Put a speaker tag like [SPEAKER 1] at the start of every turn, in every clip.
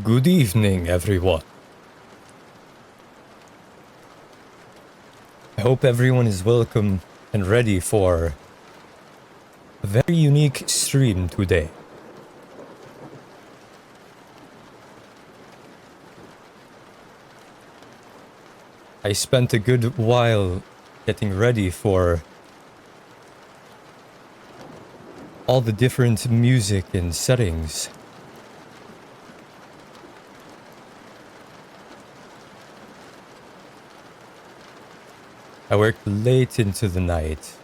[SPEAKER 1] Good evening, everyone. I hope everyone is welcome and ready for a very unique stream today. I spent a good while getting ready for all the different music and settings. I worked late into the night.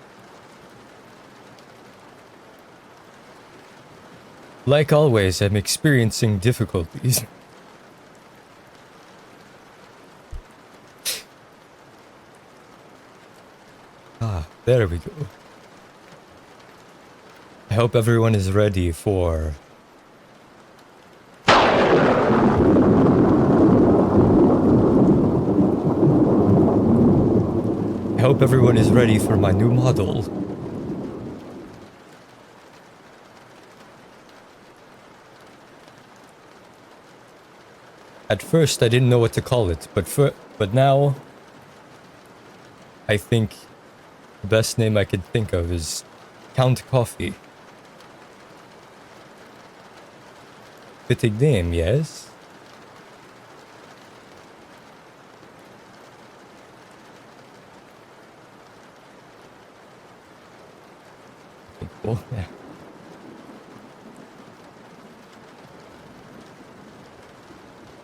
[SPEAKER 1] Like always, I'm experiencing difficulties. There we go. I hope everyone is ready for... I hope everyone is ready for my new model. At first, I didn't know what to call it, but now I think the best name I could think of is Count Coffee. Fitting name, yes? Cool, yeah.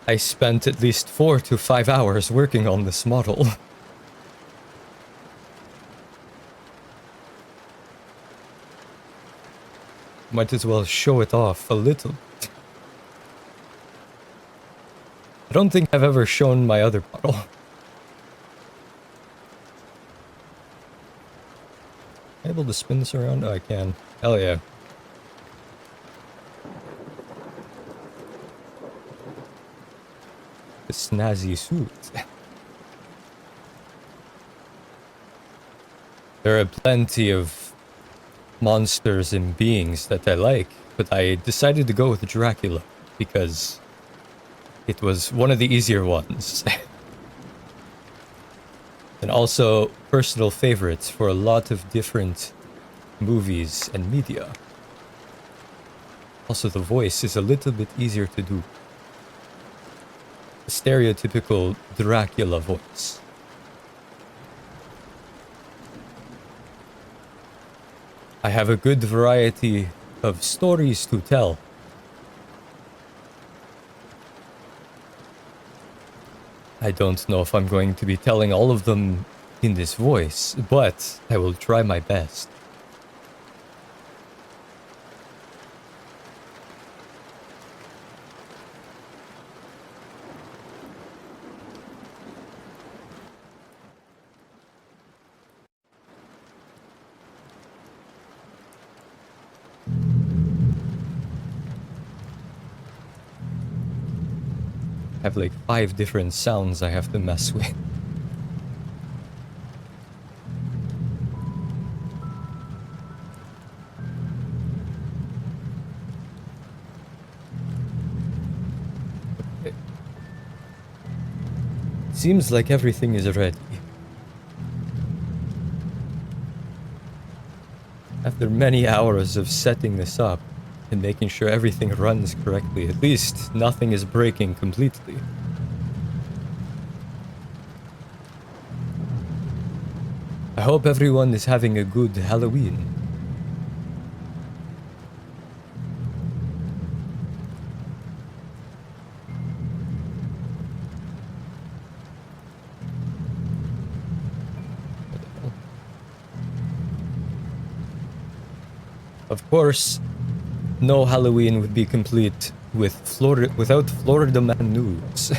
[SPEAKER 1] I spent at least 4 to 5 hours working on this model. Might as well show it off a little. I don't think I've ever shown my other model. Am I able to spin this around? Oh, I can. Hell yeah. A snazzy suit. There are plenty of monsters and beings that I like, but I decided to go with Dracula because it was one of the easier ones. And also personal favorites for a lot of different movies and media. Also, the voice is a little bit easier to do. A stereotypical Dracula voice. I have a good variety of stories to tell. I don't know if I'm going to be telling all of them in this voice, but I will try my best. I have like 5 different sounds I have to mess with. Okay. Seems like everything is ready. After many hours of setting this up and making sure everything runs correctly, at least nothing is breaking completely. I hope everyone is having a good Halloween. Of course, no Halloween would be complete without Florida Man news.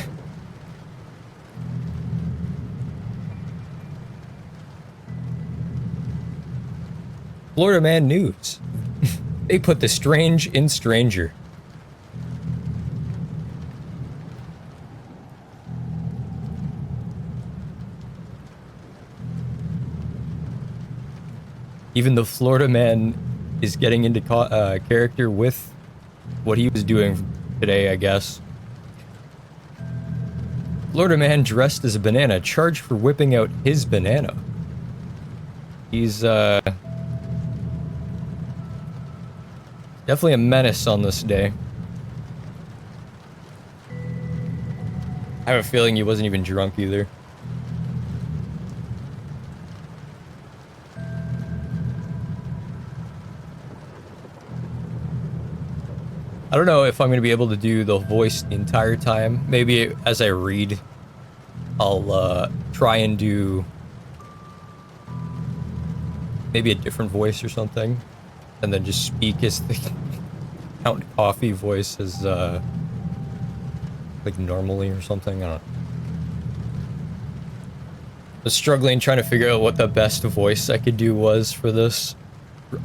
[SPEAKER 1] Florida Man news. They put the strange in stranger. Even the Florida Man is getting into character with what he was doing today, I guess. Florida man dressed as a banana charged for whipping out his banana. He's definitely a menace on this day. I have a feeling he wasn't even drunk either. I don't know if I'm going to be able to do the voice the entire time. Maybe as I read, I'll try and do maybe a different voice or something. And then just speak as the Count Coffee voice as like normally or something. I don't know. I was struggling trying to figure out what the best voice I could do was for this.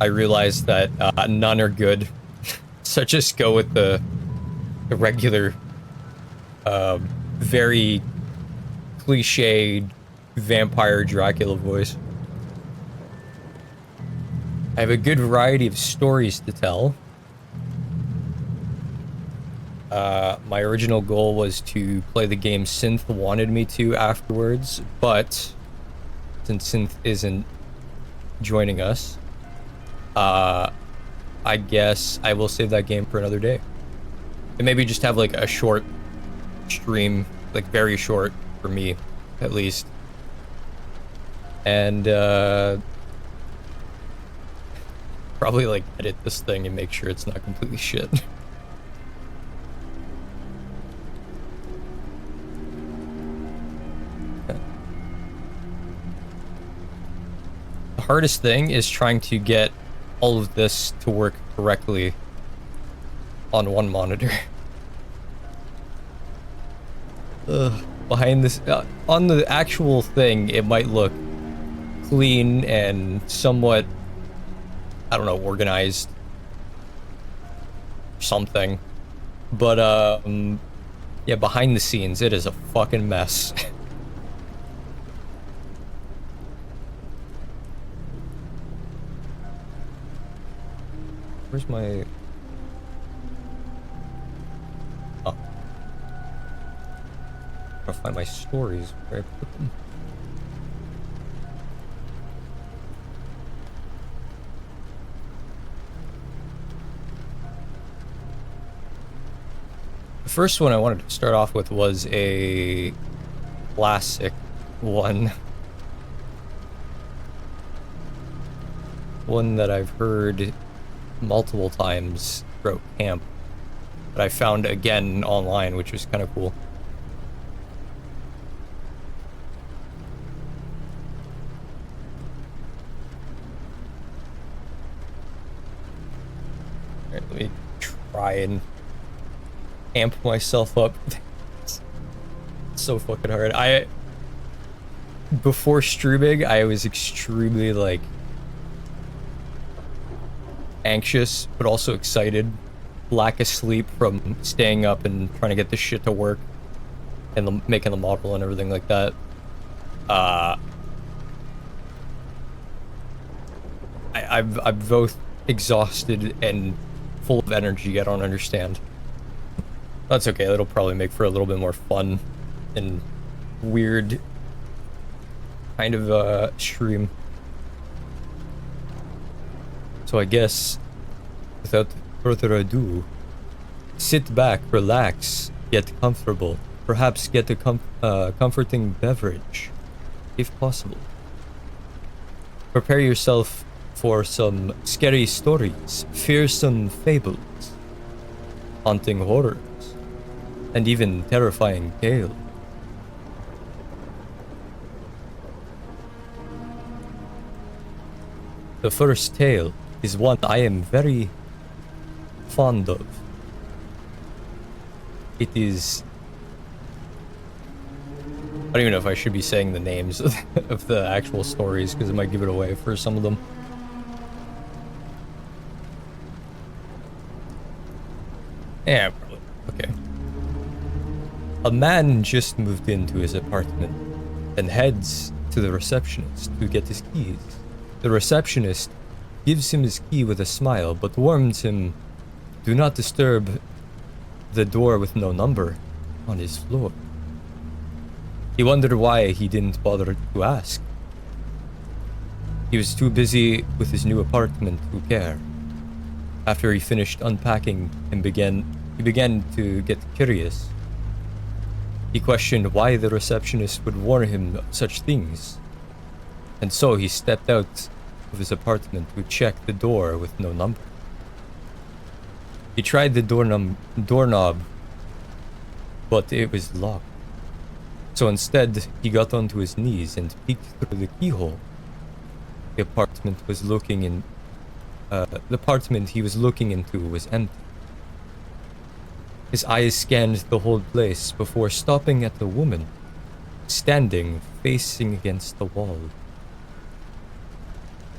[SPEAKER 1] I realized that none are good. So just go with the regular, very cliched vampire Dracula voice. I have a good variety of stories to tell. My original goal was to play the game Synth wanted me to afterwards, but since Synth isn't joining us, I guess I will save that game for another day. And maybe just have like a short stream, like very short for me, at least. And probably like edit this thing and make sure it's not completely shit. The hardest thing is trying to get all of this to work correctly on one monitor. Behind this, on the actual thing, it might look clean and somewhat, I don't know, organized, something. But yeah, behind the scenes, it is a fucking mess. Where's my... Oh. I'm gonna find my stories where I put them. The first one I wanted to start off with was a classic one. One that I've heard multiple times throughout camp, that I found again online, which was kind of cool. Alright, let me try and amp myself up. It's so fucking hard. Before Strubig, I was extremely like anxious, but also excited. Lack of sleep from staying up and trying to get this shit to work, and making the model and everything like that. I'm both exhausted and full of energy. I don't understand. That's okay. That'll probably make for a little bit more fun and weird kind of stream. So I guess, without further ado, sit back, relax, get comfortable. Perhaps get a comforting beverage, if possible. Prepare yourself for some scary stories, fearsome fables, haunting horrors, and even terrifying tales. The first tale is one I am very fond of. It is... I don't even know if I should be saying the names of the actual stories, because it might give it away for some of them. Yeah, probably. Okay. A man just moved into his apartment and heads to the receptionist to get his keys. The receptionist gives him his key with a smile, but warns him, do not disturb the door with no number on his floor. He wondered why he didn't bother to ask. He was too busy with his new apartment to care. After he finished unpacking and he began to get curious. He questioned why the receptionist would warn him of such things. And so he stepped out of his apartment to check the door with no number. He tried the doorknob, but it was locked. So instead, he got onto his knees and peeked through the keyhole. The apartment he was looking into was empty. His eyes scanned the whole place before stopping at the woman, standing facing against the wall.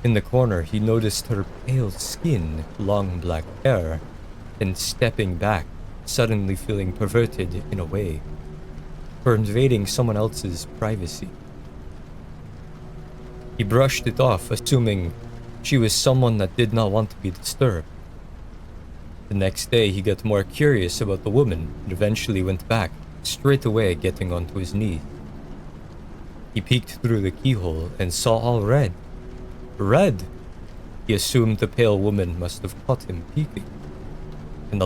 [SPEAKER 1] In the corner, he noticed her pale skin, long black hair, and stepping back, suddenly feeling perverted in a way, for invading someone else's privacy. He brushed it off, assuming she was someone that did not want to be disturbed. The next day, he got more curious about the woman and eventually went back, straight away getting onto his knees. He peeked through the keyhole and saw all red. Red! He assumed the pale woman must have caught him peeking. And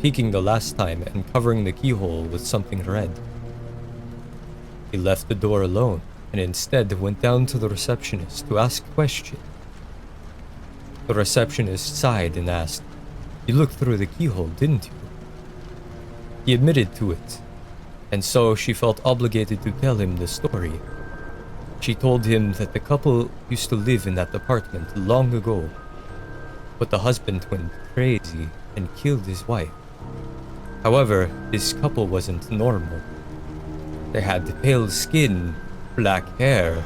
[SPEAKER 1] peeking the last time and covering the keyhole with something red. He left the door alone and instead went down to the receptionist to ask questions. The receptionist sighed and asked, "You looked through the keyhole, didn't you?" He admitted to it, and so she felt obligated to tell him the story. She told him that the couple used to live in that apartment long ago, but the husband went crazy and killed his wife. However, this couple wasn't normal. They had pale skin, black hair,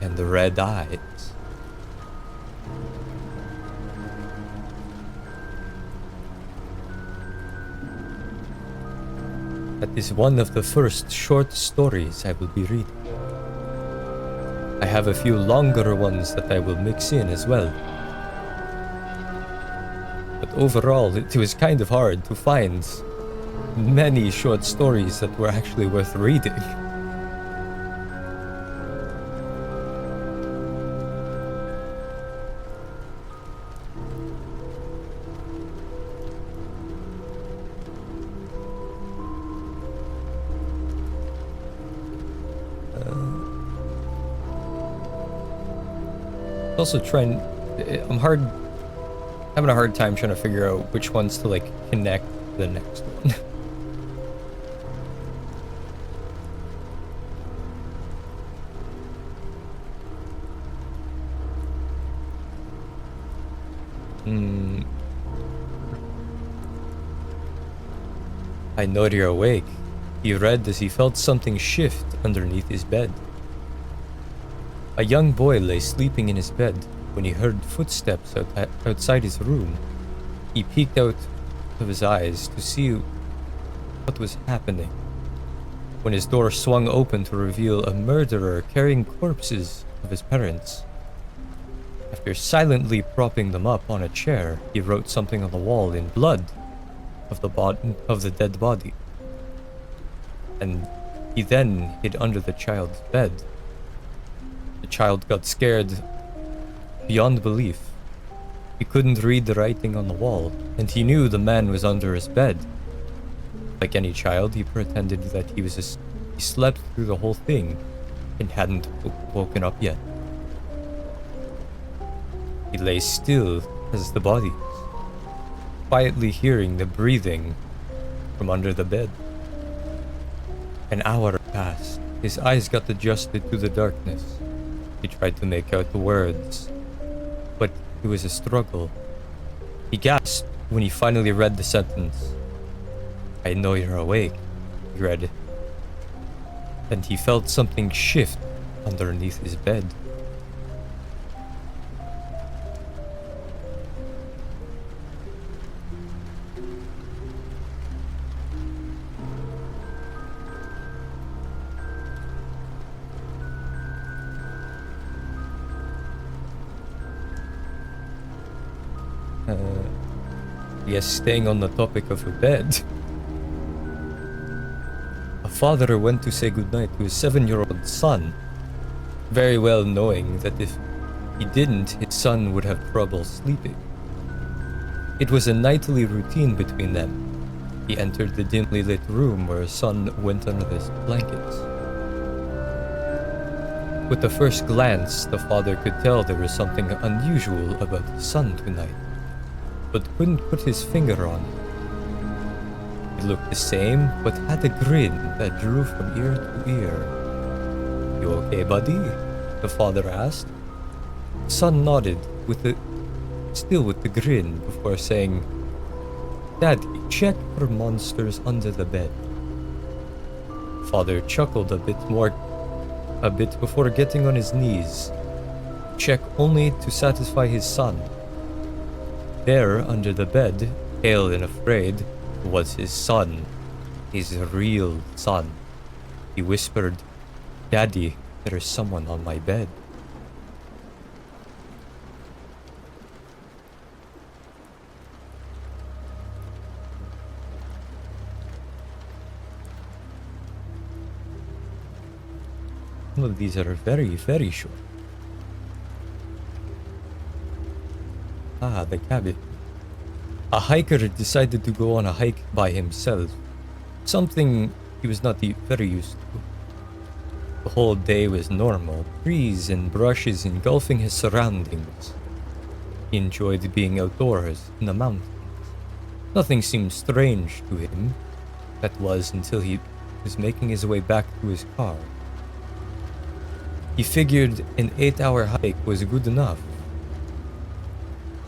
[SPEAKER 1] and red eyes. That is one of the first short stories I will be reading. I have a few longer ones that I will mix in as well. But overall, it was kind of hard to find many short stories that were actually worth reading. Also trying, having a hard time trying to figure out which ones to like connect to the next one. I know you're awake, he read as he felt something shift underneath his bed. A young boy lay sleeping in his bed when he heard footsteps outside his room. He peeked out of his eyes to see what was happening, when his door swung open to reveal a murderer carrying corpses of his parents. After silently propping them up on a chair, he wrote something on the wall in blood of the dead body. And he then hid under the child's bed. The child got scared beyond belief. He couldn't read the writing on the wall, and he knew the man was under his bed. Like any child, he pretended that he slept through the whole thing and hadn't woken up yet. He lay still as the bodies, quietly hearing the breathing from under the bed. An hour passed. His eyes got adjusted to the darkness. He tried to make out the words, but it was a struggle. He gasped when he finally read the sentence. "I know you're awake," he read. And he felt something shift underneath his bed. Yes, staying on the topic of a bed. A father went to say goodnight to his 7-year-old son, very well knowing that if he didn't, his son would have trouble sleeping. It was a nightly routine between them. He entered the dimly lit room where his son went under his blankets. With the first glance, the father could tell there was something unusual about his son tonight, but couldn't put his finger on it. He looked the same, but had a grin that drew from ear to ear. "You okay, buddy?" the father asked. The son nodded, still with the grin, before saying, "Daddy, check for monsters under the bed." Father chuckled a bit before getting on his knees, check only to satisfy his son. There, under the bed, pale and afraid, was his son, his real son. He whispered, "Daddy, there is someone on my bed." Some of these are very, very short. Ah, the cabin. A hiker decided to go on a hike by himself, something he was not very used to. The whole day was normal, trees and brushes engulfing his surroundings. He enjoyed being outdoors in the mountains. Nothing seemed strange to him. That was until he was making his way back to his car. He figured an 8-hour hike was good enough.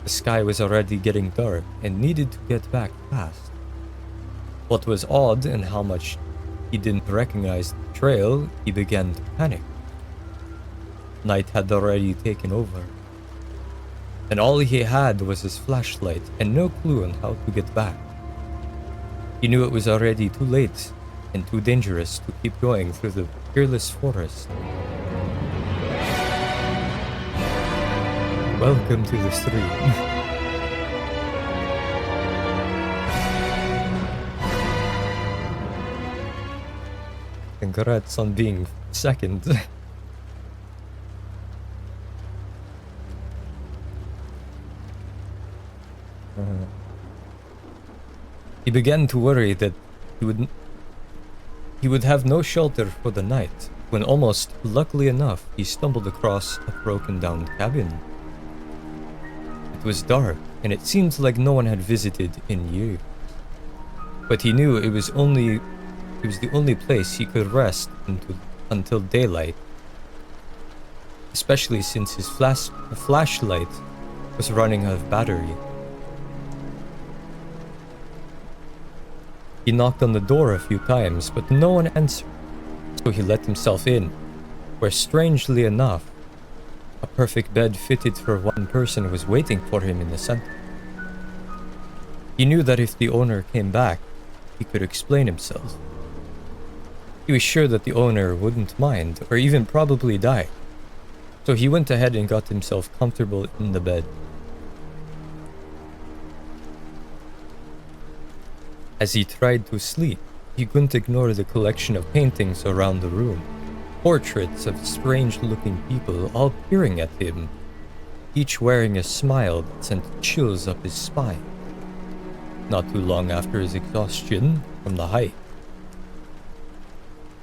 [SPEAKER 1] The sky was already getting dark and needed to get back fast. What was odd and how much he didn't recognize the trail, he began to panic. Night had already taken over, and all he had was his flashlight and no clue on how to get back. He knew it was already too late and too dangerous to keep going through the peerless forest. Welcome to the stream. Congrats on being second. He began to worry that he would have no shelter for the night, when almost luckily enough, he stumbled across a broken down cabin. It was dark, and it seemed like no one had visited in years. But he knew it was the only place he could rest until daylight, especially since his flashlight was running out of battery. He knocked on the door a few times, but no one answered, so he let himself in, where strangely enough, a perfect bed fitted for one person was waiting for him in the center. He knew that if the owner came back, he could explain himself. He was sure that the owner wouldn't mind, or even probably die, so he went ahead and got himself comfortable in the bed. As he tried to sleep, he couldn't ignore the collection of paintings around the room. Portraits of strange-looking people all peering at him, each wearing a smile that sent chills up his spine. Not too long after his exhaustion from the hike,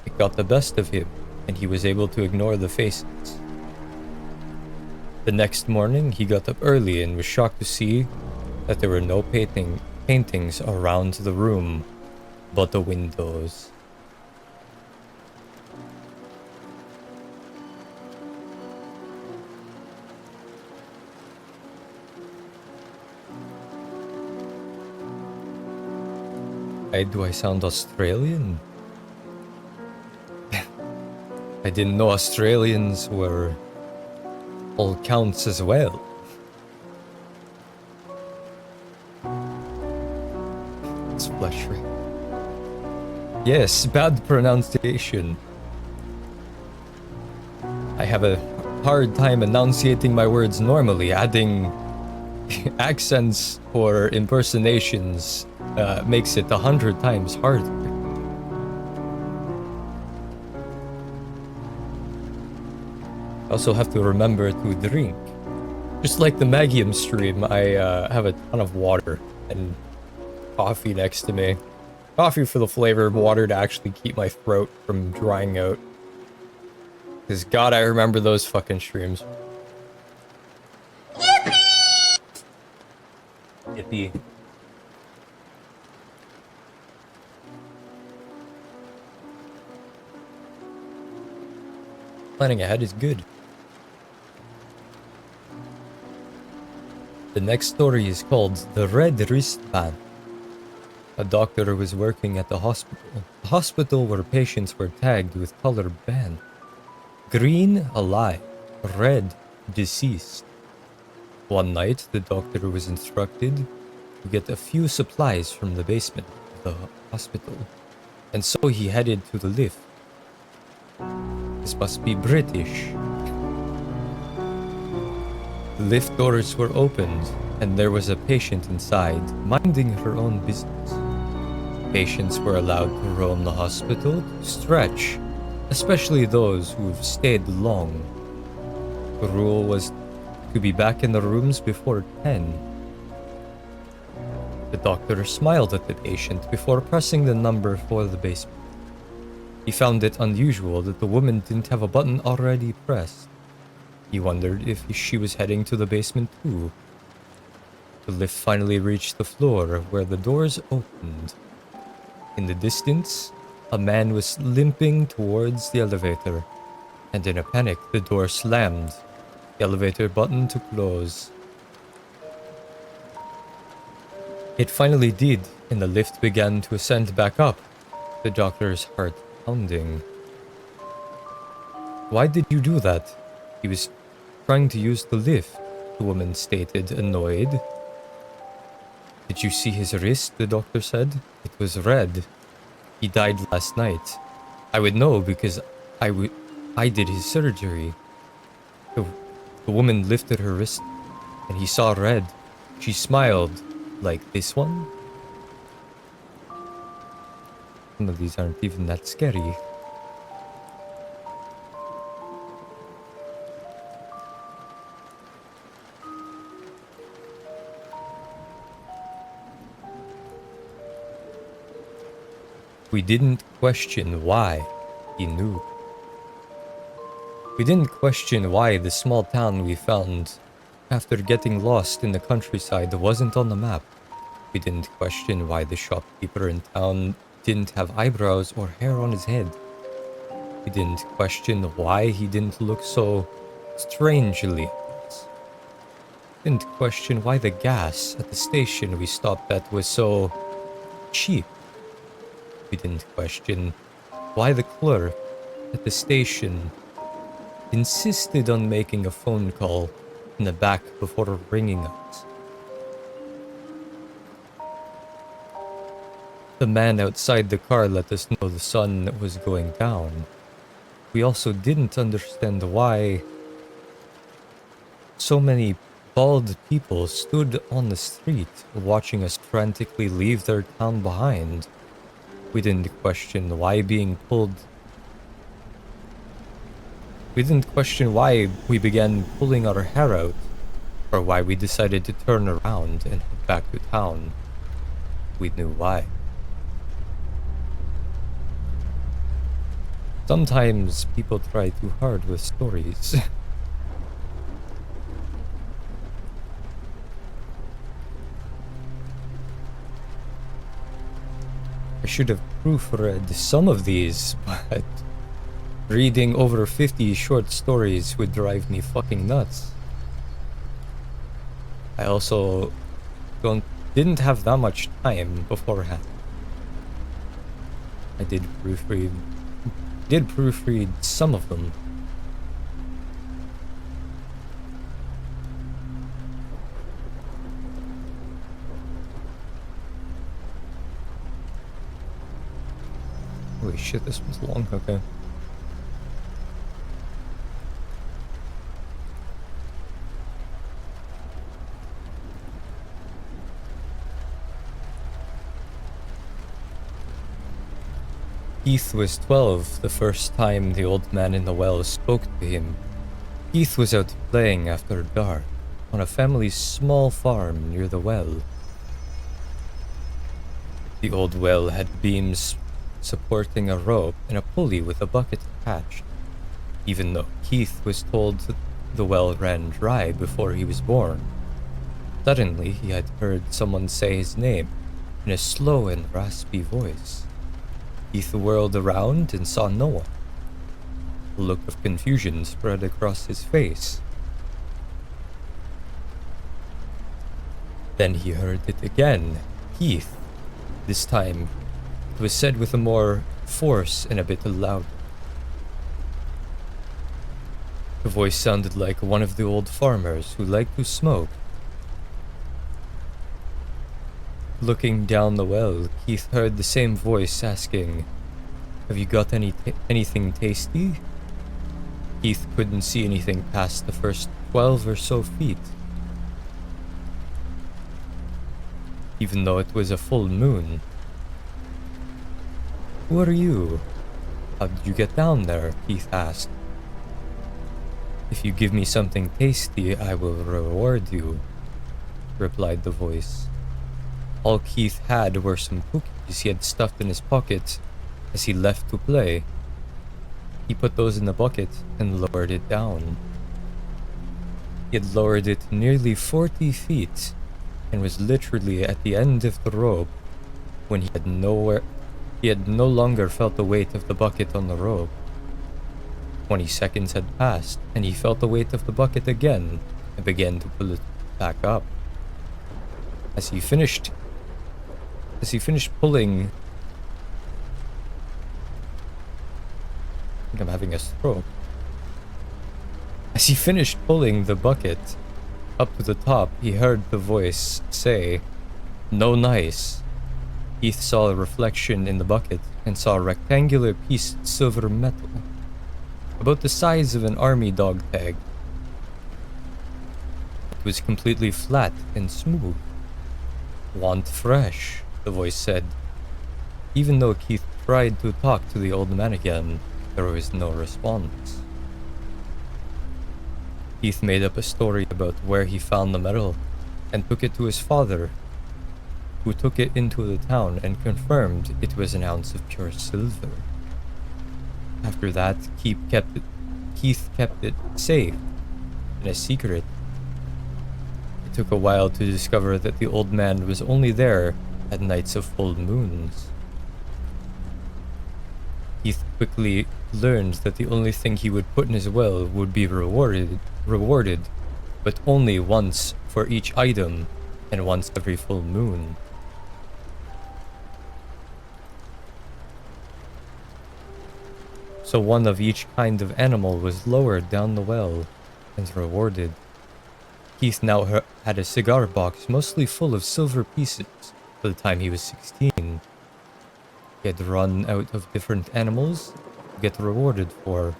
[SPEAKER 1] it got the best of him, and he was able to ignore the faces. The next morning, he got up early and was shocked to see that there were no paintings around the room, but the windows. Do I sound Australian? I didn't know Australians were all counts as well. It's fleshly. Yes, bad pronunciation. I have a hard time enunciating my words normally. Adding accents or impersonations makes it 100 times harder. I also have to remember to drink. Just like the Magium stream, I have a ton of water and coffee next to me. Coffee for the flavor, water to actually keep my throat from drying out. Because God, I remember those fucking streams. Yippee. Planning ahead is good. The next story is called The Red Wristband. A doctor was working at the hospital where patients were tagged with color band. Green, alive. Red, deceased. One night, the doctor was instructed to get a few supplies from the basement of the hospital, and so he headed to the lift. This must be British. The lift doors were opened, and there was a patient inside, minding her own business. Patients were allowed to roam the hospital to stretch, especially those who've stayed long. The rule was to be back in the rooms before 10. The doctor smiled at the patient before pressing the number for the basement. He found it unusual that the woman didn't have a button already pressed. He wondered if she was heading to the basement too. The lift finally reached the floor where the doors opened. In the distance, a man was limping towards the elevator, and in a panic, the door slammed. The elevator button to close. It finally did, and the lift began to ascend back up, the doctor's heart pounding. Why did you do that? He was trying to use the lift, the woman stated, annoyed. Did you see his wrist? The doctor said. It was red. He died last night. I would know because I did his surgery. The woman lifted her wrist and he saw red. She smiled. Like this one? Some of these aren't even that scary. We didn't question why. He knew. We didn't question why the small town we found after getting lost in the countryside wasn't on the map. We didn't question why the shopkeeper in town didn't have eyebrows or hair on his head. We didn't question why he didn't look so strangely at us. We didn't question why the gas at the station we stopped at was so cheap. We didn't question why the clerk at the station insisted on making a phone call in the back before ringing us. The man outside the car let us know the sun was going down. We also didn't understand why so many bald people stood on the street watching us frantically leave their town behind. We didn't question why We didn't question why we began pulling our hair out, or why we decided to turn around and head back to town. We knew why. Sometimes people try too hard with stories. I should have proofread some of these, but reading over 50 short stories would drive me fucking nuts. I also didn't have that much time beforehand. I did proofread some of them. Holy shit, this one's long, okay. Keith was 12 the first time the old man in the well spoke to him. Keith was out playing after dark on a family's small farm near the well. The old well had beams supporting a rope and a pulley with a bucket attached. Even though Keith was told the well ran dry before he was born, suddenly he had heard someone say his name in a slow and raspy voice. Keith whirled around and saw no one. A look of confusion spread across his face. Then he heard it again. Keith. This time, it was said with a more force and a bit louder. The voice sounded like one of the old farmers who liked to smoke. Looking down the well, Keith heard the same voice asking, "Have you got anything tasty?" Keith couldn't see anything past the first 12 or so feet. Even though it was a full moon. "Who are you? How did you get down there?" Keith asked. "If you give me something tasty, I will reward you," replied the voice. All Keith had were some cookies he had stuffed in his pocket as he left to play. He put those in the bucket and lowered it down. He had lowered it nearly 40 feet and was literally at the end of the rope when he had no longer felt the weight of the bucket on the rope. 20 seconds had passed, and he felt the weight of the bucket again and began to pull it back up. As he finished pulling... I think I'm having a stroke. As he finished pulling the bucket up to the top, he heard the voice say, "No nice." Keith saw a reflection in the bucket and saw a rectangular piece of silver metal, about the size of an army dog tag. It was completely flat and smooth. "Want fresh," the voice said. Even though Keith tried to talk to the old man again, there was no response. Keith made up a story about where he found the metal and took it to his father, who took it into the town and confirmed it was an ounce of pure silver. After that, Keith kept it safe and a secret. It took a while to discover that the old man was only there at nights of full moons. Keith quickly learned that the only thing he would put in his well would be rewarded, but only once for each item and once every full moon. So one of each kind of animal was lowered down the well and rewarded. Keith now had a cigar box mostly full of silver pieces by the time he was 16. He had run out of different animals to get rewarded for.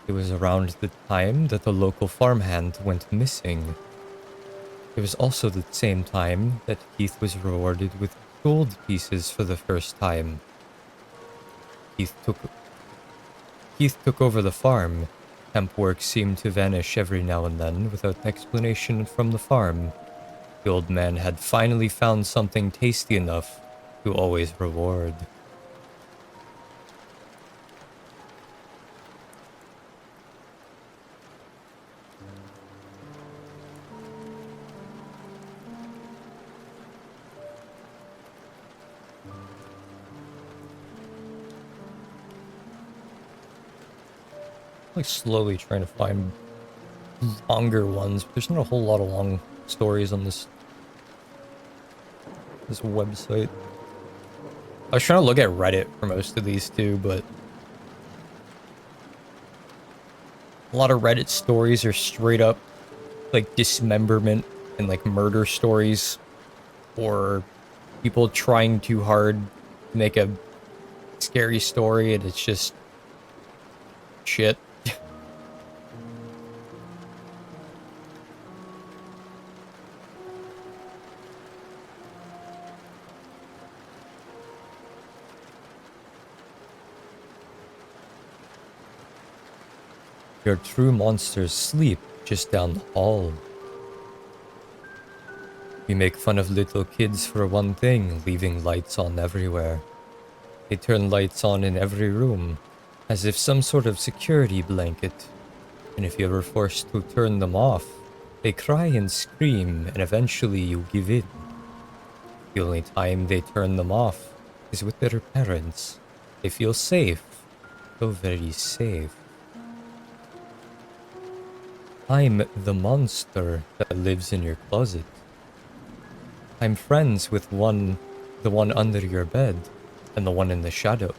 [SPEAKER 1] It was around the time that the local farmhand went missing. It was also the same time that Keith was rewarded with gold pieces for the first time. Keith took over the farm. Temp work seemed to vanish every now and then without explanation from the farm. The old man had finally found something tasty enough to always reward. Like slowly trying to find longer ones. There's not a whole lot of long stories on this website. I was trying to look at Reddit for most of these too, but a lot of Reddit stories are straight up like dismemberment and like murder stories, or people trying too hard to make a scary story and it's just shit. Your true monsters sleep just down the hall. We make fun of little kids for one thing, leaving lights on everywhere. They turn lights on in every room, as if some sort of security blanket. And if you're forced to turn them off, they cry and scream, and eventually you give in. The only time they turn them off is with their parents. They feel safe, so very safe. I'm the monster that lives in your closet. I'm friends with the one under your bed, and the one in the shadow.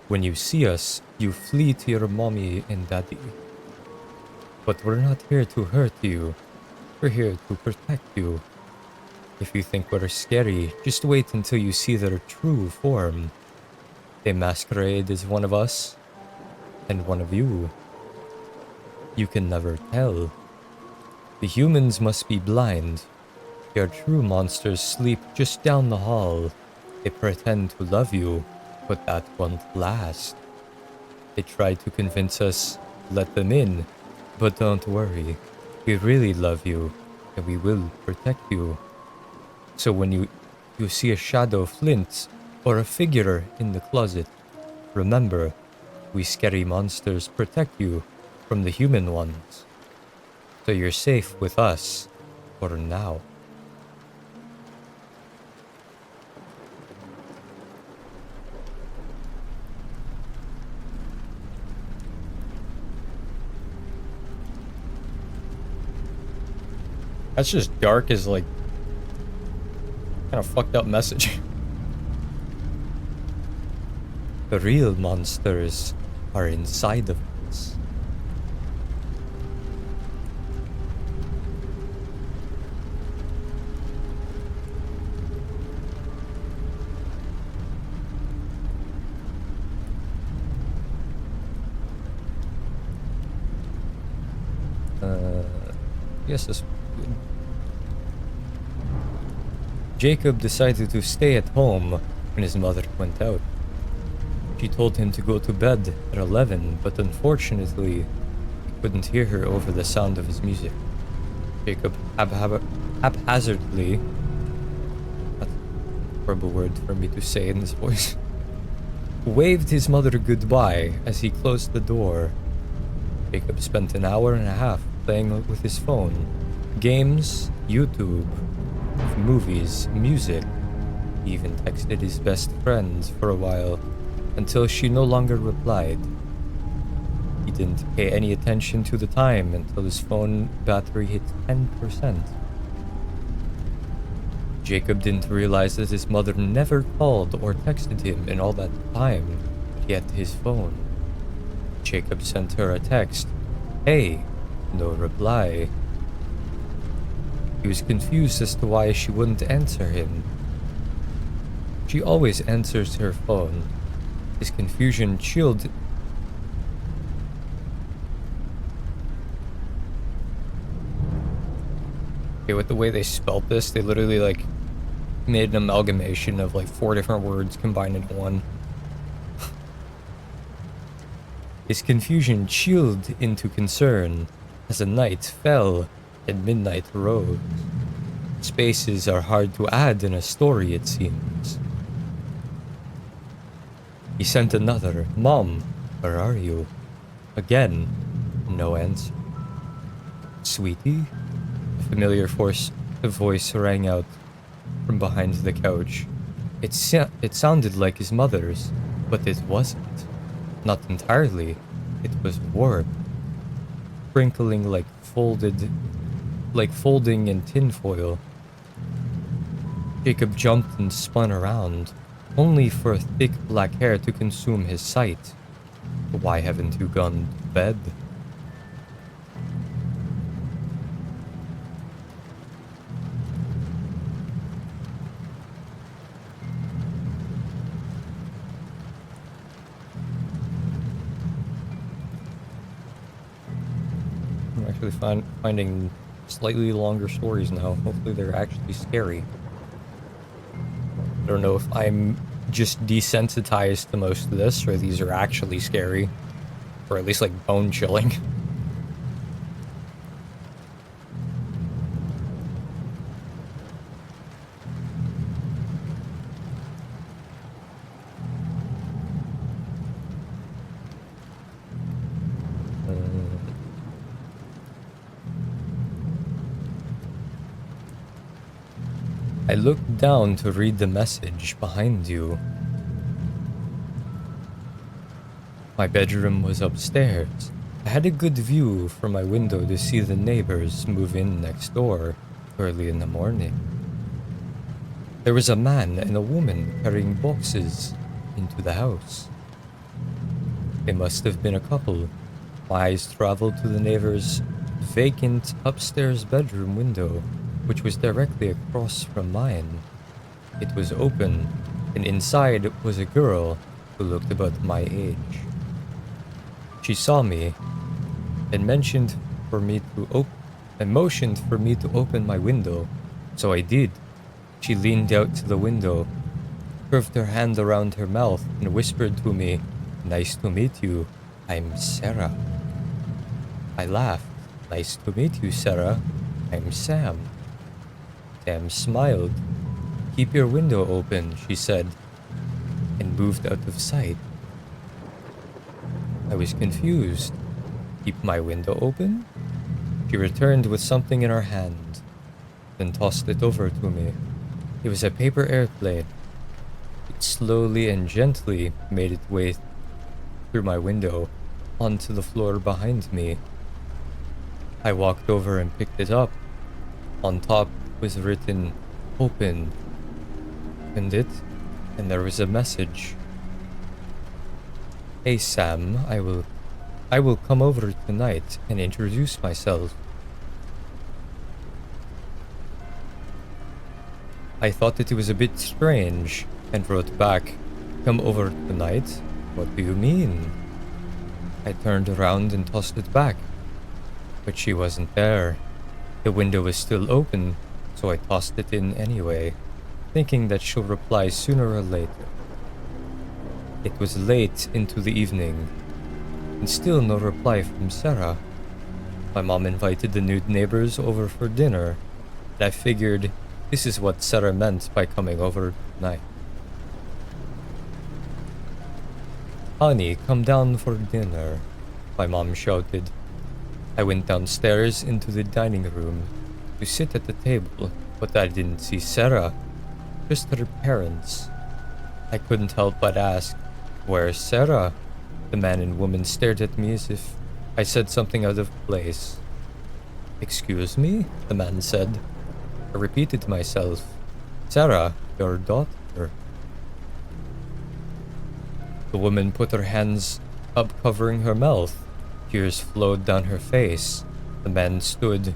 [SPEAKER 1] When you see us, you flee to your mommy and daddy. But we're not here to hurt you. We're here to protect you. If you think we're scary, just wait until you see their true form. They masquerade as one of us, and one of you. You can never tell. The humans must be blind. Your true monsters sleep just down the hall. They pretend to love you, but that won't last. They try to convince us, let them in, but don't worry. We really love you, and we will protect you. So when you see a shadow flint or a figure in the closet, remember, we scary monsters protect you from the human ones. So you're safe with us for now. That's just dark as like kind of fucked up message. The real monsters are inside of us. Yes, this. Jacob decided to stay at home when his mother went out. She told him to go to bed at 11, but unfortunately, he couldn't hear her over the sound of his music. Jacob haphazardly, that's a horrible word for me to say in this voice, waved his mother goodbye as he closed the door. Jacob spent an hour and a half playing with his phone, games, YouTube, movies, music. He even texted his best friend for a while, until she no longer replied. He didn't pay any attention to the time until his phone battery hit 10%. Jacob didn't realize that his mother never called or texted him in all that time, but he had his phone. Jacob sent her a text. Hey, no reply. He was confused as to why she wouldn't answer him. She always answers her phone. His confusion chilled. Okay, with the way they spelt this, they literally like made an amalgamation of like 4 different words combined into one. His confusion chilled into concern as the night fell and midnight rose. Spaces are hard to add in a story, it seems. He sent another, Mom, where are you? Again, no answer. Sweetie? A familiar voice rang out from behind the couch. It sounded like his mother's, but it wasn't. Not entirely. It was warm. Crinkling like folding in tinfoil. Jacob jumped and spun around, only for thick black hair to consume his sight. Why haven't you gone to bed? I'm actually finding slightly longer stories now. Hopefully they're actually scary. I don't know if I'm just desensitized to most of this, or these are actually scary. Or at least like bone chilling. I looked down to read the message behind you. My bedroom was upstairs. I had a good view from my window to see the neighbors move in next door early in the morning. There was a man and a woman carrying boxes into the house. They must have been a couple. My eyes traveled to the neighbor's vacant upstairs bedroom window, which was directly across from mine. It was open, and inside was a girl who looked about my age. She saw me and motioned for me to open my window, so I did. She leaned out to the window, curved her hand around her mouth, and whispered to me, "Nice to meet you. I'm Sarah." I laughed. "Nice to meet you, Sarah. I'm Sam." Sam smiled. "Keep your window open," she said, and moved out of sight. I was confused. "Keep my window open?" She returned with something in her hand, then tossed it over to me. It was a paper airplane. It slowly and gently made its way through my window onto the floor behind me. I walked over and picked it up. On top was written, "Open." Opened it, and there was a message. "Hey Sam, I will come over tonight and introduce myself." I thought that it was a bit strange and wrote back, "Come over tonight? What do you mean?" I turned around and tossed it back, but she wasn't there. The window was still open, so I tossed it in anyway, thinking that she'll reply sooner or later. It was late into the evening, and still no reply from Sarah. My mom invited the new neighbors over for dinner, and I figured this is what Sarah meant by coming over tonight. "Honey, come down for dinner," my mom shouted. I went downstairs into the dining room to sit at the table, but I didn't see Sarah, just her parents. I couldn't help but ask, "Where's Sarah?" The man and woman stared at me as if I said something out of place. "Excuse me?" the man said. I repeated to myself, "Sarah, your daughter." The woman put her hands up covering her mouth. Tears flowed down her face. The man stood.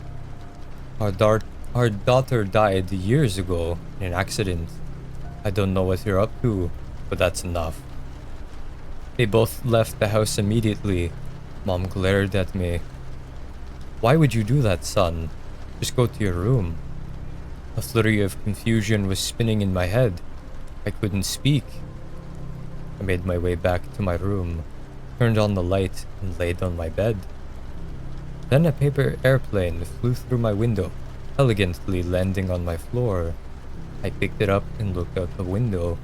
[SPEAKER 1] Our daughter died years ago in an accident. I don't know what you're up to, but that's enough." They both left the house immediately. Mom glared at me. "Why would you do that, son? Just go to your room." A flurry of confusion was spinning in my head. I couldn't speak. I made my way back to my room, turned on the light, and laid on my bed. Then a paper airplane flew through my window, elegantly landing on my floor. I picked it up and looked out the window.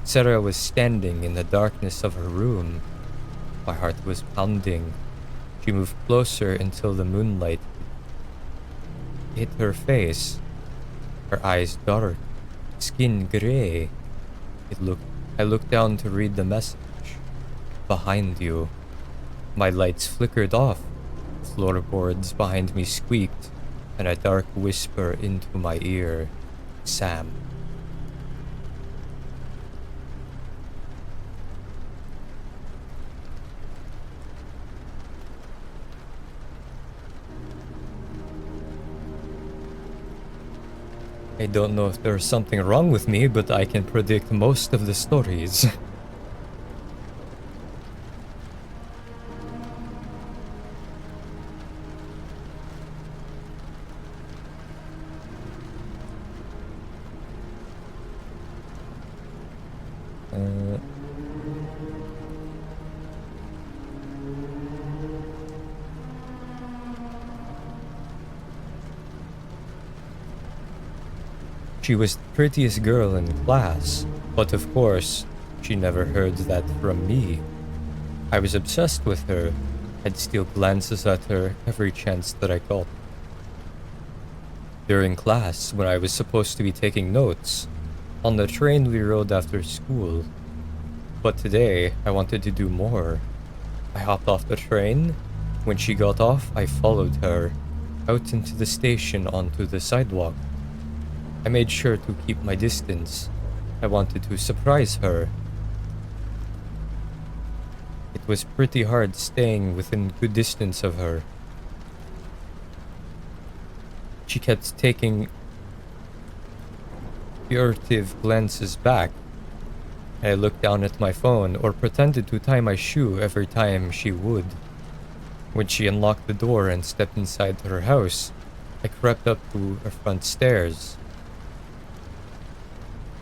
[SPEAKER 1] Sarah was standing in the darkness of her room. My heart was pounding. She moved closer until the moonlight hit her face. Her eyes dark, skin gray. I looked down to read the message. "Behind you." My lights flickered off. Floorboards behind me squeaked, and a dark whisper into my ear. "Sam." I don't know if there's something wrong with me, but I can predict most of the stories. She was the prettiest girl in class, but of course, she never heard that from me. I was obsessed with her. I'd steal glances at her every chance that I got. During class, when I was supposed to be taking notes, on the train we rode after school. But today, I wanted to do more. I hopped off the train. When she got off, I followed her out into the station onto the sidewalk. I made sure to keep my distance. I wanted to surprise her. It was pretty hard staying within good distance of her. She kept taking furtive glances back. I looked down at my phone or pretended to tie my shoe every time she would. When she unlocked the door and stepped inside her house, I crept up to her front stairs.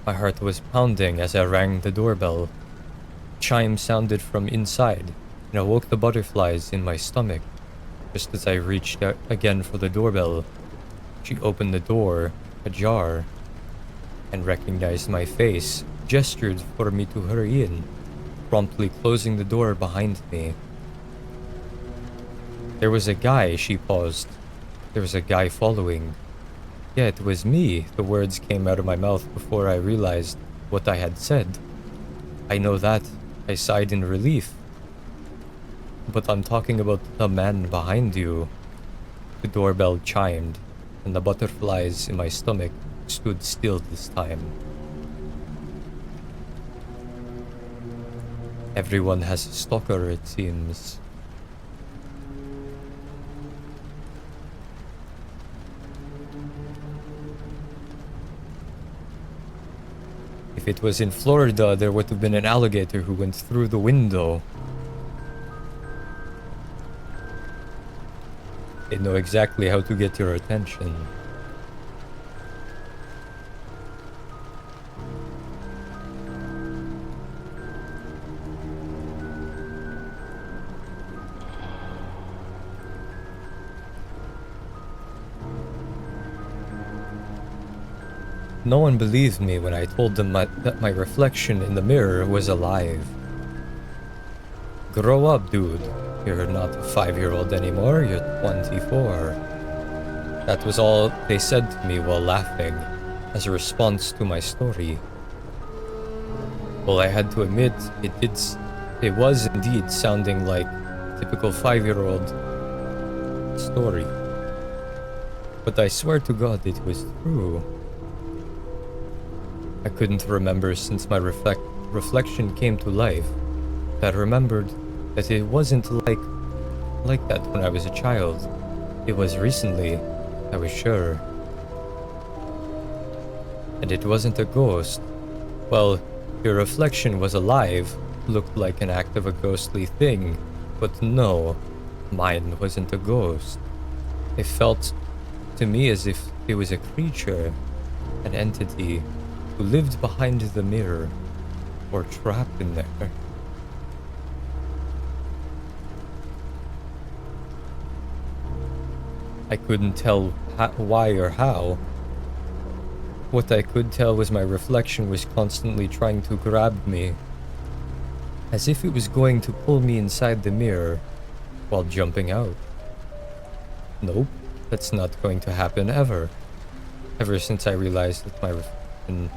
[SPEAKER 1] My heart was pounding as I rang the doorbell. Chime sounded from inside and awoke the butterflies in my stomach. Just as I reached out again for the doorbell, she opened the door ajar and recognized my face, gestured for me to hurry in, promptly closing the door behind me. There was a guy, she paused. There was a guy following. Yeah, it was me. The words came out of my mouth before I realized what I had said. I know that. I sighed in relief. But I'm talking about the man behind you. The doorbell chimed, and the butterflies in my stomach stood still this time. Everyone has a stalker, it seems. If it was in Florida, there would have been an alligator who went through the window. They know exactly how to get your attention. No one believed me when I told them that my reflection in the mirror was alive. Grow up, dude. You're not a 5-year-old anymore, you're 24. That was all they said to me while laughing, as a response to my story. Well, I had to admit, it was indeed sounding like a typical 5-year-old story. But I swear to God it was true. I couldn't remember since my reflection came to life. I remembered that it wasn't like that when I was a child. It was recently, I was sure. And it wasn't a ghost. Well, your reflection was alive, looked like an act of a ghostly thing, but no, mine wasn't a ghost. It felt to me as if it was a creature, an entity, who lived behind the mirror, or trapped in there. I couldn't tell why or how. What I could tell was my reflection was constantly trying to grab me, as if it was going to pull me inside the mirror while jumping out. Nope, that's not going to happen ever. Ever since I realized that my reflection...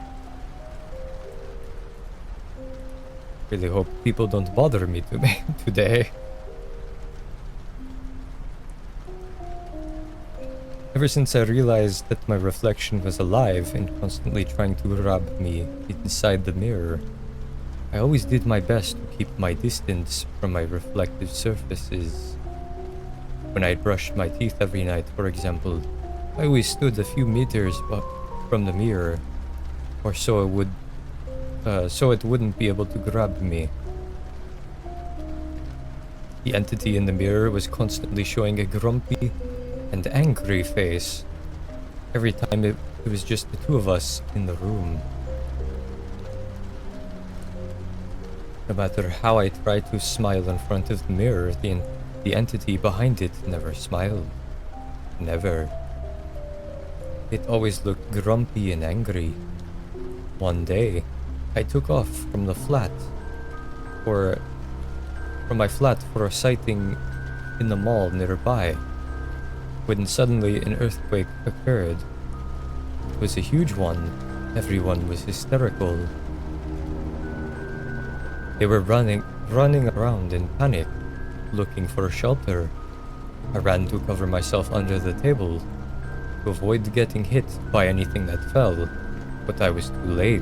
[SPEAKER 1] Really hope people don't bother me today. Ever since I realized that my reflection was alive and constantly trying to grab me inside the mirror, I always did my best to keep my distance from my reflective surfaces. When I brushed my teeth every night, for example, I always stood a few meters from the mirror, or so it wouldn't be able to grab me. The entity in the mirror was constantly showing a grumpy and angry face every time it was just the two of us in the room. No matter how I tried to smile in front of the mirror, the entity behind it never smiled. Never. it always looked grumpy and angry. One day, I took off from the flat for from my flat for a sighting in the mall nearby, when suddenly an earthquake occurred. It was a huge one. Everyone was hysterical. They were running around in panic, looking for shelter. I ran to cover myself under the table to avoid getting hit by anything that fell, but I was too late.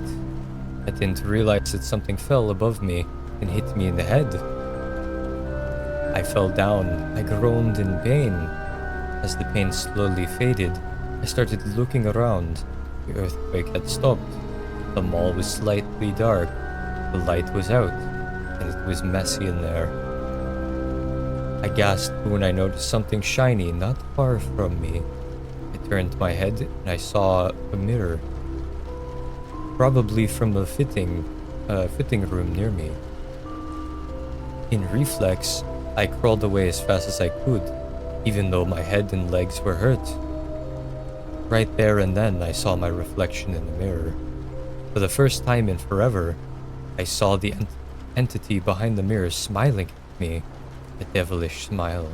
[SPEAKER 1] I didn't realize that something fell above me and hit me in the head. I fell down. I groaned in pain. As the pain slowly faded, I started looking around. The earthquake had stopped. The mall was slightly dark. The light was out, and it was messy in there. I gasped when I noticed something shiny not far from me. I turned my head and I saw a mirror, probably from the fitting room near me. In reflex, I crawled away as fast as I could, even though my head and legs were hurt. Right there and then, I saw my reflection in the mirror. For the first time in forever, I saw the entity behind the mirror smiling at me, a devilish smile.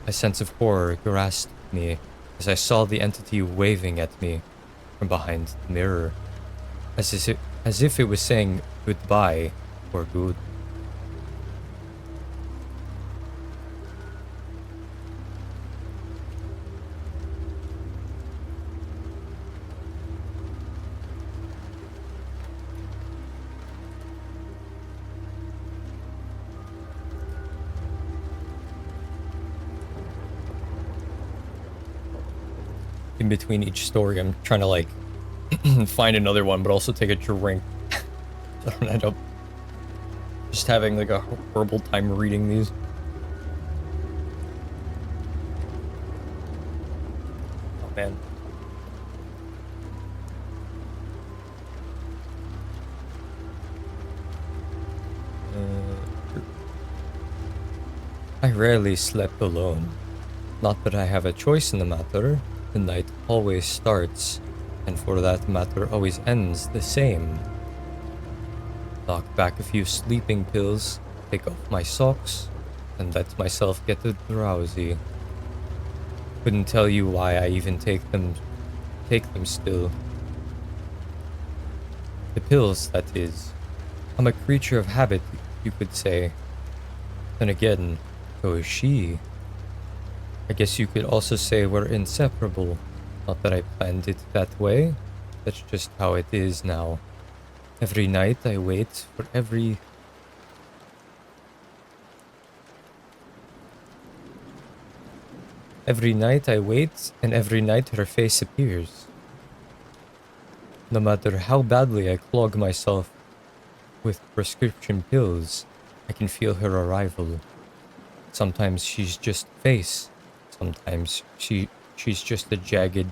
[SPEAKER 1] A sense of horror grasped me as I saw the entity waving at me from behind the mirror, as if it was saying goodbye for good. In between each story, I'm trying to like find another one, but also take a drink. So I don't end up just having like a horrible time reading these. Oh man. I rarely slept alone. Not that I have a choice in the matter. The night always starts, and for that matter always ends the same. Knock back a few sleeping pills, take off my socks, and let myself get drowsy. Couldn't tell you why I even take them still. The pills, that is. I'm a creature of habit, you could say. Then again, so is she. I guess you could also say we're inseparable. Not that I planned it that way. That's just how it is now. Every night I wait for every night I wait, and every night her face appears. No matter how badly I clog myself with prescription pills, I can feel her arrival. Sometimes she's just face. Sometimes she's just a jaggedly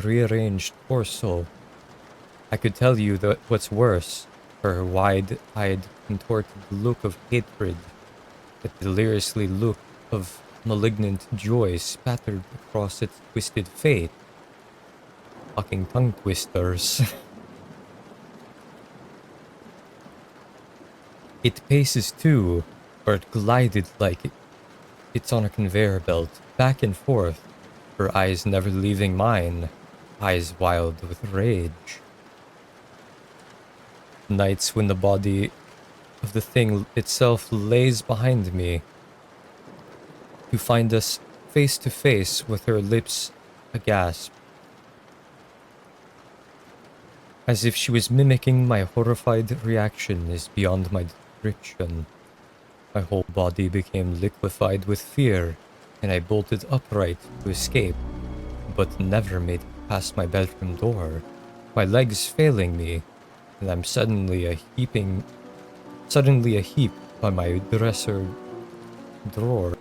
[SPEAKER 1] rearranged torso. I could tell you that what's worse, her wide-eyed, contorted look of hatred, the deliriously look of malignant joy spattered across its twisted face. Fucking tongue twisters. It paces too, or it glided like it's on a conveyor belt, back and forth, her eyes never leaving mine, eyes wild with rage. Nights when the body of the thing itself lays behind me, to find us face to face with her lips aghast, as if she was mimicking my horrified reaction, is beyond my description. My whole body became liquefied with fear, and I bolted upright to escape, but never made it past my bedroom door, my legs failing me, and I'm suddenly a heap by my dresser drawer.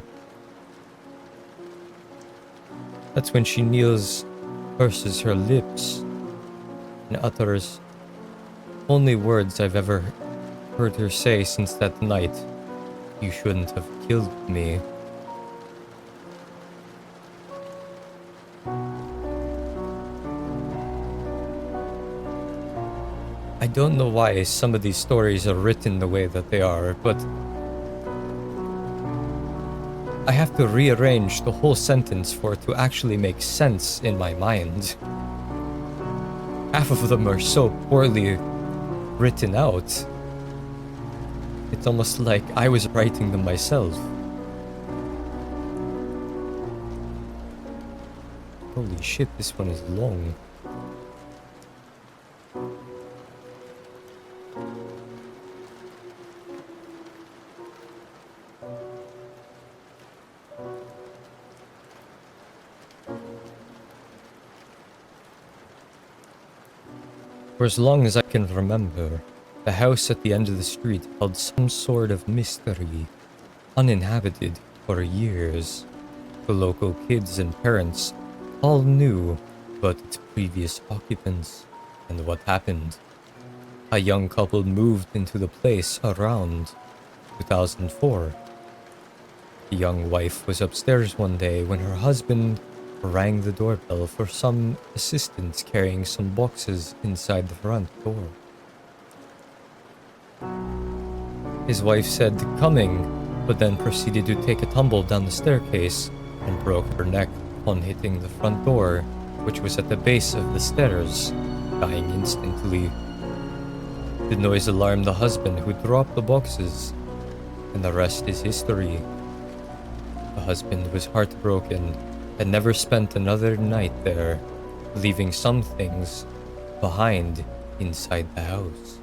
[SPEAKER 1] That's when she kneels, purses her lips, and utters only words I've ever heard her say since that night. You shouldn't have killed me. I don't know why some of these stories are written the way that they are, but I have to rearrange the whole sentence for it to actually make sense in my mind. Half of them are so poorly written out. It's almost like I was writing them myself. Holy shit, this one is long. For as long as I can remember, the house at the end of the street held some sort of mystery, uninhabited for years. The local kids and parents all knew about its previous occupants and what happened. A young couple moved into the place around 2004. The young wife was upstairs one day when her husband rang the doorbell for some assistance carrying some boxes inside the front door. His wife said, "Coming," but then proceeded to take a tumble down the staircase and broke her neck upon hitting the front door, which was at the base of the stairs, dying instantly. The noise alarmed the husband, who dropped the boxes, and the rest is history. The husband was heartbroken and never spent another night there, leaving some things behind inside the house.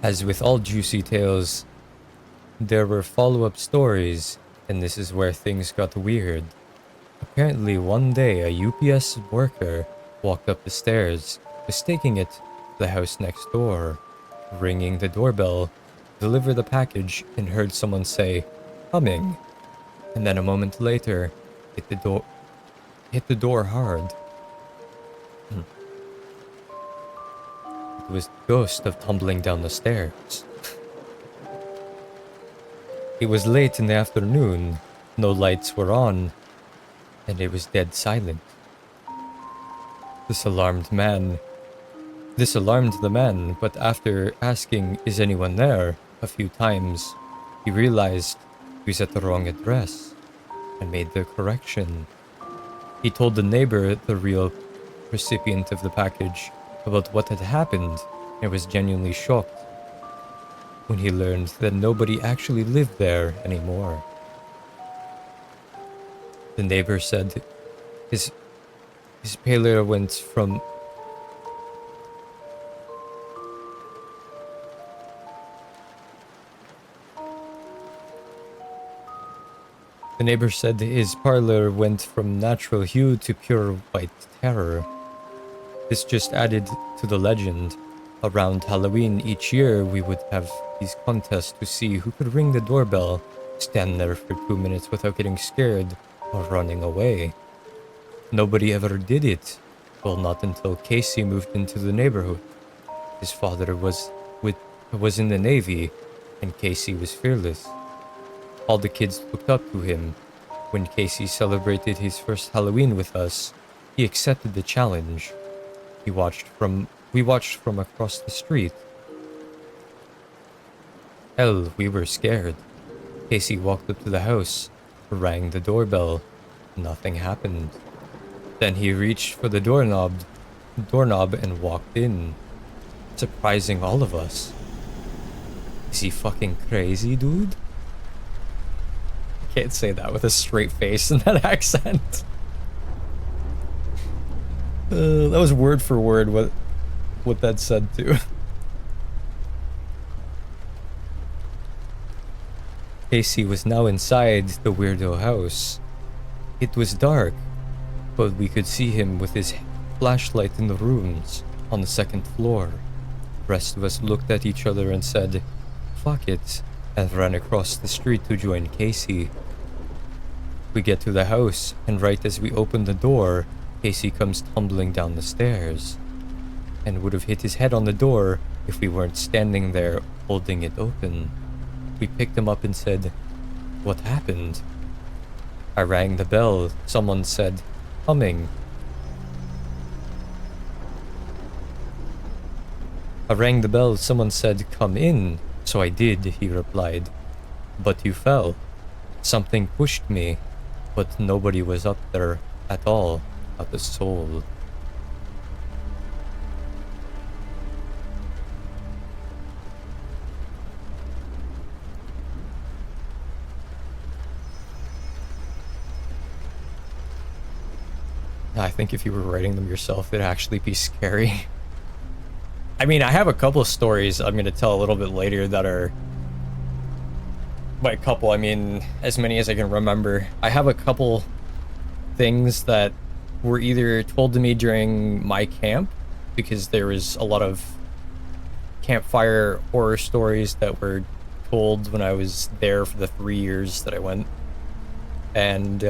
[SPEAKER 1] As with all juicy tales, there were follow-up stories, and this is where things got weird. Apparently one day a UPS worker walked up the stairs, mistaking it for the house next door, ringing the doorbell, delivered the package, and heard someone say, "Coming," and then a moment later hit the door hard. It was the ghost of tumbling down the stairs. It was late in the afternoon, no lights were on, and it was dead silent. This alarmed the man, but after asking, "Is anyone there?" a few times, he realized he was at the wrong address and made the correction. He told the neighbor, the real recipient of the package, about what had happened and was genuinely shocked when he learned that nobody actually lived there anymore. The neighbor said his pallor went from The neighbor said his parlor went from natural hue to pure white terror. This just added to the legend. Around Halloween each year, we would have these contests to see who could ring the doorbell, stand there for 2 minutes without getting scared or running away. Nobody ever did it. Well, not until Casey moved into the neighborhood. His father was in the Navy, and Casey was fearless. All the kids looked up to him. When Casey celebrated his first Halloween with us, he accepted the challenge. We watched from across the street. Hell, we were scared. Casey walked up to the house, rang the doorbell. Nothing happened. Then he reached for the doorknob and walked in, surprising all of us. Is he fucking crazy, dude? Can't say that with a straight face and that accent. That was word for word what that said too. Casey was now inside the weirdo house. It was dark, but we could see him with his flashlight in the rooms on the second floor. The rest of us looked at each other and said, "Fuck it," and ran across the street to join Casey. We get to the house, and right as we open the door, Casey comes tumbling down the stairs, and would have hit his head on the door if we weren't standing there holding it open. We picked him up and said, "What happened?" I rang the bell. Someone said, "Coming." I rang the bell, someone said, "Come in." So I did, he replied. But you fell. Something pushed me, but nobody was up there at all, not a soul. I think if you were writing them yourself, it'd actually be scary. I mean, I have a couple of stories I'm going to tell a little bit later that are... By a couple, I mean as many as I can remember. I have a couple things that were either told to me during my camp, because there was a lot of campfire horror stories that were told when I was there for the 3 years that I went. And,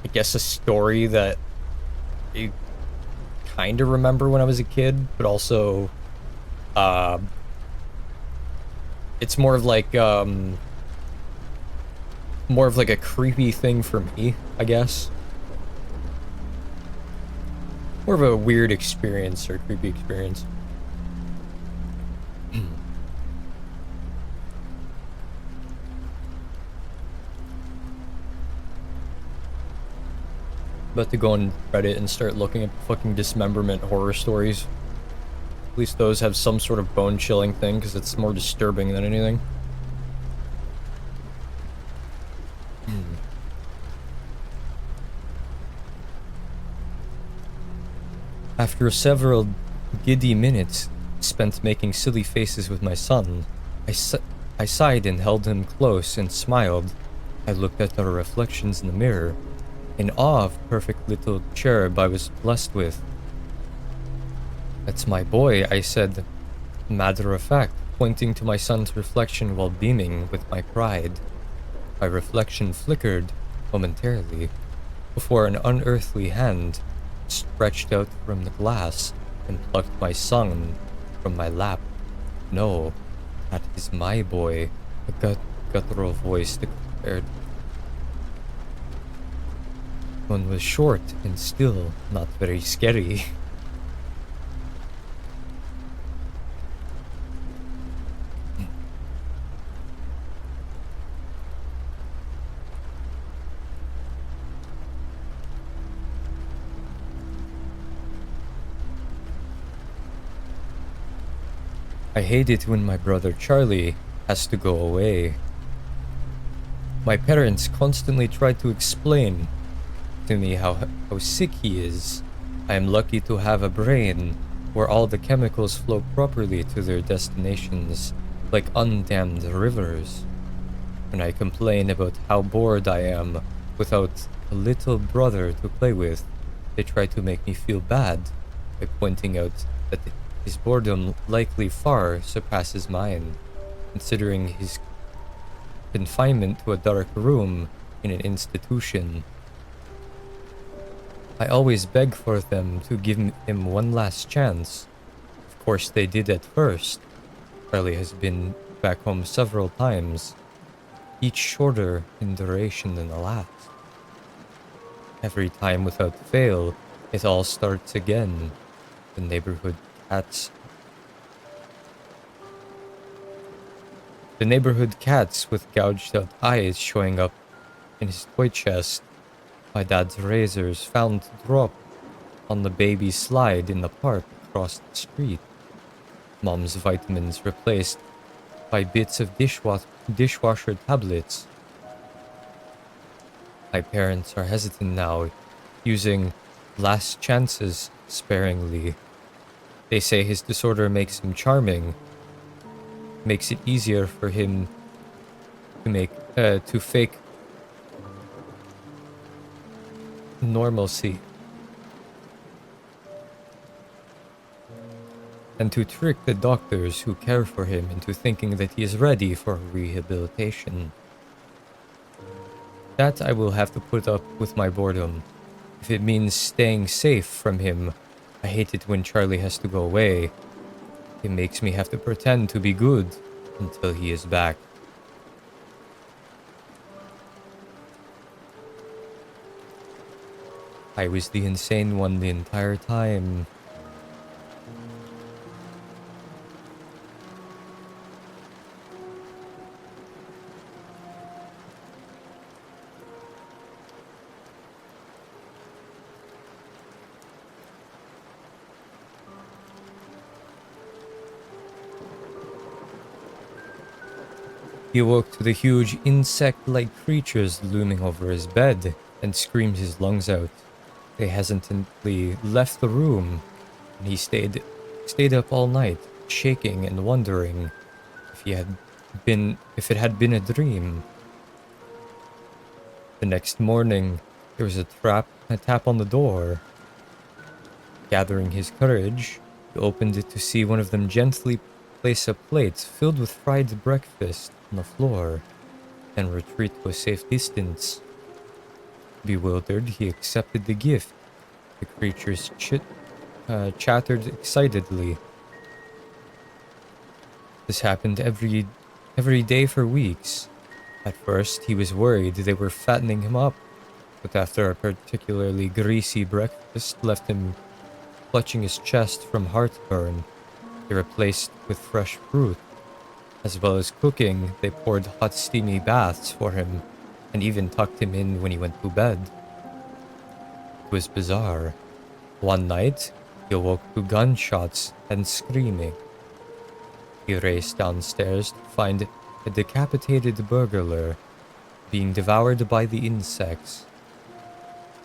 [SPEAKER 1] I guess a story that I kind of remember when I was a kid, but also, it's more of like a creepy thing for me, I guess. More of a weird experience or creepy experience. About to go on Reddit and start looking at fucking dismemberment horror stories. At least those have some sort of bone-chilling thing, because it's more disturbing than anything. After several giddy minutes spent making silly faces with my son, I sighed and held him close and smiled. I looked at our reflections in the mirror, in awe of perfect little cherub I was blessed with. "That's my boy," I said, matter of fact, pointing to my son's reflection while beaming with my pride. My reflection flickered momentarily before an unearthly hand stretched out from the glass and plucked my son from my lap. "No, that is my boy," a guttural voice declared. One was short and still not very scary. I hate it when my brother Charlie has to go away. My parents constantly try to explain to me how sick he is. I am lucky to have a brain where all the chemicals flow properly to their destinations, like undammed rivers. When I complain about how bored I am without a little brother to play with, they try to make me feel bad by pointing out that his boredom likely far surpasses mine, considering his confinement to a dark room in an institution. I always beg for them to give him one last chance. Of course they did at first. Charlie has been back home several times, each shorter in duration than the last. Every time without fail, it all starts again. The neighborhood cats. The neighborhood cats with gouged out eyes showing up in his toy chest. My dad's razors found to drop on the baby slide in the park across the street. Mom's vitamins replaced by bits of dishwasher tablets. My parents are hesitant now, using last chances sparingly. They say his disorder makes him charming, makes it easier for him to fake normalcy and to trick the doctors who care for him into thinking that he is ready for rehabilitation. That I will have to put up with my boredom. If it means staying safe from him, I hate it when Charlie has to go away. It makes me have to pretend to be good until he is back. I was the insane one the entire time. He awoke to the huge insect-like creatures looming over his bed and screamed his lungs out. They hesitantly left the room, and he stayed up all night, shaking and wondering if it had been a dream. The next morning, there was a tap on the door. Gathering his courage, he opened it to see one of them gently place a plate filled with fried breakfast on the floor, and retreat to a safe distance. Bewildered, he accepted the gift. The creatures chattered excitedly. This happened every day for weeks. At first, he was worried they were fattening him up, but after a particularly greasy breakfast left him clutching his chest from heartburn, they replaced with fresh fruit. As well as cooking, they poured hot steamy baths for him, and even tucked him in when he went to bed. It was bizarre. One night, he awoke to gunshots and screaming. He raced downstairs to find a decapitated burglar being devoured by the insects.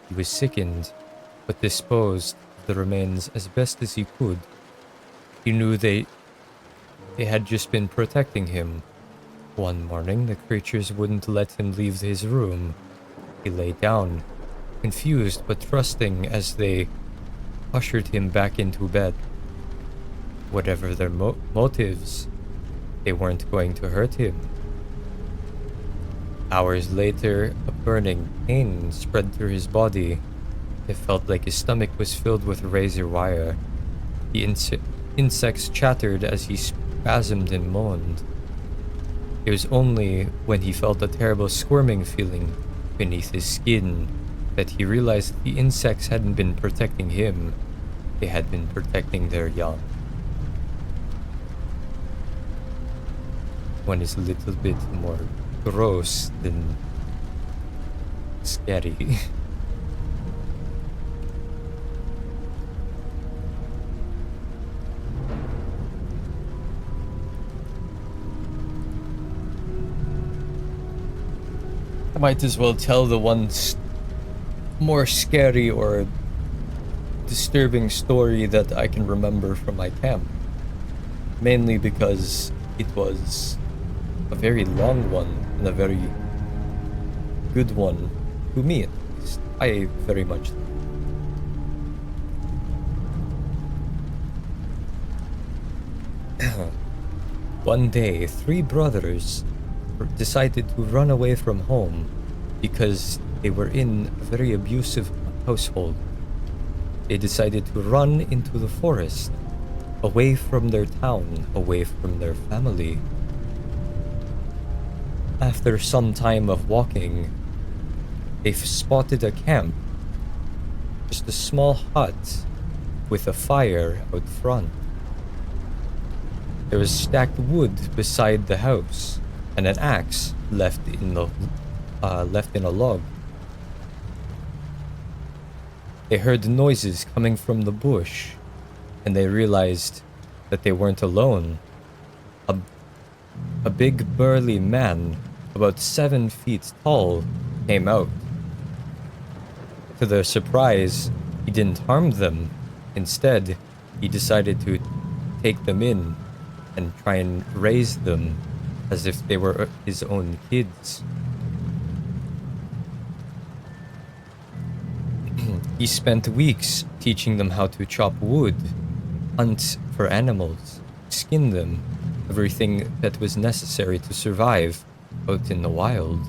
[SPEAKER 1] He was sickened, but disposed of the remains as best as he could. He knew they had just been protecting him. One morning, the creatures wouldn't let him leave his room. He lay down, confused but trusting as they ushered him back into bed. Whatever their motives, they weren't going to hurt him. Hours later, a burning pain spread through his body. It felt like his stomach was filled with razor wire. The insects chattered as he spasmed and moaned. It was only when he felt a terrible squirming feeling beneath his skin that he realized the insects hadn't been protecting him. They had been protecting their young. One is a little bit more gross than scary. I might as well tell the ones more scary or disturbing story that I can remember from my camp. Mainly because it was a very long one and a very good one to me at least. I very much. One day, 3 brothers decided to run away from home because they were in a very abusive household. They decided to run into the forest, away from their town, away from their family. After some time of walking, they spotted a camp, just a small hut with a fire out front. There was stacked wood beside the house, and an axe left in a log. They heard noises coming from the bush, and they realized that they weren't alone. A big burly man, about 7 feet tall, came out. To their surprise, he didn't harm them. Instead, he decided to take them in and try and raise them as if they were his own kids. He spent weeks teaching them how to chop wood, hunt for animals, skin them, everything that was necessary to survive out in the wild.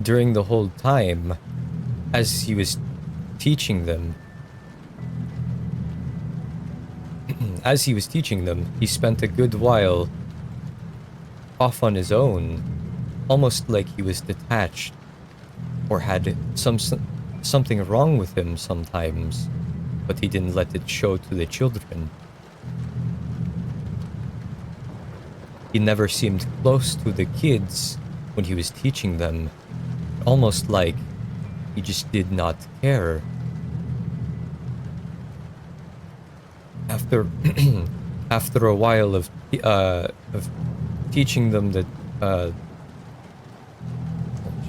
[SPEAKER 1] During the whole time, as he was teaching them, he spent a good while off on his own, almost like he was detached or had something wrong with him sometimes, but he didn't let it show to the children. He never seemed close to the kids when he was teaching them, almost like he just did not care. After after a while of teaching them that oh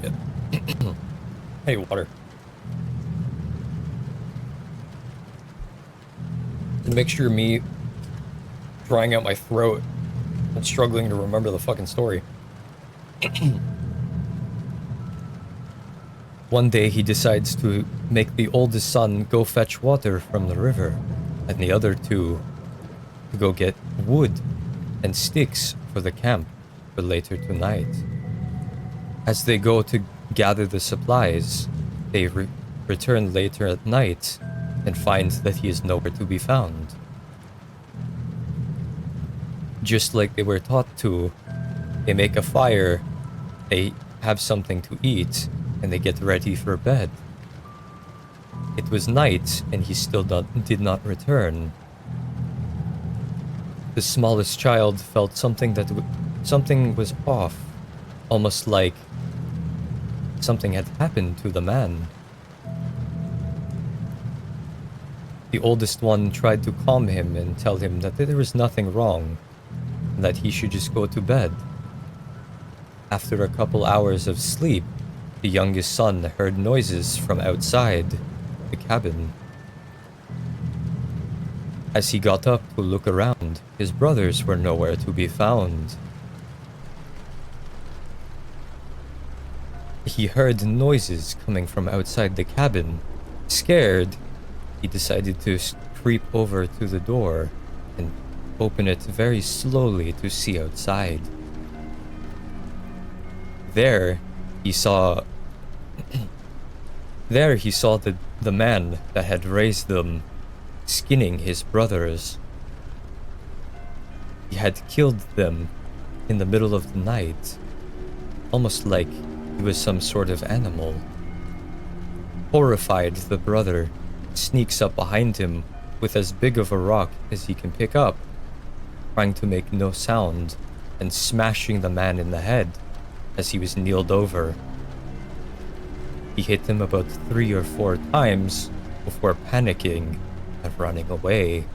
[SPEAKER 1] shit. Hey, water. To make sure me drying out my throat and struggling to remember the fucking story. One day he decides to make the oldest son go fetch water from the river, and the other two to go get wood and sticks for the camp for later tonight. As they go to gather the supplies, they return later at night and find that he is nowhere to be found. Just like they were taught to, they make a fire, they have something to eat, and they get ready for bed. It was night, and he still did not return. The smallest child felt something was off, almost like something had happened to the man. The oldest one tried to calm him and tell him that there was nothing wrong, and that he should just go to bed. After a couple hours of sleep, the youngest son heard noises from outside the cabin. As he got up to look around, his brothers were nowhere to be found. He heard noises coming from outside the cabin. Scared, he decided to creep over to the door and open it very slowly to see outside. There he saw the man that had raised them skinning his brothers. He had killed them in the middle of the night, almost like he was some sort of animal. Horrified, the brother sneaks up behind him with as big of a rock as he can pick up, trying to make no sound and smashing the man in the head as he was kneeled over. He hit him about 3 or 4 times before panicking and running away.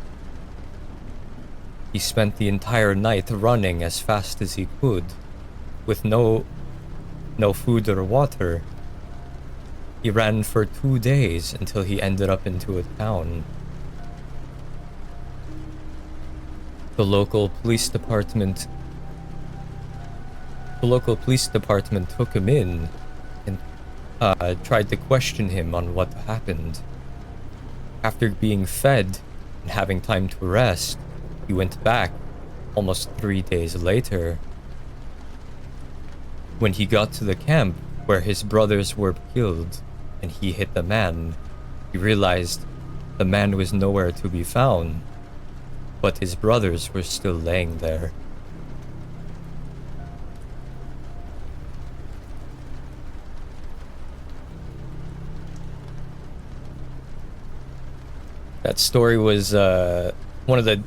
[SPEAKER 1] He spent the entire night running as fast as he could, with no food or water. He ran for 2 days until he ended up into a town. The local police department took him in and tried to question him on what happened. After being fed and having time to rest, he went back almost 3 days later. When he got to the camp where his brothers were killed and he hit the man, he realized the man was nowhere to be found, but his brothers were still laying there. That story was one of the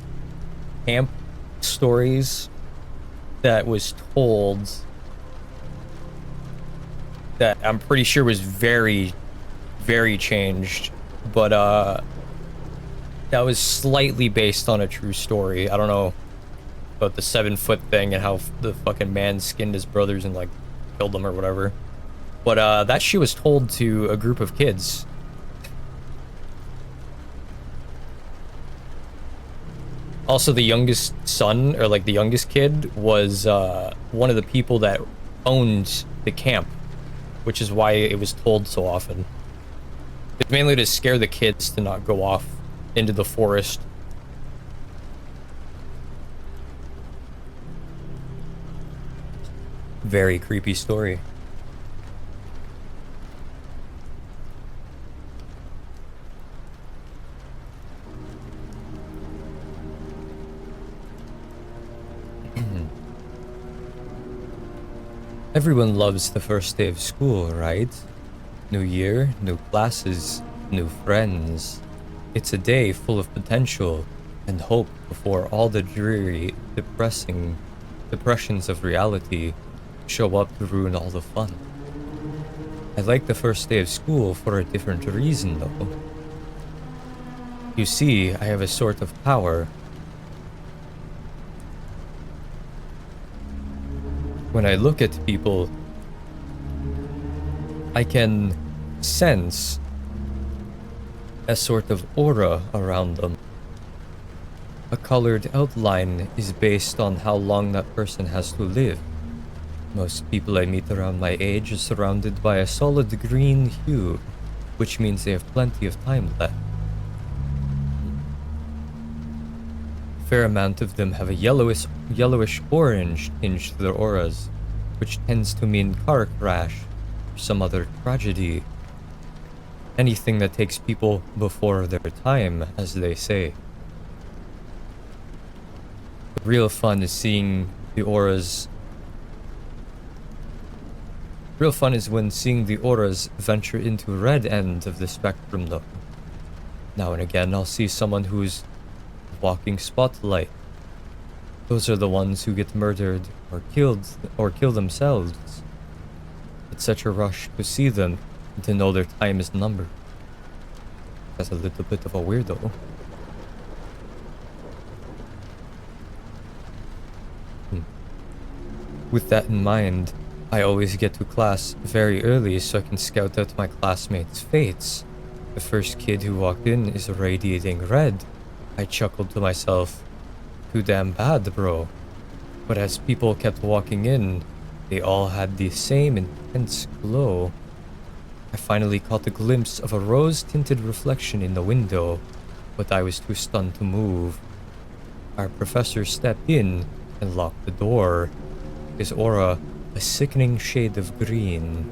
[SPEAKER 1] camp stories that was told that I'm pretty sure was very, very changed, but that was slightly based on a true story. I don't know about the 7-foot thing and how the fucking man skinned his brothers and like killed them or whatever, but that shit was told to a group of kids. Also, the youngest son, or like the youngest kid, was one of the people that owned the camp, which is why it was told so often. It's mainly to scare the kids to not go off into the forest. Very creepy story. Everyone loves the first day of school, right? New year, new classes, new friends. It's a day full of potential and hope before all the dreary, depressions of reality show up to ruin all the fun. I like the first day of school for a different reason, though. You see, I have a sort of power. When I look at people, I can sense a sort of aura around them. A colored outline is based on how long that person has to live. Most people I meet around my age are surrounded by a solid green hue, which means they have plenty of time left. A fair amount of them have a yellowish orange tinge to their auras, which tends to mean car crash or some other tragedy. Anything that takes people before their time, as they say. The real fun is seeing the auras. Real fun is when seeing the auras venture into red end of the spectrum, though. Now and again, I'll see someone who's walking spotlight. Those are the ones who get murdered or kill themselves. It's such a rush to see them and to know their time is numbered. That's a little bit of a weirdo. With that in mind, I always get to class very early so I can scout out my classmates' fates. The first kid who walked in is radiating red. I chuckled to myself, too damn bad, bro. But as people kept walking in, they all had the same intense glow. I finally caught a glimpse of a rose-tinted reflection in the window, but I was too stunned to move. Our professor stepped in and locked the door. His aura a sickening shade of green.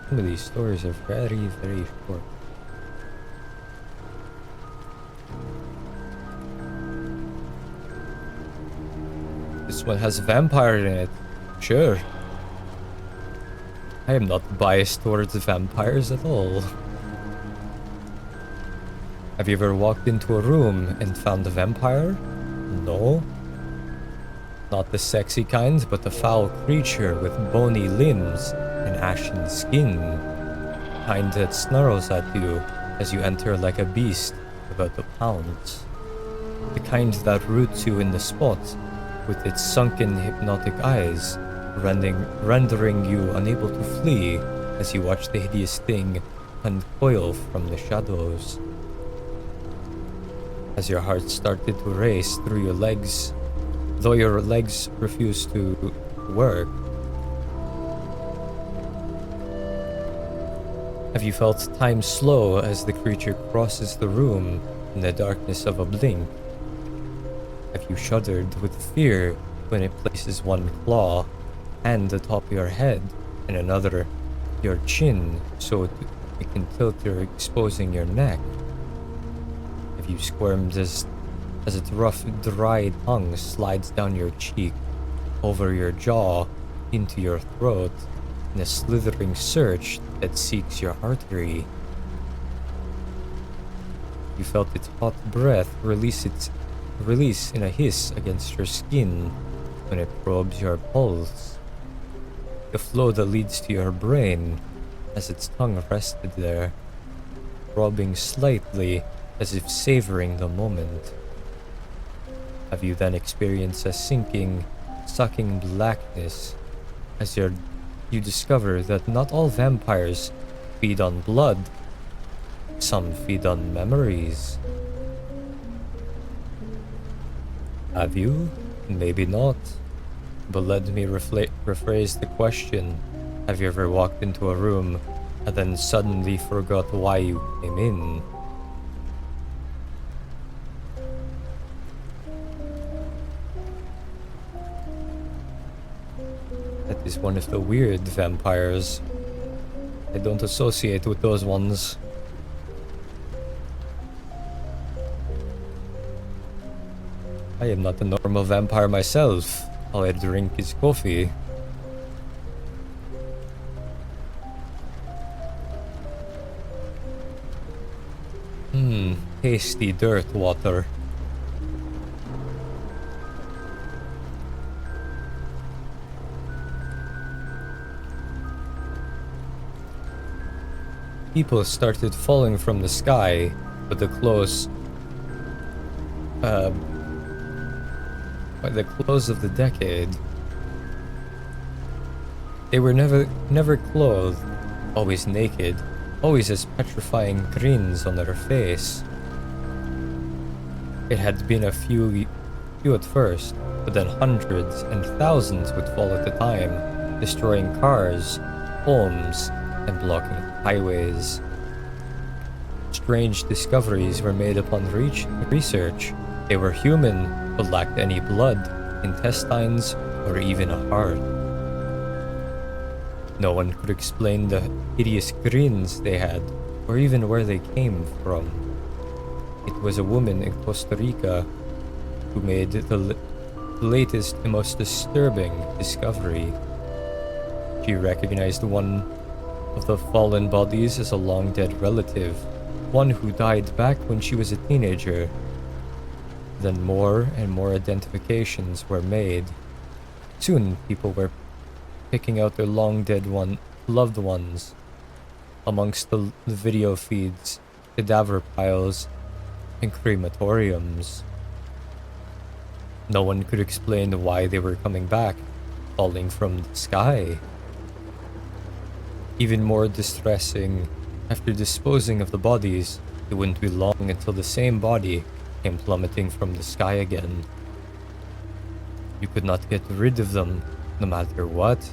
[SPEAKER 1] Some of these stories are very, very short. This one has a vampire in it. Sure. I am not biased towards vampires at all. Have you ever walked into a room and found a vampire? No. Not the sexy kind, but a foul creature with bony limbs and ashen skin. Kind that snarls at you as you enter like a beast about to pounce. The kind that roots you in the spot with its sunken hypnotic eyes, rendering you unable to flee as you watch the hideous thing uncoil from the shadows. As your heart started to race through your legs, though your legs refused to work. Have you felt time slow as the creature crosses the room in the darkness of a blink? Have you shuddered with fear when it places one claw and atop your head and another your chin so it can tilt your exposing your neck? Have you squirmed as its rough, dry tongue slides down your cheek, over your jaw, into your throat, in a slithering search that seeks your artery? You felt its hot breath release in a hiss against your skin when it probes your pulse. The flow that leads to your brain as its tongue rested there, throbbing slightly as if savoring the moment. Have you then experienced a sinking, sucking blackness as you discover that not all vampires feed on blood, some feed on memories? Have you? Maybe not. But let me rephrase the question. Have you ever walked into a room and then suddenly forgot why you came in? is one of the weird vampires. I don't associate with those ones. I am not a normal vampire myself. All I drink is coffee. Tasty dirt water. People started falling from the sky, but by the close of the decade, they were never clothed, always naked, always as petrifying grins on their face. It had been a few at first, but then hundreds and thousands would fall at a time, destroying cars, homes, and blocking highways. Strange discoveries were made upon research. They were human, but lacked any blood, intestines, or even a heart. No one could explain the hideous grins they had, or even where they came from. It was a woman in Costa Rica who made the latest and most disturbing discovery. She recognized one of the fallen bodies as a long-dead relative, one who died back when she was a teenager. Then more and more identifications were made. Soon people were picking out their long-dead loved ones amongst the video feeds, cadaver piles, and crematoriums. No one could explain why they were coming back, falling from the sky. Even more distressing, after disposing of the bodies, it wouldn't be long until the same body came plummeting from the sky again. You could not get rid of them, no matter what.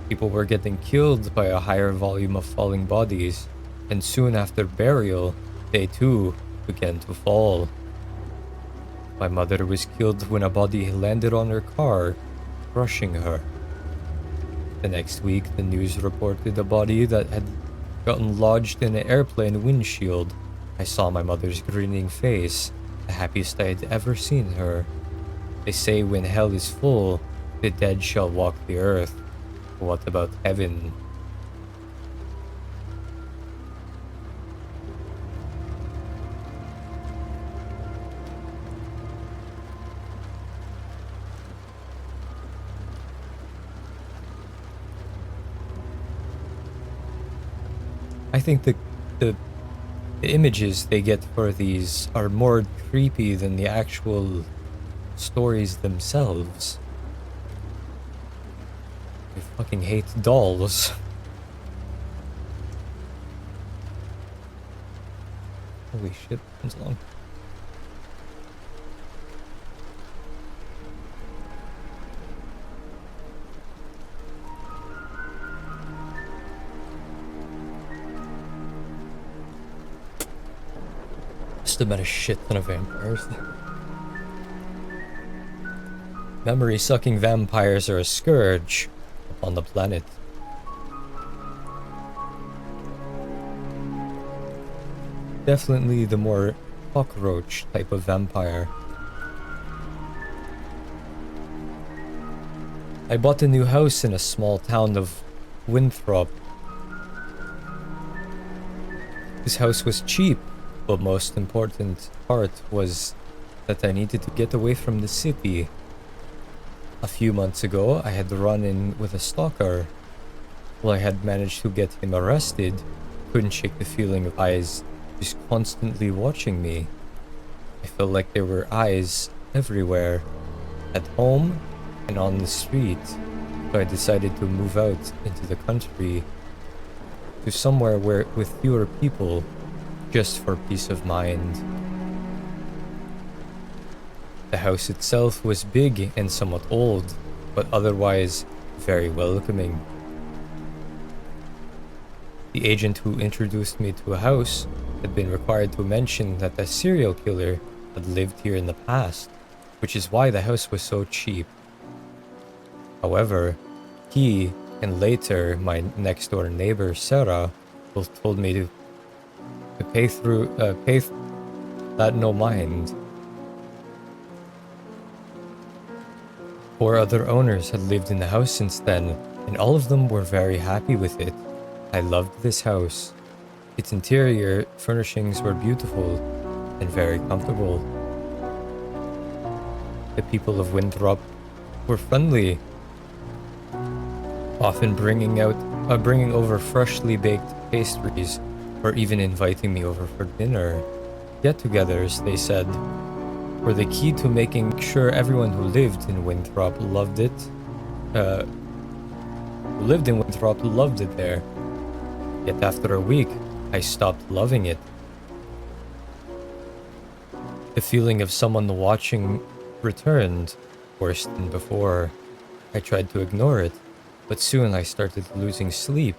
[SPEAKER 1] People were getting killed by a higher volume of falling bodies, and soon after burial, they too began to fall. My mother was killed when a body landed on her car, crushing her. The next week, the news reported a body that had gotten lodged in an airplane windshield. I saw my mother's grinning face, the happiest I had ever seen her. They say when hell is full, the dead shall walk the earth. What about heaven? I think the images they get for these are more creepy than the actual stories themselves. I fucking hate dolls. Holy shit, comes along. Must have been a shit ton of vampires. Memory-sucking vampires are a scourge upon the planet. Definitely the more cockroach type of vampire. I bought a new house in a small town of Winthrop. This house was cheap, but most important part was that I needed to get away from the city. A few months ago, I had run in with a stalker. While I had managed to get him arrested, couldn't shake the feeling of eyes just constantly watching me. I felt like there were eyes everywhere, at home and on the street. So I decided to move out into the country, to somewhere with fewer people, just for peace of mind. The house itself was big and somewhat old, but otherwise very welcoming. The agent who introduced me to a house had been required to mention that a serial killer had lived here in the past, which is why the house was so cheap. However, He and later my next door neighbor Sarah both told me to pay that no mind. 4 other owners had lived in the house since then, and all of them were very happy with it. I loved this house. Its interior furnishings were beautiful and very comfortable. The people of Winthrop were friendly, often bringing over freshly baked pastries or even inviting me over for dinner. Get-togethers, they said, were the key to making sure everyone who lived in Winthrop loved it. Who lived in Winthrop loved it there. Yet after a week, I stopped loving it. The feeling of someone watching returned, worse than before. I tried to ignore it, but soon I started losing sleep.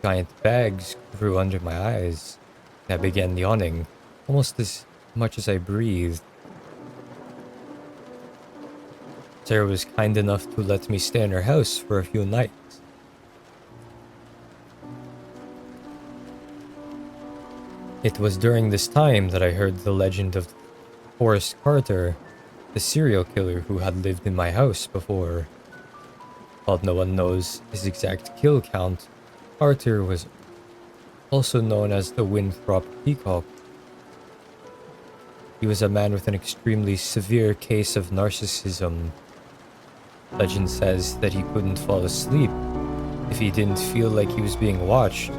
[SPEAKER 1] Giant bags grew under my eyes, and I began yawning, almost as much as I breathed. Sarah was kind enough to let me stay in her house for a few nights. It was during this time that I heard the legend of Horace Carter, the serial killer who had lived in my house before. While no one knows his exact kill count, Carter was also known as the Winthrop Peacock. He was a man with an extremely severe case of narcissism. Legend says that he couldn't fall asleep if he didn't feel like he was being watched.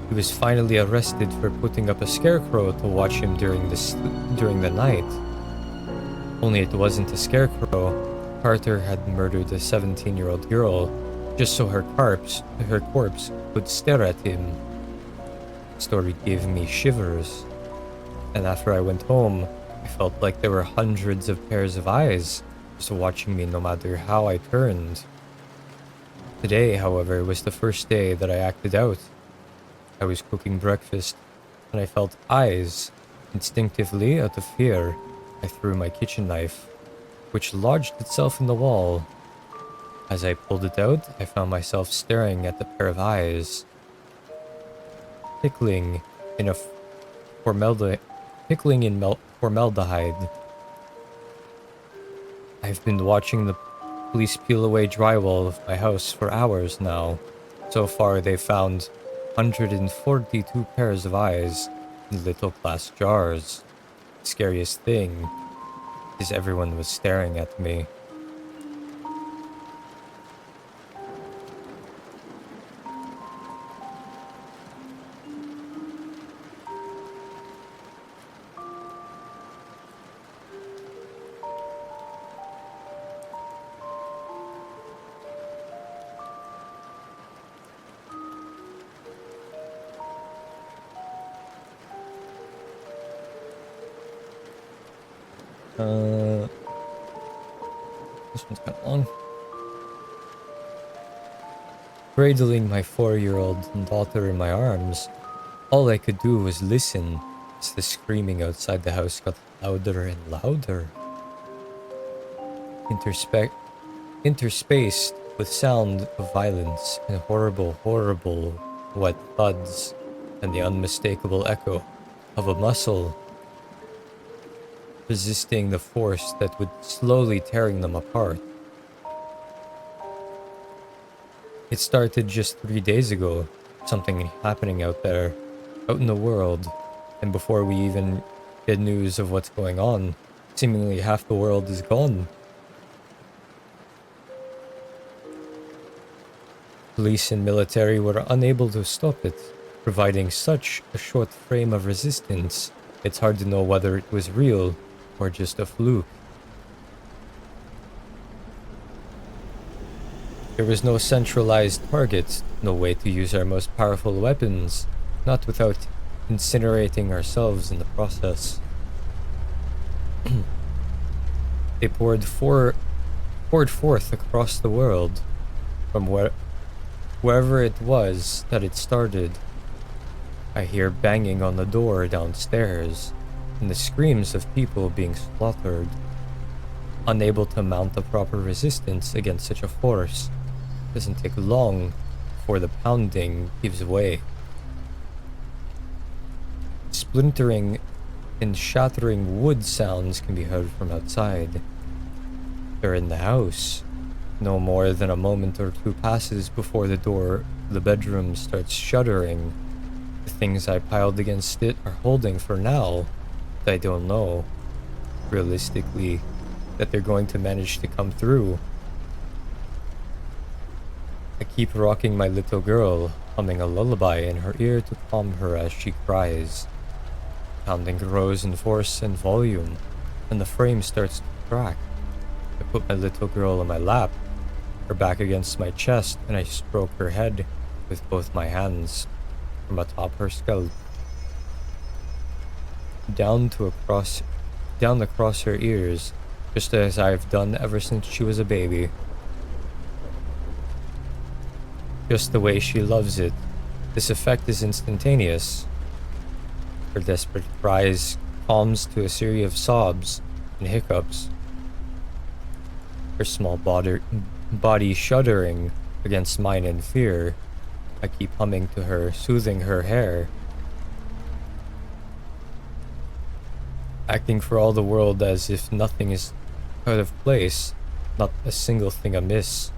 [SPEAKER 1] He was finally arrested for putting up a scarecrow to watch him during the night. Only it wasn't a scarecrow. Carter had murdered a 17-year-old girl just so her corpse would stare at him. The story gave me shivers, and after I went home, I felt like there were hundreds of pairs of eyes just watching me no matter how I turned. Today, however, was the first day that I acted out. I was cooking breakfast, and I felt eyes. Instinctively, out of fear, I threw my kitchen knife, which lodged itself in the wall. As I pulled it out, I found myself staring at the pair of eyes, pickling in formaldehyde. I've been watching the police peel away drywall of my house for hours now. So far, they've found 142 pairs of eyes in little glass jars. The scariest thing is everyone was staring at me. This one's kind of long. Cradling my 4-year-old daughter in my arms, all I could do was listen as the screaming outside the house got louder and louder. Interspaced with sound of violence and horrible, wet thuds, and the unmistakable echo of a muscle resisting the force that would slowly tearing them apart. It started just 3 days ago, something happening out there, out in the world, and before we even get news of what's going on, seemingly half the world is gone. Police and military were unable to stop it, providing such a short frame of resistance, it's hard to know whether it was real or just a fluke. There was no centralized target, no way to use our most powerful weapons, not without incinerating ourselves in the process. They poured forth across the world, from wherever it was that it started. I hear banging on the door downstairs, and the screams of people being slaughtered. unable to mount the proper resistance against such a force. It doesn't take long before the pounding gives way. Splintering and shattering wood sounds can be heard from outside. They're in the house. No more than a moment or two passes before the door of the bedroom starts shuddering. The things I piled against it are holding for now, but I don't know, realistically, that they're going to manage to come through. I keep rocking my little girl, humming a lullaby in her ear to calm her as she cries. Pounding grows in force and volume, and the frame starts to crack. I put my little girl on my lap, her back against my chest, and I stroke her head with both my hands from atop her scalp. Down across her ears, just as I've done ever since she was a baby. Just the way she loves it. This effect is instantaneous. Her desperate cries calms to a series of sobs and hiccups. Her small body shuddering against mine in fear. I keep humming to her, soothing her hair. Acting for all the world as if nothing is out of place, not a single thing amiss.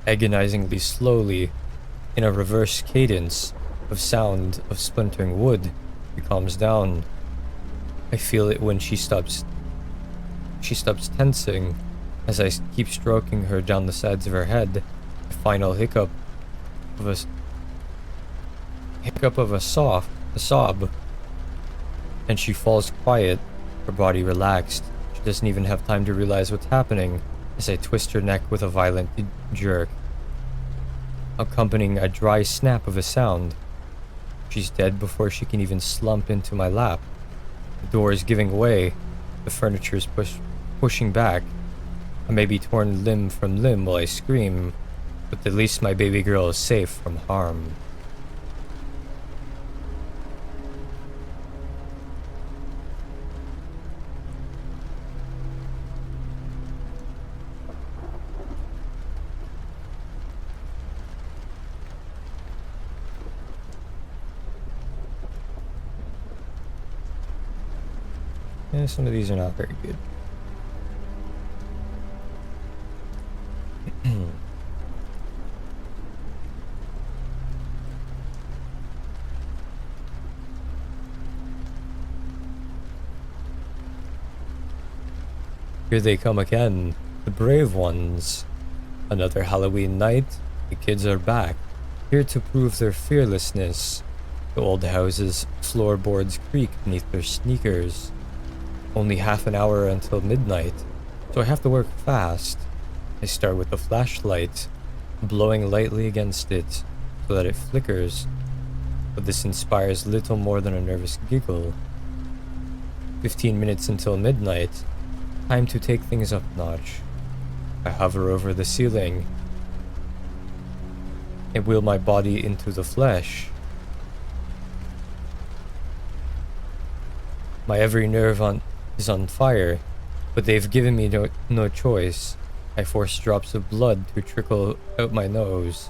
[SPEAKER 1] Agonizingly slowly, in a reverse cadence of sound of splintering wood, she calms down. I feel it when she stops tensing as I keep stroking her down the sides of her head. A final hiccup of a sob, and she falls quiet, her body relaxed. She doesn't even have time to realize what's happening as I twist her neck with a violent jerk, accompanying a dry snap of a sound. She's dead before she can even slump into my lap. The door is giving way, the furniture is pushing back. I may be torn limb from limb while I scream, but at least my baby girl is safe from harm. Yeah, some of these are not very good. Here they come again, the brave ones. Another Halloween night, the kids are back, here to prove their fearlessness. The old house's floorboards creak beneath their sneakers. Only half an hour until midnight, so I have to work fast. I start with the flashlight, blowing lightly against it so that it flickers, but this inspires little more than a nervous giggle. 15 minutes until midnight, time to take things up a notch. I hover over the ceiling and wheel my body into the flesh. My every nerve is on fire, but they've given me no choice. I force drops of blood to trickle out my nose,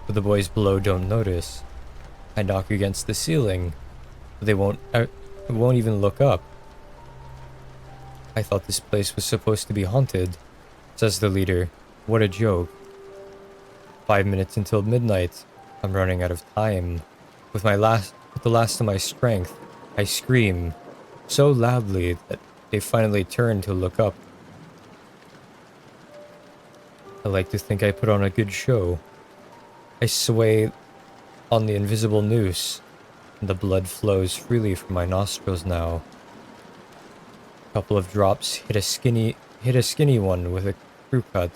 [SPEAKER 1] but the boys below don't notice. I knock against the ceiling, but they won't even look up. I thought this place was supposed to be haunted, says the leader. What a joke. 5 minutes until midnight. I'm running out of time. With the last of my strength, I scream so loudly that they finally turn to look up. I like to think I put on a good show. I sway on the invisible noose, and the blood flows freely from my nostrils now. A couple of drops hit a skinny one with a crew cut.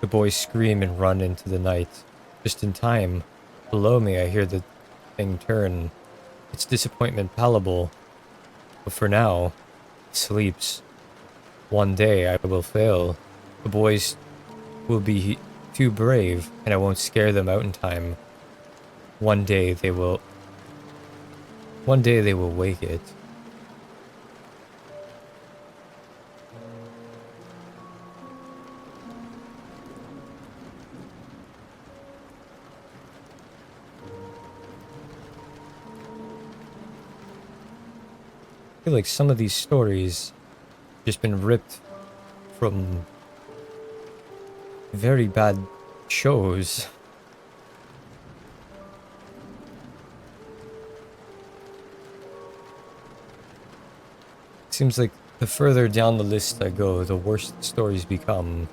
[SPEAKER 1] The boys scream and run into the night. Just in time. Below me I hear the thing turn. Its disappointment palpable. But for now, it sleeps. One day I will fail. The boys will be too brave, and I won't scare them out in time. One day they will One day they will wake it. I feel like some of these stories just been ripped from very bad shows. Seems like the further down the list I go, the worse the stories become.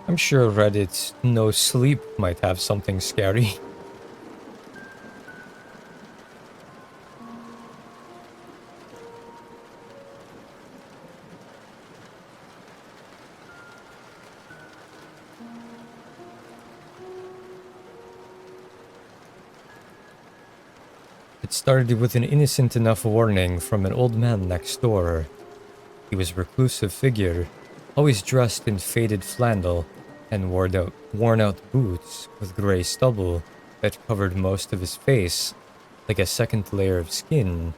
[SPEAKER 1] I'm sure Reddit's No Sleep might have something scary. It started with an innocent enough warning from an old man next door. He was a reclusive figure, always dressed in faded flannel and worn out boots with gray stubble that covered most of his face, like a second layer of skin.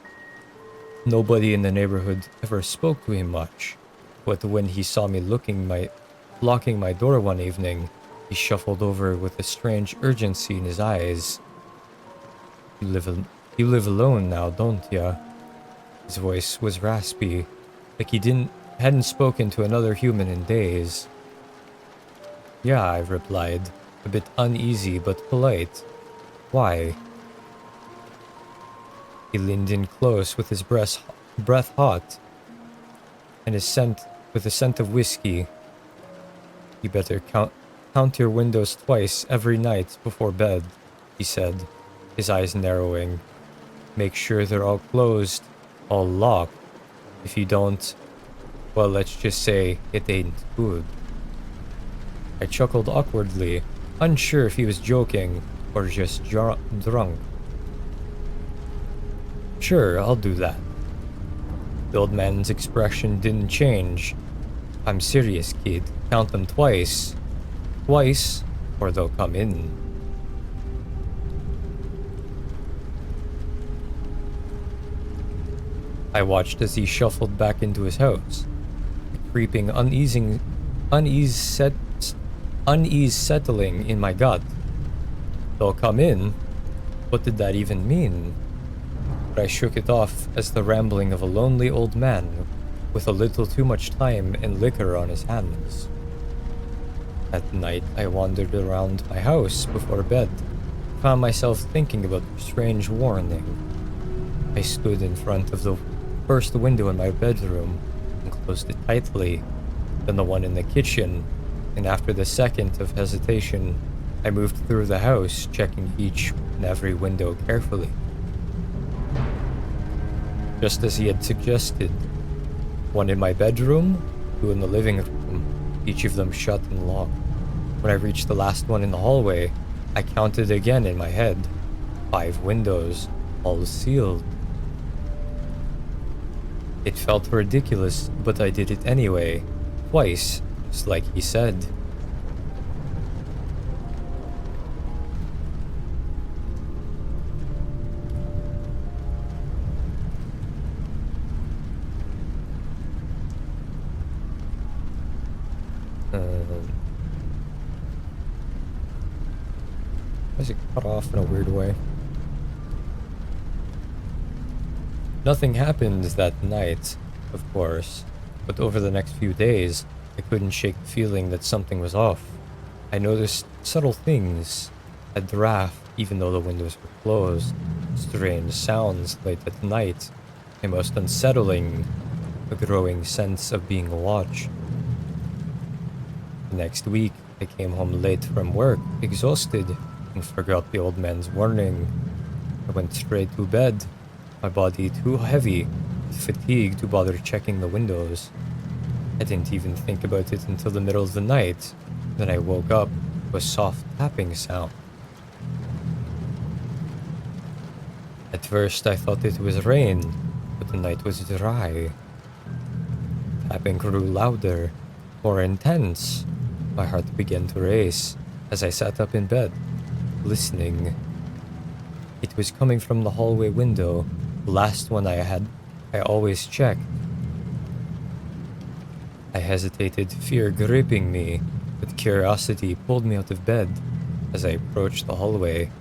[SPEAKER 1] Nobody in the neighborhood ever spoke to him much, but when he saw me locking my door one evening, he shuffled over with a strange urgency in his eyes. You live alone now, don't ya? His voice was raspy, like he hadn't spoken to another human in days. Yeah, I replied, a bit uneasy but polite. Why? He leaned in close with his breath hot and with a scent of whiskey. You better count your windows twice every night before bed, he said, his eyes narrowing. Make sure they're all closed, all locked. If you don't, well, let's just say it ain't good. I chuckled awkwardly, unsure if he was joking or just drunk. Sure, I'll do that. The old man's expression didn't change. I'm serious, kid. Count them twice. Twice, or they'll come in. I watched as he shuffled back into his house, a creeping unease settling in my gut. They'll come in? What did that even mean? But I shook it off as the rambling of a lonely old man with a little too much time and liquor on his hands. At night, I wandered around my house before bed, found myself thinking about the strange warning. I stood in front of the first window in my bedroom and closed it tightly, then the one in the kitchen, and after the second of hesitation, I moved through the house, checking each and every window carefully. Just as he had suggested, one in my bedroom, two in the living room, each of them shut and locked. When I reached the last one in the hallway, I counted again in my head. 5 windows, all sealed. It felt ridiculous, but I did it anyway, twice, just like he said. Why is it cut off in a weird way? Nothing happened that night, of course, but over the next few days, I couldn't shake the feeling that something was off. I noticed subtle things, a draft even though the windows were closed, strange sounds late at night, and most unsettling, a growing sense of being watched. The next week, I came home late from work, exhausted, and forgot the old man's warning. I went straight to bed, my body too heavy with fatigue to bother checking the windows. I didn't even think about it until the middle of the night. Then I woke up to a soft tapping sound. At first I thought it was rain, but the night was dry. Tapping grew louder, more intense. My heart began to race as I sat up in bed, listening. It was coming from the hallway window, the last one I always checked. I hesitated, fear gripping me, but curiosity pulled me out of bed. As I approached the hallway,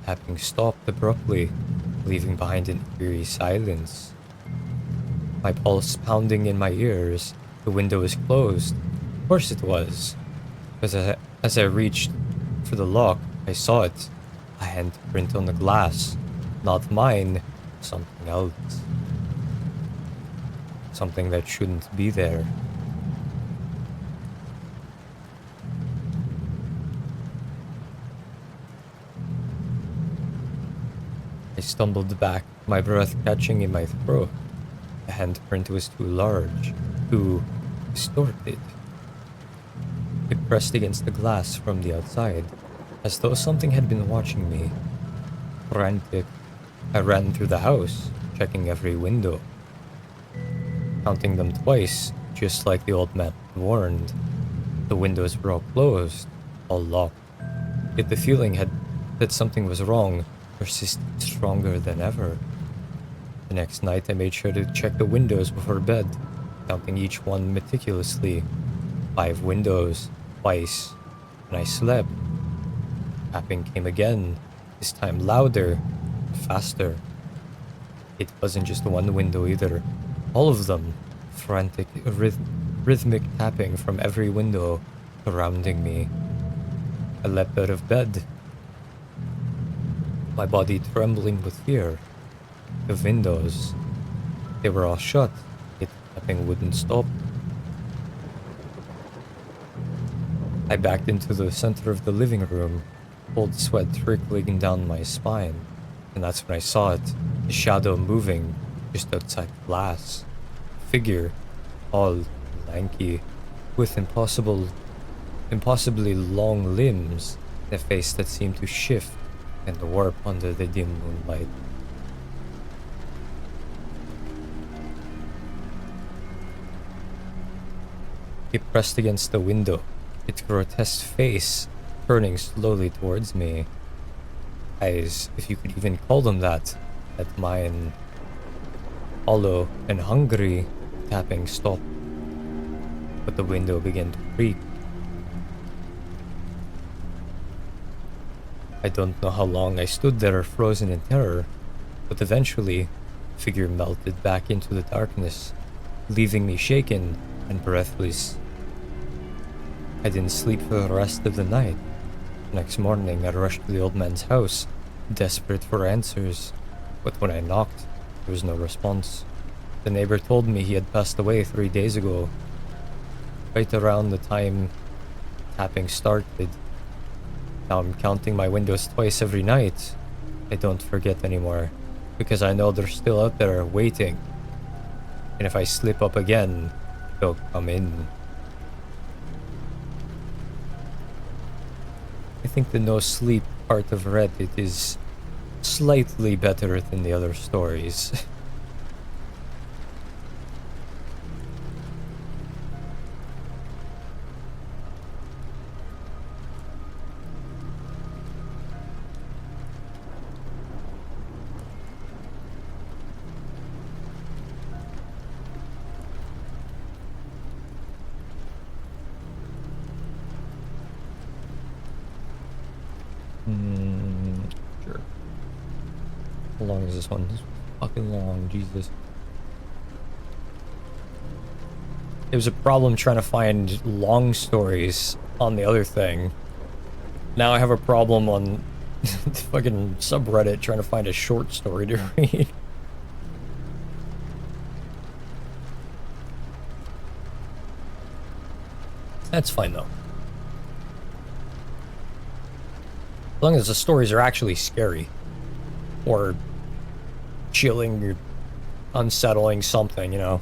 [SPEAKER 1] tapping stopped abruptly, leaving behind an eerie silence. My pulse pounding in my ears. The window was closed. Of course it was. As I reached for the lock, I saw it. A handprint on the glass. Not mine. Something else. Something that shouldn't be there. I stumbled back, my breath catching in my throat. The handprint was too large, too distorted. It pressed against the glass from the outside, as though something had been watching me. Frantic, I ran through the house, checking every window, counting them twice, just like the old man warned. The windows were all closed, all locked. Yet the feeling that something was wrong persisted stronger than ever. The next night I made sure to check the windows before bed, counting each one meticulously. 5 windows, twice, and I slept. Tapping came again, this time louder, faster. It wasn't just one window either, all of them. Frantic, rhythmic tapping from every window surrounding me. I leapt out of bed, my body trembling with fear. The windows, they were all shut, yet tapping wouldn't stop. I backed into the center of the living room, cold sweat trickling down my spine, and that's when I saw it, a shadow moving just outside the glass. A figure, tall, lanky, with impossibly long limbs, and a face that seemed to shift and warp under the dim moonlight. He pressed against the window, its grotesque face turning slowly towards me. Eyes, if you could even call them that, at mine. Hollow and hungry, tapping stopped, but the window began to creak. I don't know how long I stood there frozen in terror, but eventually, the figure melted back into the darkness, leaving me shaken and breathless. I didn't sleep for the rest of the night. Next morning, I rushed to the old man's house, desperate for answers, but when I knocked, there was no response. The neighbor told me he had passed away 3 days ago, right around the time tapping started. Now I'm counting my windows twice every night. I don't forget anymore, because I know they're still out there waiting. And if I slip up again, they'll come in. I think the no sleep part of Reddit is slightly better than the other stories. Sure. How long is this one? This fucking long, Jesus. It was a problem trying to find long stories on the other thing. Now I have a problem on the fucking subreddit trying to find a short story to read. That's fine though. As long as the stories are actually scary. Or chilling or unsettling something, you know.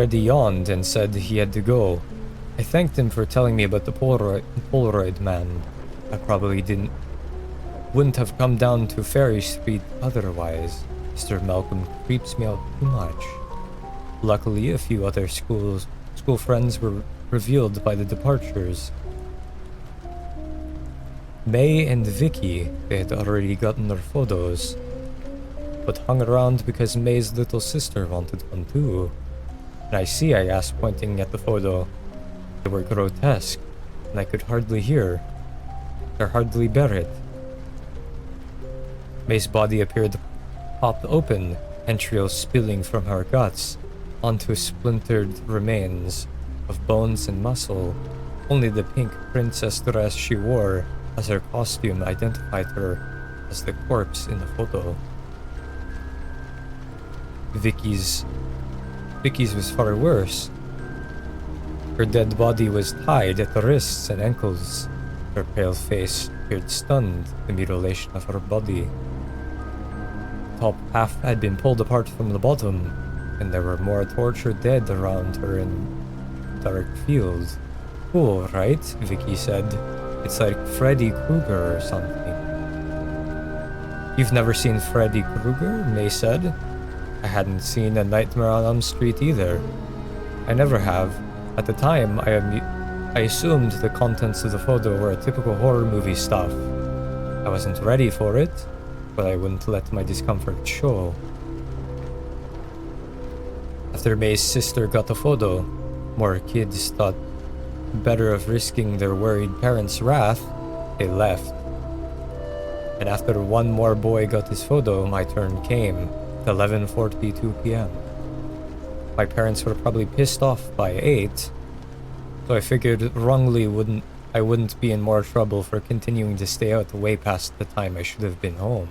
[SPEAKER 1] Freddy yawned and said he had to go. I thanked him for telling me about the Polaroid man. I probably wouldn't have come down to Ferry Street otherwise. Mr. Malcolm creeps me out too much. Luckily, a few other school friends were revealed by the departures. May and Vicky, they had already gotten their photos, but hung around because May's little sister wanted one too. And I asked, pointing at the photo. They were grotesque, and I could hardly hear, or hardly bear it. May's body appeared popped open, entrails spilling from her guts onto splintered remains of bones and muscle. Only the pink princess dress she wore as her costume identified her as the corpse in the photo. Vicky's was far worse. Her dead body was tied at the wrists and ankles. Her pale face appeared stunned, the mutilation of her body. The top half had been pulled apart from the bottom, and there were more tortured dead around her in dark field. Cool, right? Vicky said. It's like Freddy Krueger or something. You've never seen Freddy Krueger? May said. I hadn't seen A Nightmare on Elm Street either. I never have. At the time, I assumed the contents of the photo were typical horror movie stuff. I wasn't ready for it, but I wouldn't let my discomfort show. After May's sister got the photo, more kids thought better of risking their worried parents' wrath. They left. And after one more boy got his photo, my turn came at 11:42 p.m. My parents were probably pissed off by 8, so I figured I wouldn't be in more trouble for continuing to stay out way past the time I should have been home.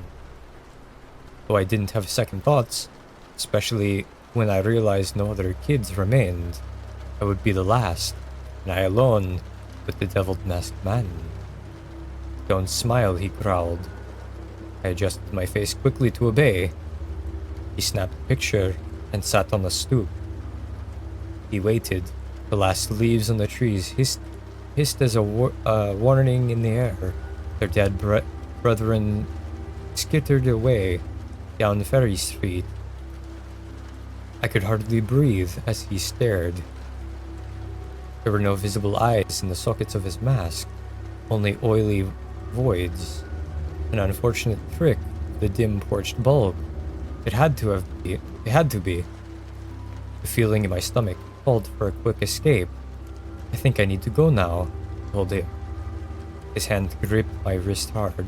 [SPEAKER 1] Though I didn't have second thoughts, especially when I realized no other kids remained. I would be the last, and I alone with the devil masked man. Don't smile, he growled. I adjusted my face quickly to obey. He snapped a picture and sat on the stoop. He waited. The last leaves on the trees hissed as a warning in the air. Their dead brethren skittered away down Ferry Street. I could hardly breathe as he stared. There were no visible eyes in the sockets of his mask, only oily voids. An unfortunate trick of the dim porched bulb. It had to be. The feeling in my stomach called for a quick escape. I think I need to go now, I told him. His hand gripped my wrist hard.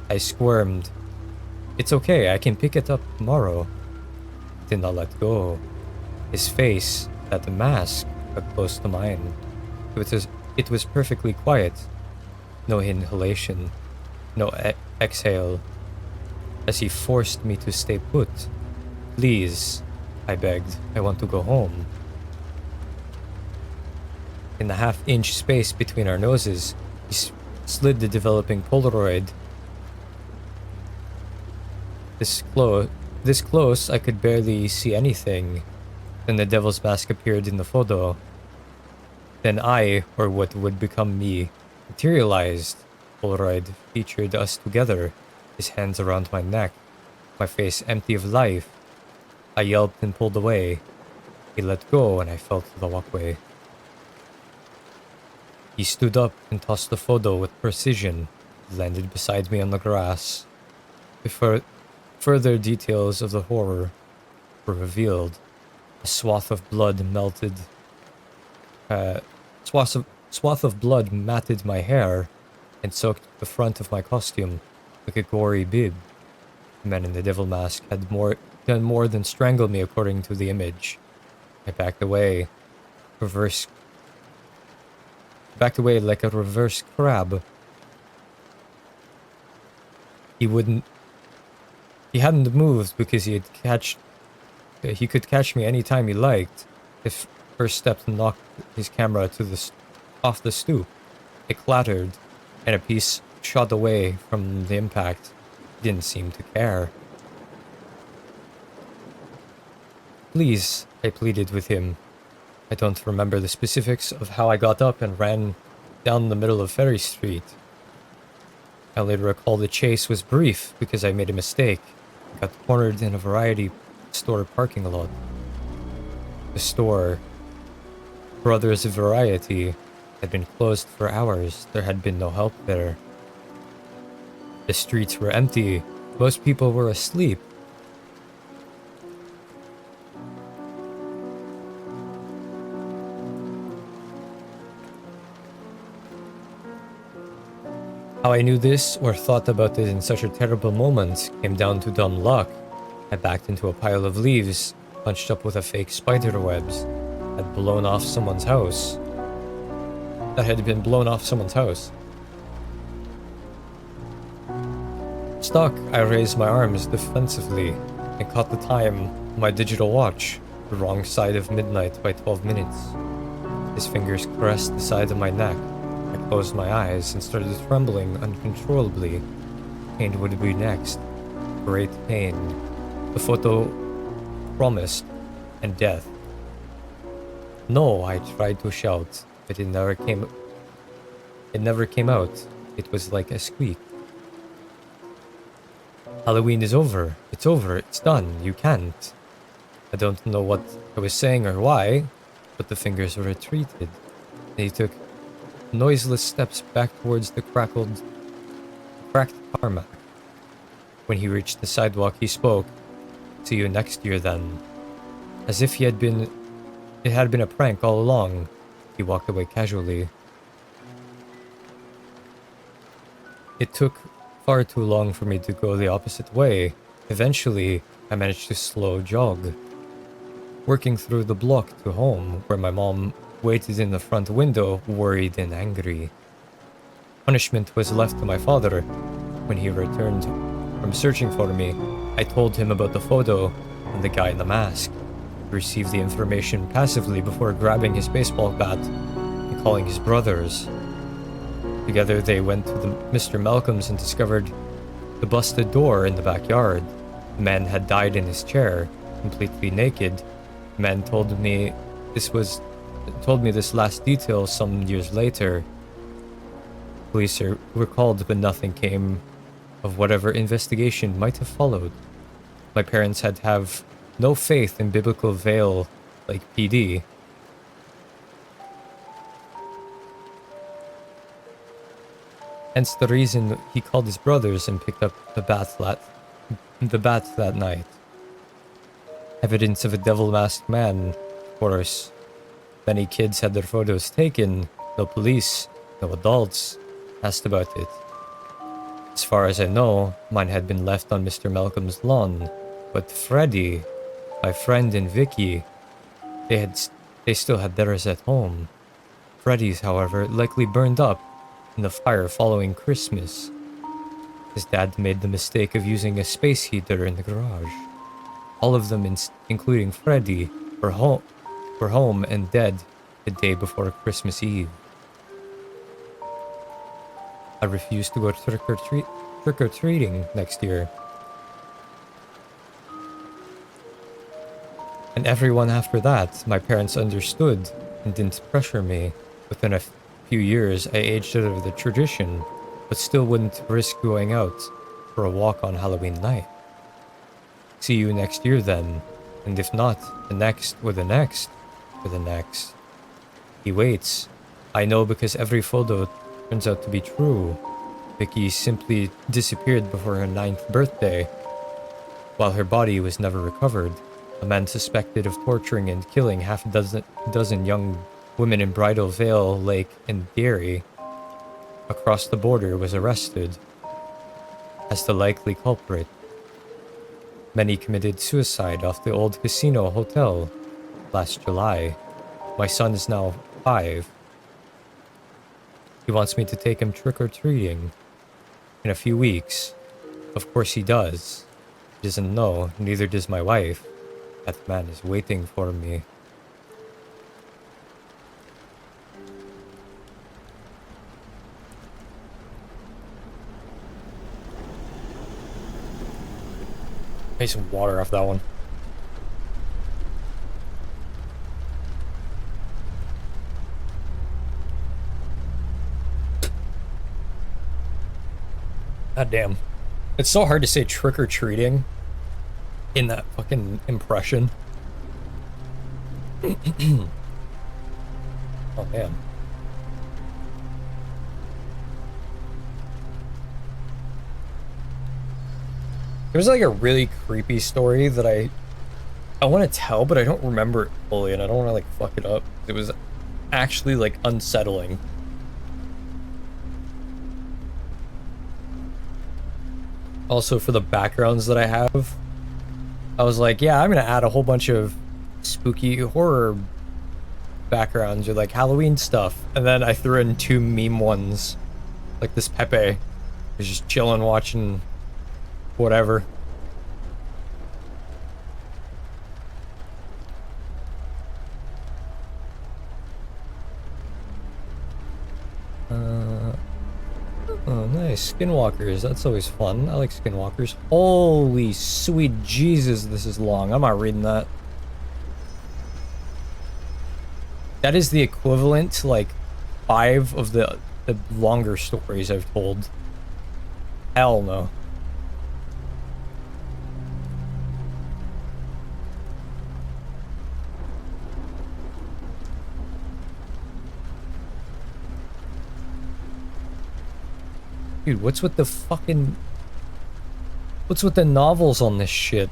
[SPEAKER 1] I squirmed. It's okay, I can pick it up tomorrow. I did not let go. His face, that mask, got close to mine. It was perfectly quiet. No inhalation. No exhale. As he forced me to stay put. Please, I begged. I want to go home. In the half-inch space between our noses, he slid the developing Polaroid. This close, I could barely see anything. Then the devil's mask appeared in the photo. Then I, or what would become me, materialized. Polaroid featured us together, his hands around my neck, my face empty of life. I yelped and pulled away. He let go and I fell to the walkway. He stood up and tossed the photo with precision. It landed beside me on the grass. Before further details of the horror were revealed, a swath of blood matted my hair and soaked the front of my costume like a gory bib. The man in the devil mask had done more than strangle me according to the image. I backed away like a reverse crab. He hadn't moved because he could catch me anytime he liked. His first step knocked his camera off the stoop. It clattered, and a piece shot away from the impact. He didn't seem to care. Please, I pleaded with him. I don't remember the specifics of how I got up and ran down the middle of Ferry Street. I only recall the chase was brief because I made a mistake. I got cornered in a variety store parking lot. The store, Brothers Variety, had been closed for hours. There had been no help there. The streets were empty. Most people were asleep. How I knew this or thought about it in such a terrible moment came down to dumb luck. I backed into a pile of leaves, punched up with a fake spider webs, had blown off someone's house. That had been blown off someone's house. Stuck, I raised my arms defensively and caught the time on my digital watch, the wrong side of midnight by 12 minutes. His fingers caressed the side of my neck. I closed my eyes and started trembling uncontrollably. Pain would be next. Great pain. The photo promised, and death. No, I tried to shout, but it never came out. It was like a squeak. Halloween is over. It's over. It's done. You can't. I don't know what I was saying or why, but the fingers retreated. They took noiseless steps back towards the cracked tarmac. When he reached the sidewalk, he spoke. See you next year then. As if it had been a prank all along, he walked away casually. It took far too long for me to go the opposite way. Eventually, I managed to slow jog. Working through the block to home, where my mom waited in the front window, worried and angry. Punishment was left to my father. When he returned from searching for me, I told him about the photo and the guy in the mask. He received the information passively before grabbing his baseball bat and calling his brothers. Together they went to Mr. Malcolm's and discovered the busted door in the backyard. The man had died in his chair, completely naked. The man told me this last detail some years later. Police were called, but nothing came of whatever investigation might have followed. My parents had to have no faith in biblical veil like PD. Hence the reason he called his brothers and picked up the bat that night. Evidence of a devil-masked man, of course. Many kids had their photos taken. No police, no adults asked about it. As far as I know, mine had been left on Mr. Malcolm's lawn. But Freddy, my friend, and Vicky, they still had theirs at home. Freddy's, however, likely burned up in the fire following Christmas. His dad made the mistake of using a space heater in the garage. All of them, including Freddy, were home and dead the day before Christmas Eve. I refused to go trick-or-treating next year. And everyone after that, my parents understood and didn't pressure me. Within a few years, I aged out of the tradition, but still wouldn't risk going out for a walk on Halloween night. See you next year then, and if not, the next, or the next, or the next. He waits. I know because every photo turns out to be true. Vicky simply disappeared before her 9th birthday, while her body was never recovered. A man suspected of torturing and killing half a dozen young women in Bridal Veil Lake in Derry, across the border, was arrested as the likely culprit. Many committed suicide off the old casino hotel last July. My son is now 5. He wants me to take him trick-or-treating in a few weeks. Of course he does. He doesn't know, neither does my wife. That man is waiting for me. Need some water off that one. God damn. It's so hard to say trick-or-treating in that fucking impression. Oh, man. There's like a really creepy story that I want to tell, but I don't remember it fully, and I don't want to like fuck it up. It was actually like unsettling. Also, for the backgrounds that I have, I was like, yeah, I'm gonna add a whole bunch of spooky horror backgrounds or like Halloween stuff, and then I threw in 2 meme ones, like this Pepe was just chilling watching whatever. Oh, nice. Skinwalkers. That's always fun. I like skinwalkers. Holy sweet Jesus, this is long. I'm not reading that. That is the equivalent to like 5 of the longer stories I've told. Hell no. Dude, what's with the fucking... What's with the novels on this shit?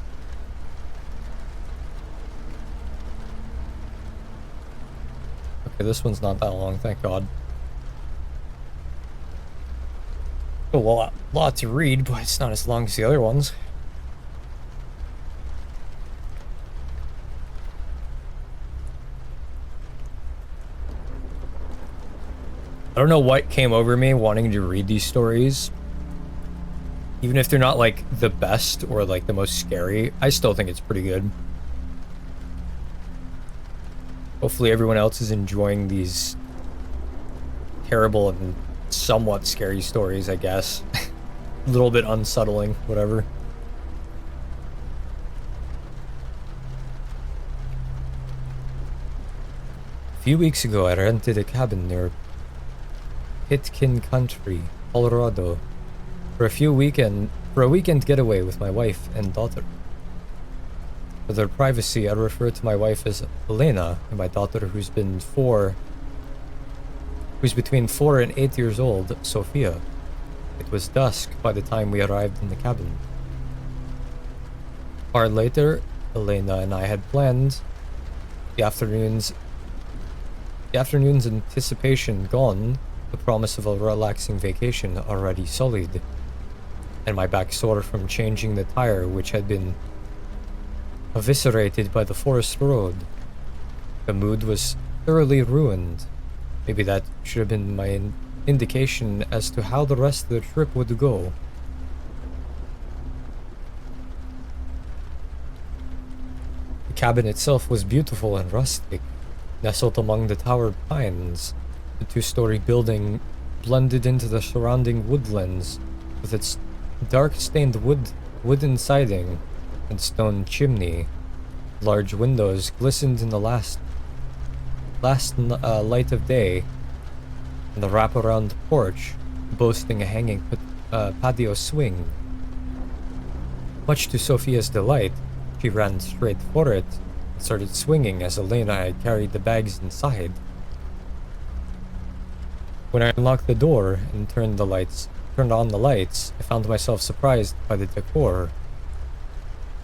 [SPEAKER 1] Okay, this one's not that long, thank God. A lot to read, but it's not as long as the other ones. I don't know what came over me wanting to read these stories. Even if they're not like the best or like the most scary, I still think it's pretty good. Hopefully everyone else is enjoying these terrible and somewhat scary stories, I guess. A little bit unsettling, whatever. A few weeks ago, I rented a cabin near Pitkin Country, Colorado, for a weekend getaway with my wife and daughter. For their privacy, I refer to my wife as Elena and my daughter, who's between 4 and 8 years old, Sophia. It was dusk by the time we arrived in the cabin. Far later, Elena and I had planned the afternoon's anticipation gone, the promise of a relaxing vacation already sullied, and my back sore from changing the tire which had been eviscerated by the forest road. The mood was thoroughly ruined. Maybe that should have been my indication as to how the rest of the trip would go. The cabin itself was beautiful and rustic, nestled among the towered pines. The 2-story building blended into the surrounding woodlands with its dark-stained wooden siding and stone chimney. Large windows glistened in the last light of day, and the wraparound porch boasting a hanging patio swing. Much to Sophia's delight, she ran straight for it and started swinging as Elena had carried the bags inside. When I unlocked the door and turned on the lights, I found myself surprised by the decor.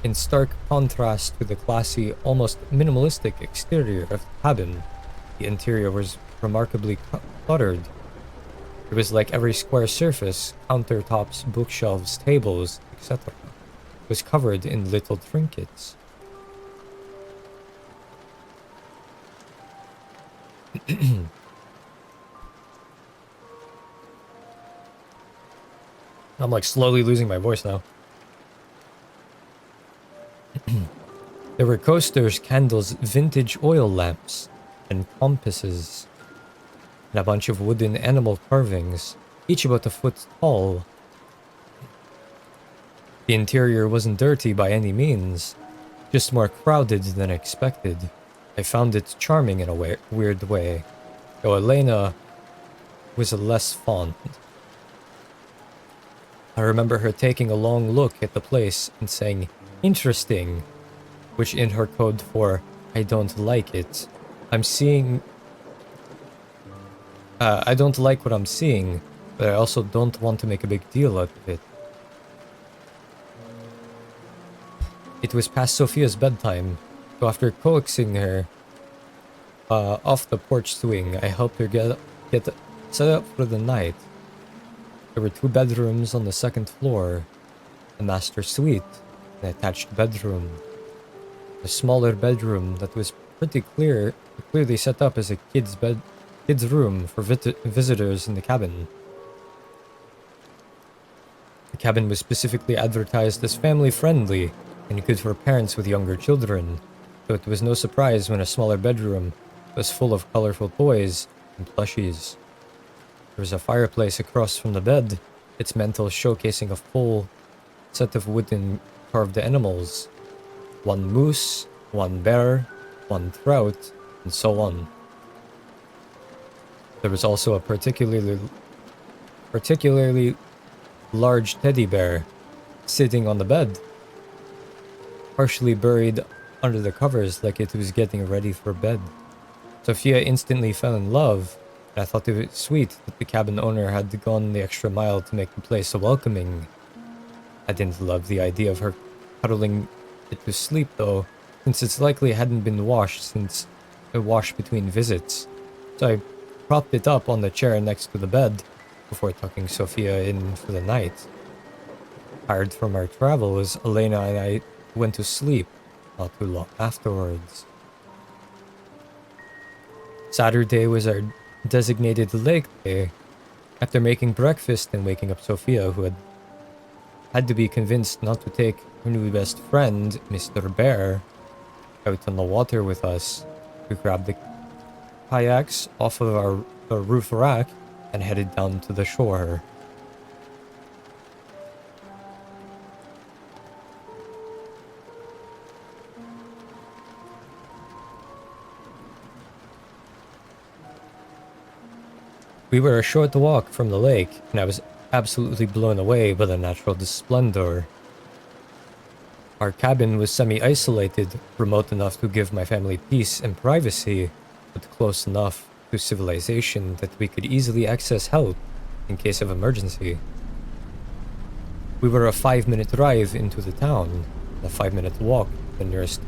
[SPEAKER 1] In stark contrast to the classy, almost minimalistic exterior of the cabin, the interior was remarkably cluttered. It was like every square surface, countertops, bookshelves, tables, etc., was covered in little trinkets. I'm like slowly losing my voice now. There were coasters, candles, vintage oil lamps, and compasses, and a bunch of wooden animal carvings, each about a foot tall. The interior wasn't dirty by any means, just more crowded than expected. I found it charming in a weird way, though Elena was less fond. I remember her taking a long look at the place and saying, "Interesting," which in her code for "I don't like it." I'm seeing... I don't like what I'm seeing, but I also don't want to make a big deal out of it. It was past Sophia's bedtime, so after coaxing her off the porch swing, I helped her get set up for the night. There were 2 bedrooms on the 2nd floor, a master suite, an attached bedroom, a smaller bedroom that was clearly set up as a kid's room for visitors in the cabin. The cabin was specifically advertised as family-friendly and good for parents with younger children, so it was no surprise when a smaller bedroom was full of colorful toys and plushies. There was a fireplace across from the bed, its mantel showcasing a full set of wooden carved animals. 1 moose, 1 bear, 1 trout, and so on. There was also a particularly large teddy bear sitting on the bed, partially buried under the covers like it was getting ready for bed. Sophia instantly fell in love, and I thought it was sweet that the cabin owner had gone the extra mile to make the place so welcoming. I didn't love the idea of her cuddling it to sleep though, since it's likely hadn't been washed since a wash between visits, so I propped it up on the chair next to the bed before tucking Sophia in for the night. Tired from our travels, Elena and I went to sleep not too long afterwards. Saturday was our designated lake day. After making breakfast and waking up Sophia, who had to be convinced not to take her new best friend, Mr. Bear, out on the water with us, we grabbed the kayaks off of our roof rack and headed down to the shore. We were a short walk from the lake, and I was absolutely blown away by the natural splendor. Our cabin was semi-isolated, remote enough to give my family peace and privacy, but close enough to civilization that we could easily access help in case of emergency. We were a 5-minute drive into the town, and a 5-minute walk to the nearest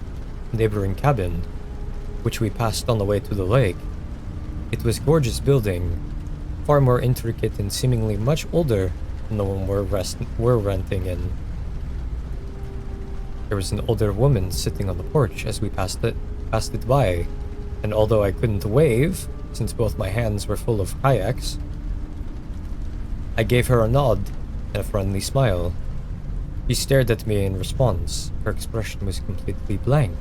[SPEAKER 1] neighboring cabin, which we passed on the way to the lake. It was a gorgeous building, far more intricate and seemingly much older than the one we're renting in. There was an older woman sitting on the porch as we passed it by, and although I couldn't wave, since both my hands were full of kayaks, I gave her a nod and a friendly smile. She stared at me in response. Her expression was completely blank.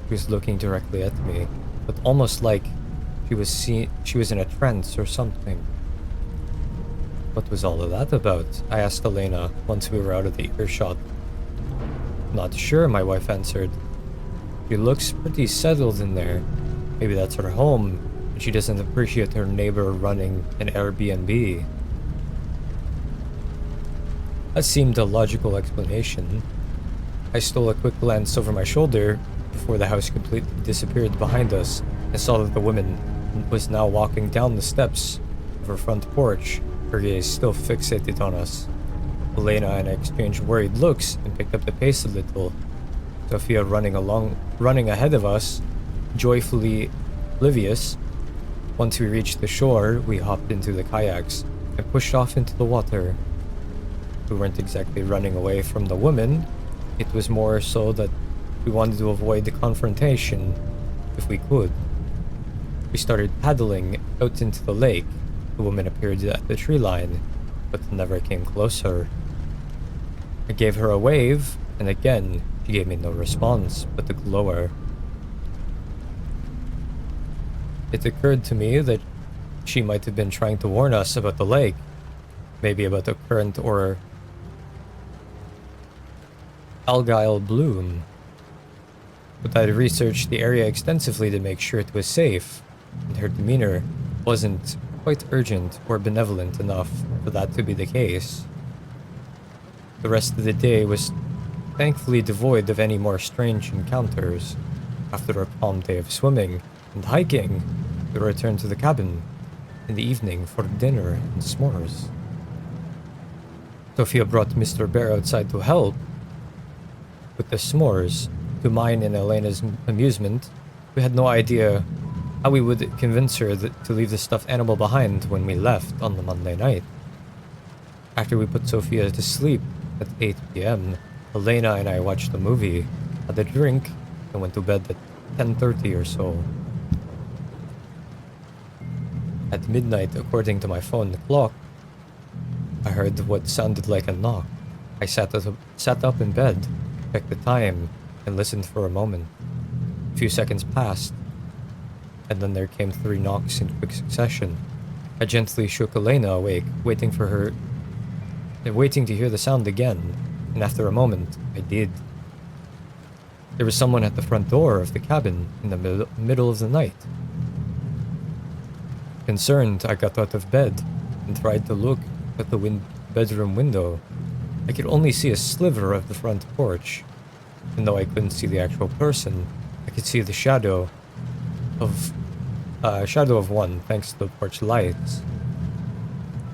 [SPEAKER 1] She was looking directly at me, but almost like she was in a trance or something. What was all of that about? I asked Elena once we were out of the earshot. Not sure, my wife answered. She looks pretty settled in there. Maybe that's her home, but she doesn't appreciate her neighbor running an Airbnb. That seemed a logical explanation. I stole a quick glance over my shoulder before the house completely disappeared behind us and saw that the woman was now walking down the steps of her front porch, her gaze still fixated on us. Elena and I exchanged worried looks and picked up the pace a little. Sophia running ahead of us, joyfully oblivious. Once we reached the shore, we hopped into the kayaks and pushed off into the water. We weren't exactly running away from the woman. It was more so that we wanted to avoid the confrontation if we could. We started paddling out into the lake. The woman appeared at the tree line, but never came closer. I gave her a wave, and again, she gave me no response but the glower. It occurred to me that she might have been trying to warn us about the lake, maybe about the current or algal bloom. But I'd researched the area extensively to make sure it was safe, and her demeanor wasn't quite urgent or benevolent enough for that to be the case. The rest of the day was thankfully devoid of any more strange encounters. After a calm day of swimming and hiking, we returned to the cabin in the evening for dinner and s'mores. Sophia brought Mr. Bear outside to help with the s'mores. To mine and Elena's amusement, we had no idea how we would convince her to leave the stuffed animal behind when we left on the Monday night. After we put Sophia to sleep at 8 p.m., Elena and I watched a movie, had a drink, and went to bed at 10:30 or so. At midnight, according to my phone clock, I heard what sounded like a knock. I sat up in bed, checked the time, and listened for a moment. A few seconds passed, and then there came 3 knocks in quick succession. I gently shook Elena awake, waiting to hear the sound again, and after a moment, I did. There was someone at the front door of the cabin in the middle of the night. Concerned, I got out of bed and tried to look at the bedroom window. I could only see a sliver of the front porch, and though I couldn't see the actual person, I could see the shadow of one thanks to the porch lights.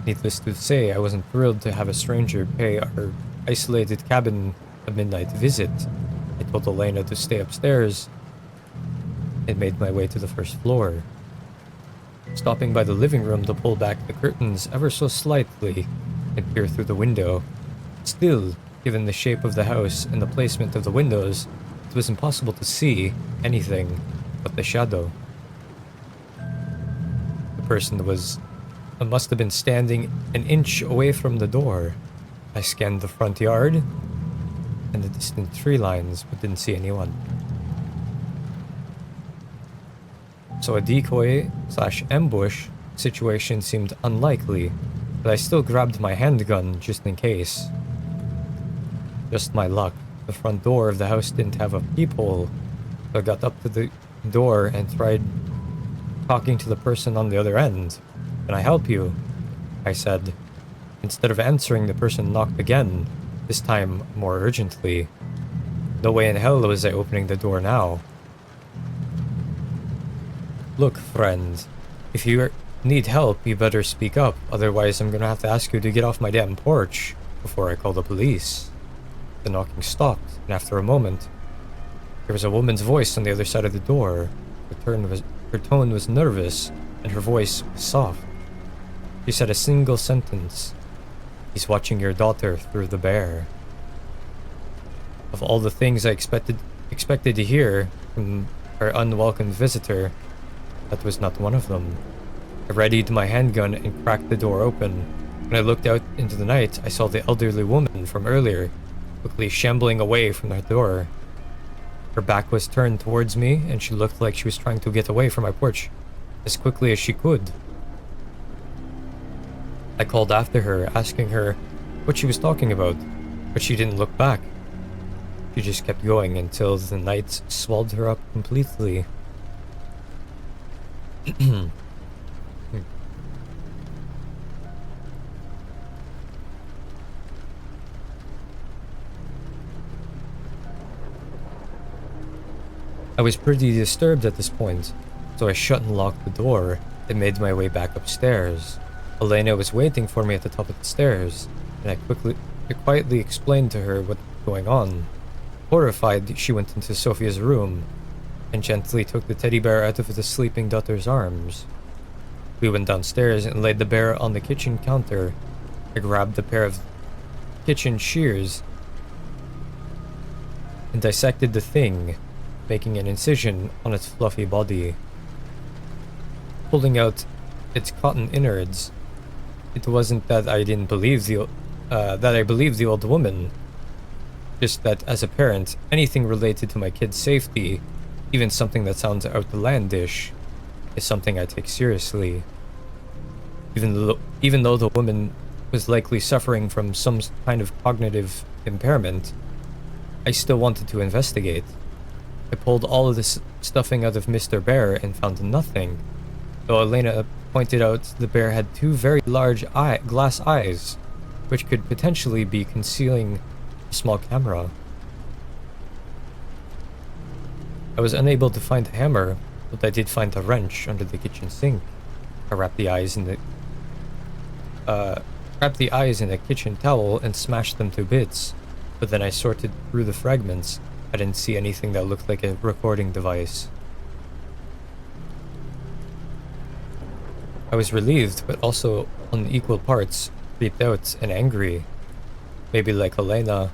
[SPEAKER 1] Needless to say, I wasn't thrilled to have a stranger pay our isolated cabin a midnight visit. I told Elena to stay upstairs and made my way to the first floor. Stopping by the living room to pull back the curtains ever so slightly and peer through the window. Still, given the shape of the house and the placement of the windows, it was impossible to see anything but the shadow. The person must have been standing an inch away from the door. I scanned the front yard and the distant tree lines, but didn't see anyone. So a decoy/ambush situation seemed unlikely, but I still grabbed my handgun just in case. Just my luck, the front door of the house didn't have a peephole, so I got up to the door and tried talking to the person on the other end. "Can I help you?" I said. Instead of answering, the person knocked again, this time more urgently. No way in hell was I opening the door now. "Look, friend, if you need help, you better speak up, otherwise I'm gonna have to ask you to get off my damn porch before I call the police." The knocking stopped, and after a moment, there was a woman's voice on the other side of the door. Her tone was nervous, and her voice was soft. She said a single sentence: "He's watching your daughter through the bear." Of all the things I expected to hear from our unwelcome visitor, that was not one of them. I readied my handgun and cracked the door open. When I looked out into the night, I saw the elderly woman from earlier, quickly shambling away from the door. Her back was turned towards me, and she looked like she was trying to get away from my porch as quickly as she could. I called after her, asking her what she was talking about, but she didn't look back. She just kept going until the night swallowed her up completely. I was pretty disturbed at this point, so I shut and locked the door and made my way back upstairs. Elena was waiting for me at the top of the stairs, and I quietly explained to her what was going on. Horrified, she went into Sophia's room and gently took the teddy bear out of the sleeping daughter's arms. We went downstairs and laid the bear on the kitchen counter. I grabbed a pair of kitchen shears and dissected the thing, making an incision on its fluffy body. Pulling out its cotton innards, it wasn't that I believed the old woman, just that as a parent, anything related to my kid's safety, even something that sounds outlandish, is something I take seriously. Even though the woman was likely suffering from some kind of cognitive impairment, I still wanted to investigate. I pulled all of this stuffing out of Mr. Bear and found nothing, though Elena pointed out the bear had 2 very large glass eyes. which could potentially be concealing a small camera. I was unable to find a hammer, but I did find a wrench under the kitchen sink. I wrapped the eyes in a kitchen towel and smashed them to bits, but then I sorted through the fragments. I didn't see anything that looked like a recording device. I was relieved, but also on equal parts creeped out and angry. Maybe like Elena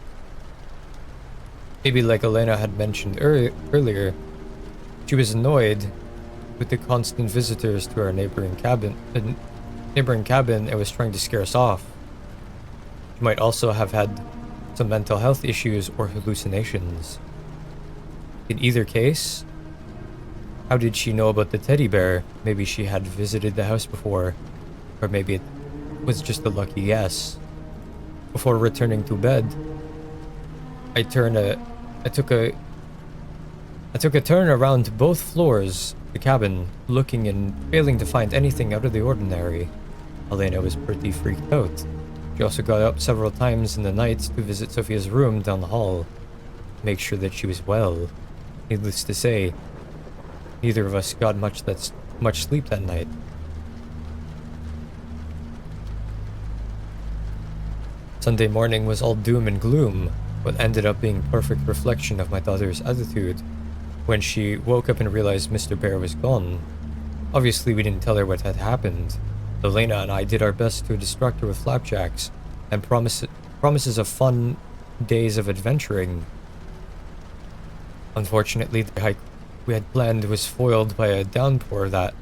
[SPEAKER 1] had mentioned earlier, she was annoyed with the constant visitors to our neighboring cabin and was trying to scare us off. She might also have had some mental health issues or hallucinations. In either case, how did she know about the teddy bear? Maybe she had visited the house before, or maybe it was just a lucky guess. Before returning to bed, I took a turn around both floors of the cabin, looking and failing to find anything out of the ordinary. Elena was pretty freaked out. She also got up several times in the night to visit Sophia's room down the hall, to make sure that she was well. Needless to say, neither of us got much sleep that night. Sunday morning was all doom and gloom, but ended up being a perfect reflection of my daughter's attitude when she woke up and realized Mr. Bear was gone. Obviously, we didn't tell her what had happened. Elena and I did our best to distract her with flapjacks and promises of fun days of adventuring. Unfortunately, the hike we had planned was foiled by a downpour that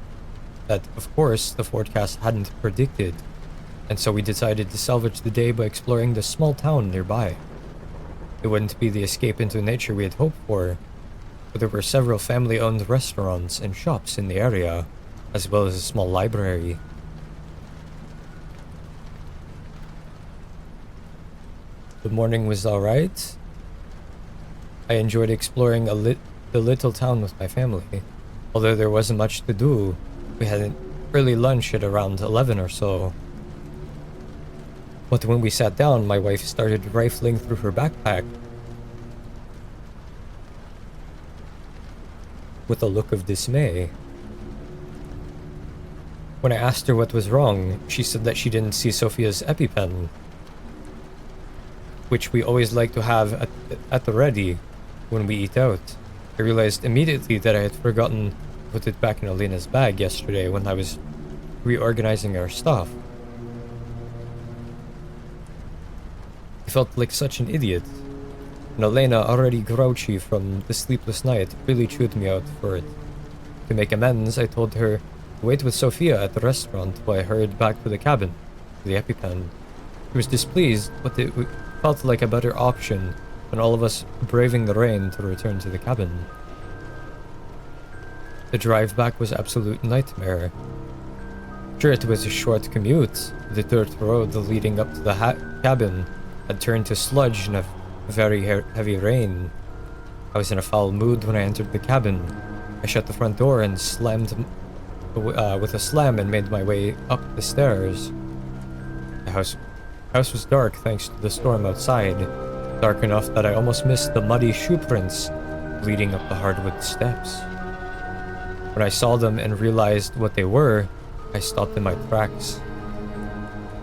[SPEAKER 1] of course the forecast hadn't predicted, and so we decided to salvage the day by exploring the small town nearby. It wouldn't be the escape into nature we had hoped for, but there were several family-owned restaurants and shops in the area, as well as a small library. The morning was alright. I enjoyed exploring the little town with my family. Although there wasn't much to do, we had an early lunch at around 11 or so. But when we sat down, my wife started rifling through her backpack with a look of dismay. When I asked her what was wrong, she said that she didn't see Sophia's EpiPen, which we always like to have at the ready when we eat out. I realized immediately that I had forgotten to put it back in Elena's bag yesterday when I was reorganizing our stuff. I felt like such an idiot, and Elena, already grouchy from the sleepless night, really chewed me out for it. To make amends, I told her to wait with Sophia at the restaurant while I hurried back to the cabin, to the EpiPen. She was displeased, but it felt like a better option than all of us braving the rain to return to the cabin. The drive back was absolute nightmare. Sure, it was a short commute. The dirt road leading up to the cabin had turned to sludge in a very heavy rain. I was in a foul mood when I entered the cabin. I shut the front door and slammed with a slam and made my way up the stairs. The house was dark thanks to the storm outside, dark enough that I almost missed the muddy shoe prints leading up the hardwood steps. When I saw them and realized what they were, I stopped in my tracks.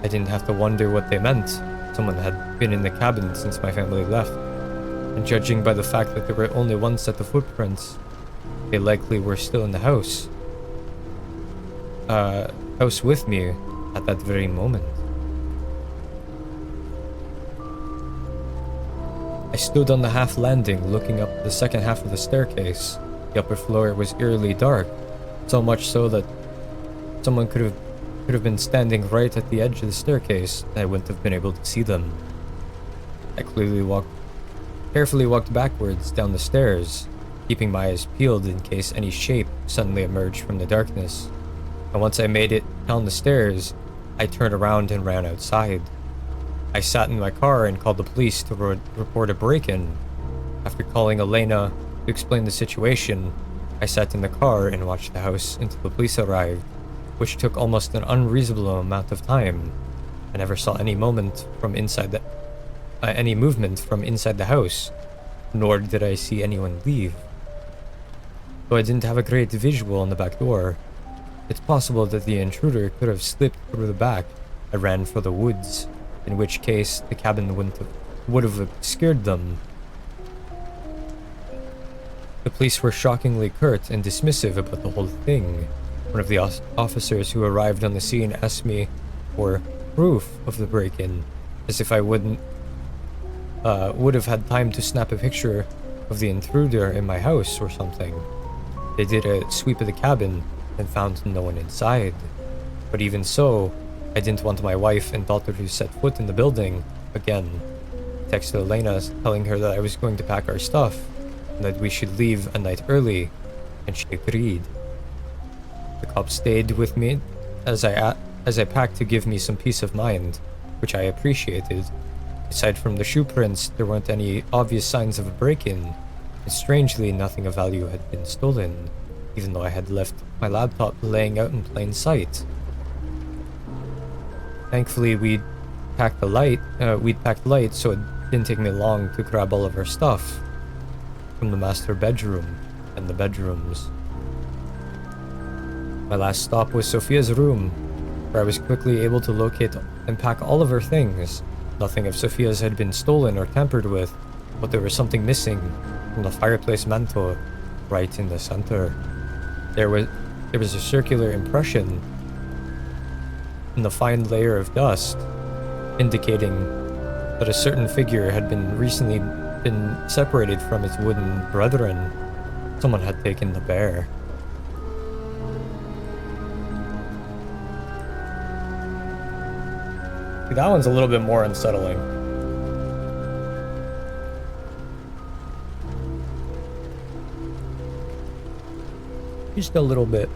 [SPEAKER 1] I didn't have to wonder what they meant. Someone had been in the cabin since my family left, and judging by the fact that there were only one set of footprints, they likely were still in the house with me at that very moment. I stood on the half landing looking up the second half of the staircase. The upper floor was eerily dark, so much so that someone could have been standing right at the edge of the staircase and I wouldn't have been able to see them. I carefully walked backwards down the stairs, keeping my eyes peeled in case any shape suddenly emerged from the darkness. And once I made it down the stairs, I turned around and ran outside. I sat in my car and called the police to report a break-in. After calling Elena to explain the situation, I sat in the car and watched the house until the police arrived, which took almost an unreasonable amount of time. I never saw any movement from inside the house, nor did I see anyone leave. Though I didn't have a great visual on the back door, it's possible that the intruder could have slipped through the back and ran for the woods, in which case the cabin would have scared them. The police were shockingly curt and dismissive about the whole thing. One of the officers who arrived on the scene asked me for proof of the break-in, as if I would have had time to snap a picture of the intruder in my house or something. They did a sweep of the cabin and found no one inside. But even so, I didn't want my wife and daughter to set foot in the building again. I texted Elena telling her that I was going to pack our stuff and that we should leave a night early, and she agreed. The cop stayed with me as I packed to give me some peace of mind, which I appreciated. Aside from the shoe prints, there weren't any obvious signs of a break-in, and strangely nothing of value had been stolen, even though I had left my laptop laying out in plain sight. Thankfully, we'd packed light, so it didn't take me long to grab all of our stuff from the master bedroom and the bedrooms. My last stop was Sophia's room, where I was quickly able to locate and pack all of her things. Nothing of Sophia's had been stolen or tampered with, but there was something missing from the fireplace mantle right in the center. There was a circular impression in the fine layer of dust, indicating that a certain figure had recently been separated from its wooden brethren. Someone had taken the bear. See, that one's a little bit more unsettling. Just a little bit.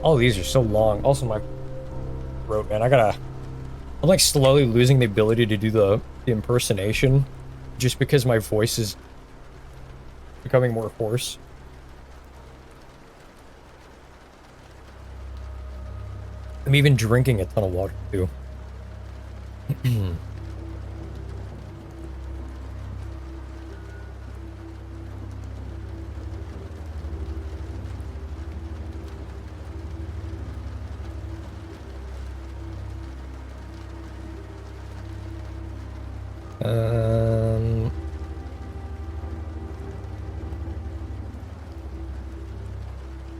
[SPEAKER 1] All these are so long. Also, my throat, man. I'm like slowly losing the ability to do the impersonation just because my voice is becoming more hoarse. I'm even drinking a ton of water too.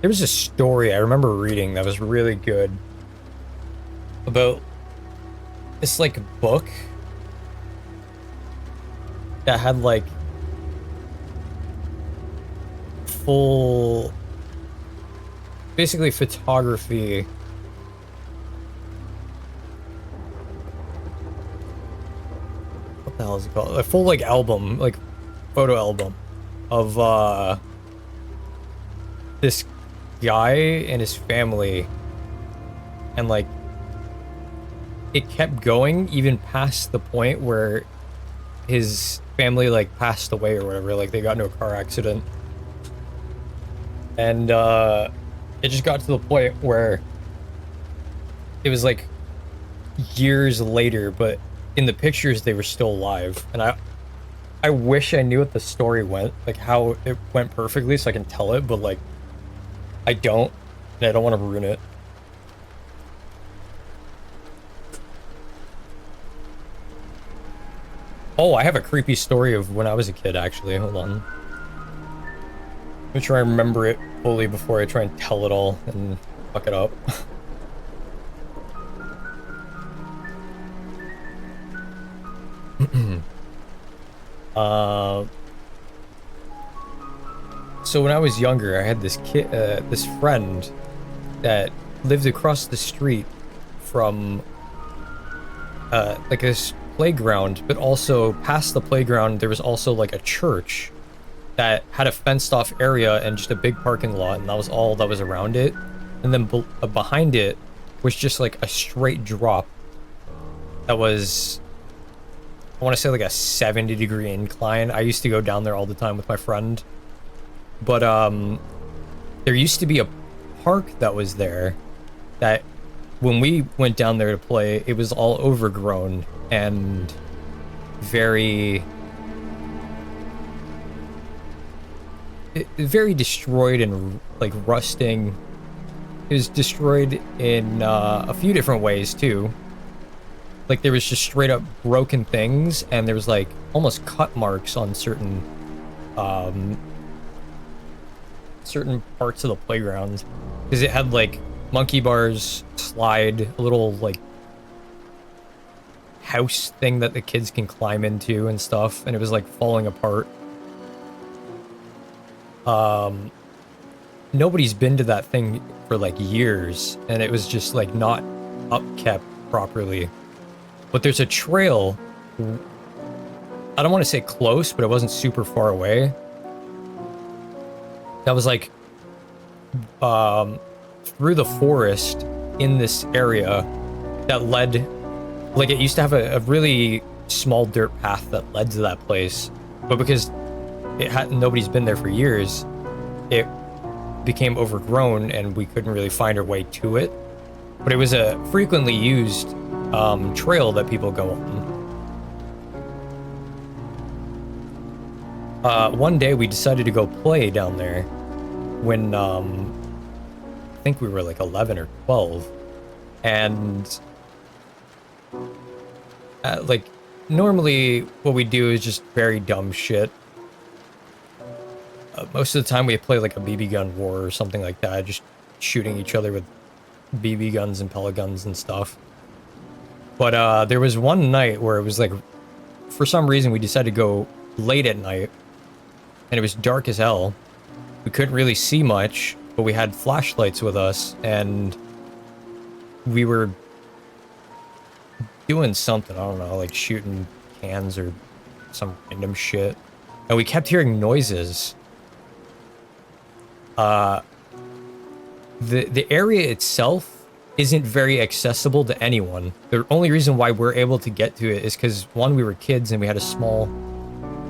[SPEAKER 1] There was a story I remember reading that was really good about this like book that had like full basically photography what the hell is it called? A full like album, like photo album of this guy and his family, and like it kept going even past the point where his family like passed away or whatever, like they got into a car accident, and it just got to the point where it was like years later, but in the pictures they were still alive. And I wish I knew what the story went, like how it went perfectly so I can tell it, but like I don't, and I don't want to ruin it. Oh, I have a creepy story of when I was a kid, actually. Hold on. Make sure I remember it fully before I try and tell it all and fuck it up. So when I was younger, I had this this friend that lived across the street from like this playground, but also past the playground there was also like a church that had a fenced off area and just a big parking lot, and that was all that was around it. And then behind it was just like a straight drop that was I want to say like a 70-degree incline. I used to go down there all the time with my friend. But there used to be a park that was there that when we went down there to play, it was all overgrown and very very destroyed and like rusting. It was destroyed in a few different ways too. Like there was just straight up broken things, and there was like almost cut marks on certain parts of the playground because it had like monkey bars, slide, a little like house thing that the kids can climb into and stuff, and it was like falling apart. Nobody's been to that thing for like years, and it was just like not upkept properly. But there's a trail, I don't want to say close, but it wasn't super far away, that was like through the forest in this area that led, like it used to have a really small dirt path that led to that place, but because it had nobody's been there for years, it became overgrown and we couldn't really find our way to it. But it was a frequently used trail that people go on. One day we decided to go play down there when I think we were like 11 or 12, and like normally what we do is just very dumb shit. Most of the time we play like a BB gun war or something like that, just shooting each other with BB guns and pellet guns and stuff. But there was one night where it was like, for some reason we decided to go late at night, and it was dark as hell. We couldn't really see much, but we had flashlights with us, and we were doing something, I don't know, like shooting cans or some random shit. And we kept hearing noises. The area itself isn't very accessible to anyone. The only reason why we're able to get to it is because, one, we were kids and we had a small,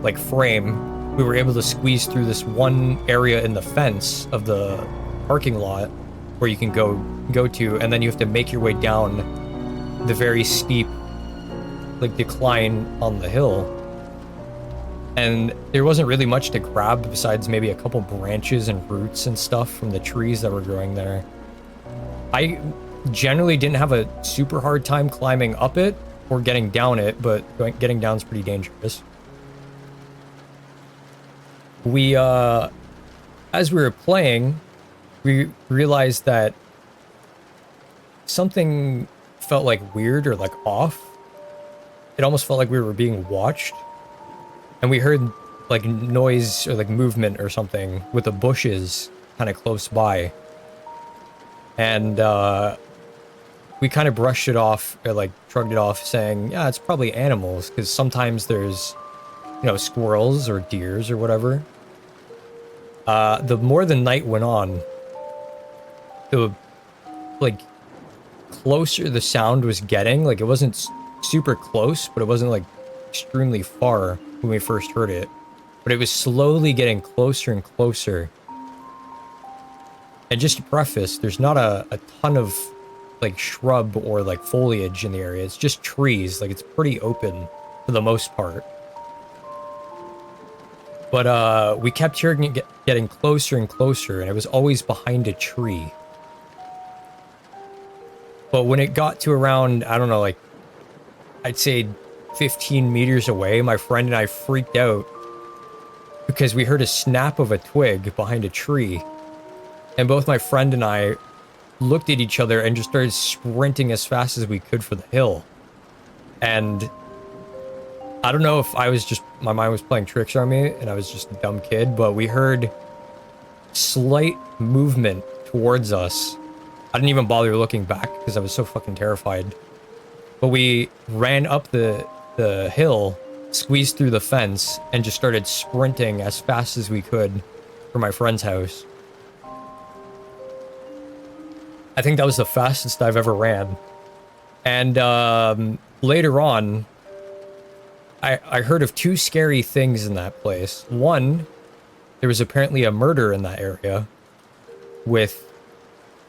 [SPEAKER 1] like, frame. We were able to squeeze through this one area in the fence of the parking lot where you can go to, and then you have to make your way down the very steep, like, decline on the hill. And there wasn't really much to grab besides maybe a couple branches and roots and stuff from the trees that were growing there. I generally didn't have a super hard time climbing up it or getting down it, but getting down is pretty dangerous. We, as we were playing, we realized that something felt like weird or like off. It almost felt like we were being watched. And we heard like noise or like movement or something with the bushes kind of close by. And we kind of brushed it off, or like shrugged it off, saying, yeah, it's probably animals, because sometimes there's, you know, squirrels or deers or whatever. The more the night went on, the like closer the sound was getting. Like it wasn't super close, but it wasn't like extremely far when we first heard it, but it was slowly getting closer and closer. And just to preface, there's not a ton of like shrub or like foliage in the area. It's just trees. Like it's pretty open for the most part. But we kept hearing it getting closer and closer, and it was always behind a tree. But when it got to around, I don't know, like I'd say 15 meters away, my friend and I freaked out because we heard a snap of a twig behind a tree. And both my friend and I looked at each other and just started sprinting as fast as we could for the hill. And I don't know if I was just, my mind was playing tricks on me and I was just a dumb kid, but we heard slight movement towards us. I didn't even bother looking back because I was so fucking terrified. But we ran up the hill, squeezed through the fence, and just started sprinting as fast as we could for my friend's house. I think that was the fastest I've ever ran. And later on, I heard of two scary things in that place. One, there was apparently a murder in that area with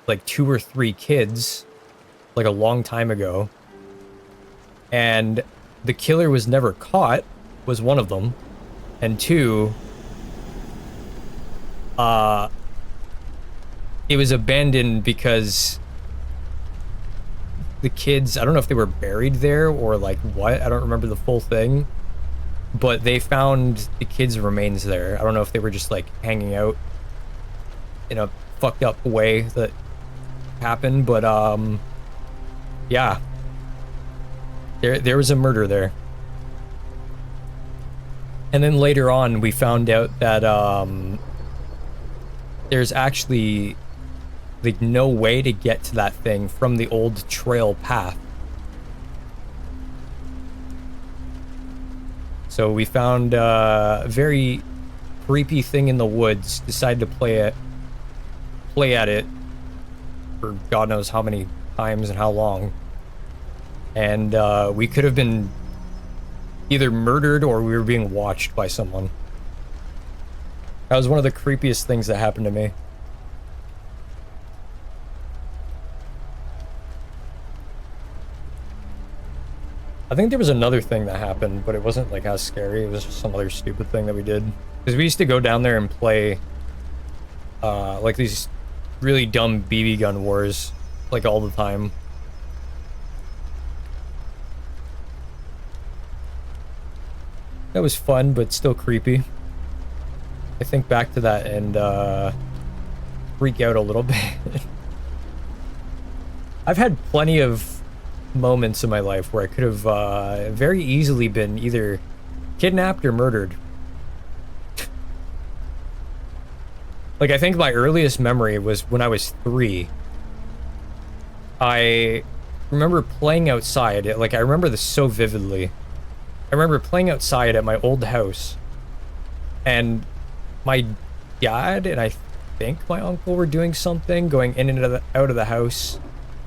[SPEAKER 1] like 2 or 3 kids, like a long time ago. And the killer was never caught, was one of them. And two, it was abandoned because the kids, I don't know if they were buried there or like what, I don't remember the full thing, but they found the kids' remains there. I don't know if they were just like hanging out in a fucked up way that happened, but yeah, there was a murder there. And then later on we found out that there's actually like no way to get to that thing from the old trail path. So we found a very creepy thing in the woods, decided to play at it for God knows how many times and how long. And we could have been either murdered or we were being watched by someone. That was one of the creepiest things that happened to me. I think there was another thing that happened, but it wasn't like as scary. It was just some other stupid thing that we did. Because we used to go down there and play like these really dumb BB gun wars, like all the time. That was fun, but still creepy. I think back to that and freak out a little bit. I've had plenty of moments in my life where I could have very easily been either kidnapped or murdered. Like, I think my earliest memory was when I was 3. I remember playing outside. Like, I remember this so vividly. I remember playing outside at my old house, and my dad and I think my uncle were doing something, going in and out of the house.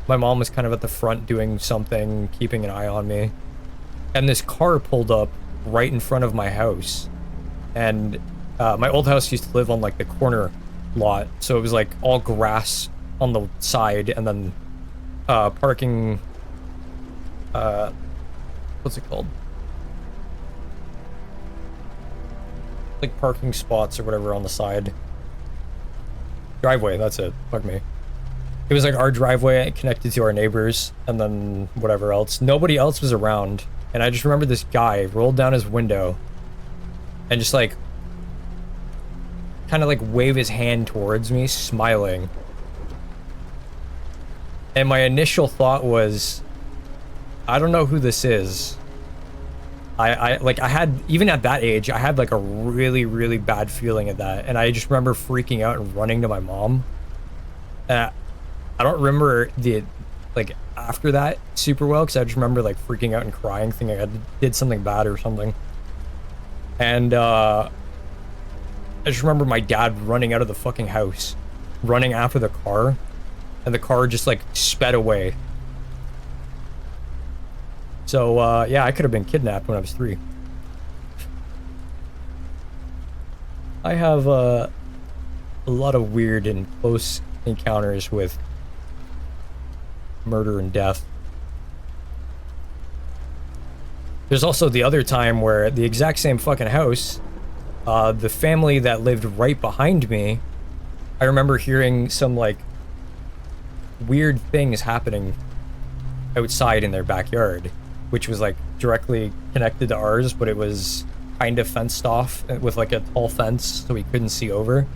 [SPEAKER 1] My mom was kind of at the front doing something, keeping an eye on me. And this car pulled up right in front of my house. And my old house used to live on like the corner lot. So it was like all grass on the side and then parking... what's it called? Like parking spots or whatever on the side. Driveway, that's it. Fuck me. It was like our driveway connected to our neighbors and then whatever else. Nobody else was around. And I just remember this guy rolled down his window and just like kind of like wave his hand towards me, smiling. And my initial thought was, I don't know who this is. I had, even at that age, I had like a really, really bad feeling at that. And I just remember freaking out and running to my mom. I don't remember the, like, after that super well, because I just remember, like, freaking out and crying, thinking I did something bad or something. And, I just remember my dad running out of the fucking house, running after the car, and the car just, like, sped away. So, yeah, I could have been kidnapped when I was 3. I have, a lot of weird and close encounters with murder and death. There's also the other time where the exact same fucking house, the family that lived right behind me, I remember hearing some like weird things happening outside in their backyard, which was like directly connected to ours, but it was kind of fenced off with like a tall fence so we couldn't see over.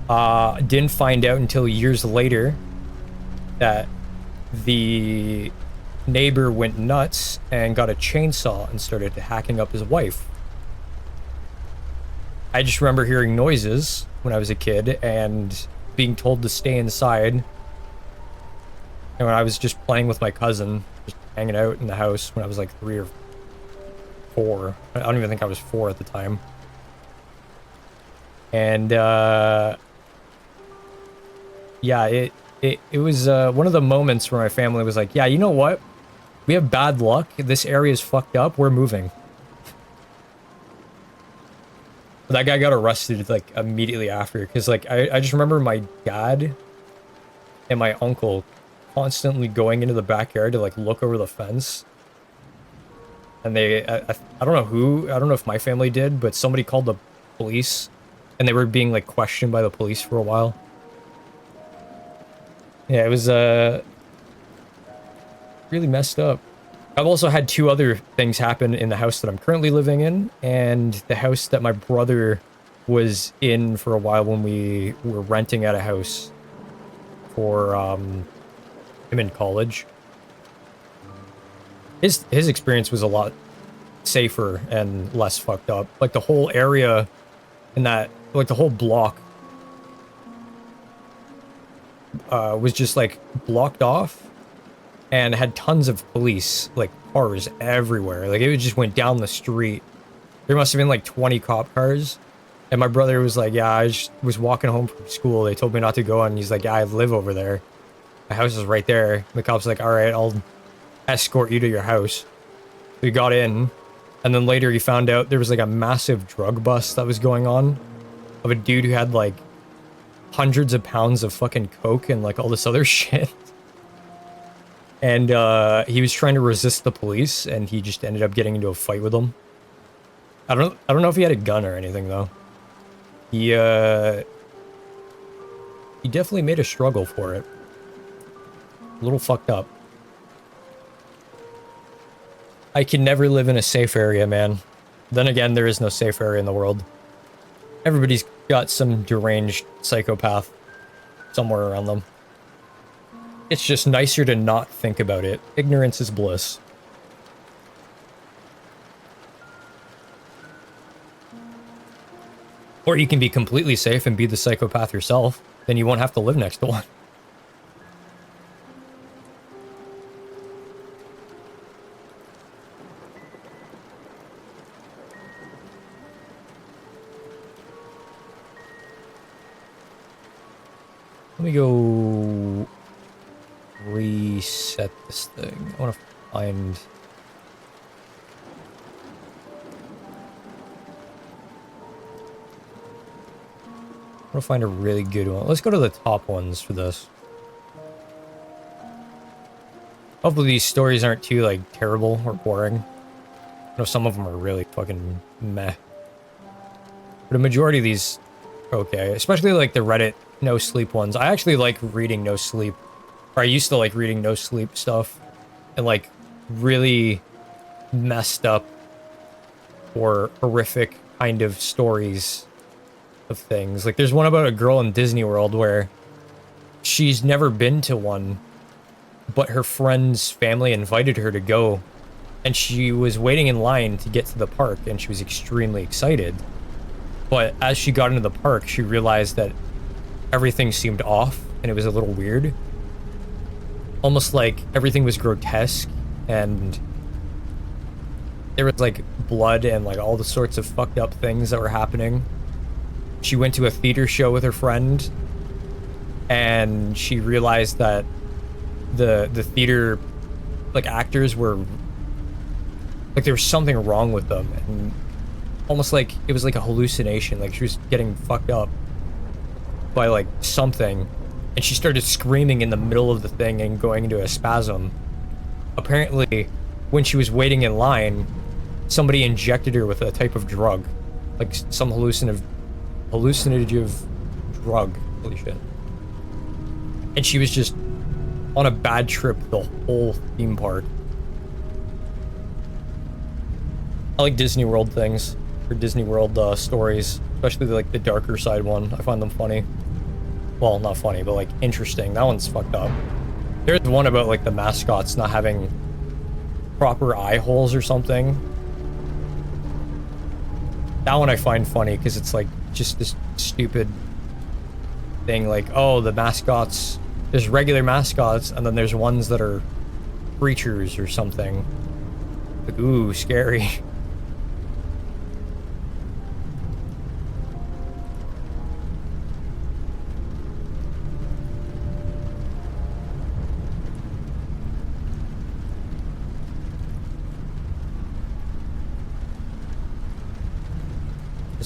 [SPEAKER 1] Didn't find out until years later that the neighbor went nuts and got a chainsaw and started hacking up his wife. I just remember hearing noises when I was a kid and being told to stay inside. And when I was just playing with my cousin, just hanging out in the house when I was like 3 or 4. I don't even think I was 4 at the time. And yeah, it was one of the moments where my family was like, yeah, you know what? We have bad luck. This area is fucked up. We're moving. But that guy got arrested like immediately after, because like I just remember my dad and my uncle constantly going into the backyard to like look over the fence. And I don't know who, I don't know if my family did, but somebody called the police and they were being like questioned by the police for a while. Yeah, it was really messed up. I've also had two other things happen in the house that I'm currently living in and the house that my brother was in for a while when we were renting out a house for him in college. His experience was a lot safer and less fucked up. Like the whole area in that, like the whole block was just like blocked off and had tons of police, like cars everywhere. Like it just went down the street. There must have been like 20 cop cars. And my brother was like, yeah, I just was walking home from school. They told me not to go. And he's like, yeah, I live over there. My house is right there. And the cop's like, all right, I'll escort you to your house. We got in. And then later he found out there was like a massive drug bust that was going on of a dude who had like hundreds of pounds of fucking coke and like all this other shit. And he was trying to resist the police and he just ended up getting into a fight with them. I don't know if he had a gun or anything though. He definitely made a struggle for it. A little fucked up. I can never live in a safe area, man. Then again, there is no safe area in the world. Everybody's got some deranged psychopath somewhere around them. It's just nicer to not think about it. Ignorance is bliss. Or you can be completely safe and be the psychopath yourself. Then you won't have to live next to one. Let me go reset this thing. I want to find... I want to find a really good one. Let's go to the top ones for this. Hopefully these stories aren't too, like, terrible or boring. I know some of them are really fucking meh. But a majority of these, okay. Especially, like, the Reddit no sleep ones. I actually like reading no sleep. Or I used to like reading no sleep stuff. And, like, really messed up or horrific kind of stories of things. Like, there's one about a girl in Disney World where she's never been to one, but her friend's family invited her to go, and she was waiting in line to get to the park, and she was extremely excited. But as she got into the park, she realized that everything seemed off, and it was a little weird. Almost like everything was grotesque, and there was, like, blood and, like, all the sorts of fucked up things that were happening. She went to a theater show with her friend, and she realized that the theater, like, actors were, like, there was something wrong with them, and almost like it was like a hallucination, like she was getting fucked up by, like, something, and she started screaming in the middle of the thing and going into a spasm. Apparently, when she was waiting in line, somebody injected her with a type of drug, like some hallucinative drug. Holy shit. And she was just on a bad trip the whole theme park. I like Disney World things, or Disney World stories, especially like the darker side one. I find them funny. Well, not funny, but like interesting. That one's fucked up. There's one about like the mascots not having proper eye holes or something. That one I find funny because it's like just this stupid thing, like, oh, the mascots, there's regular mascots and then there's ones that are creatures or something. Like, ooh, scary.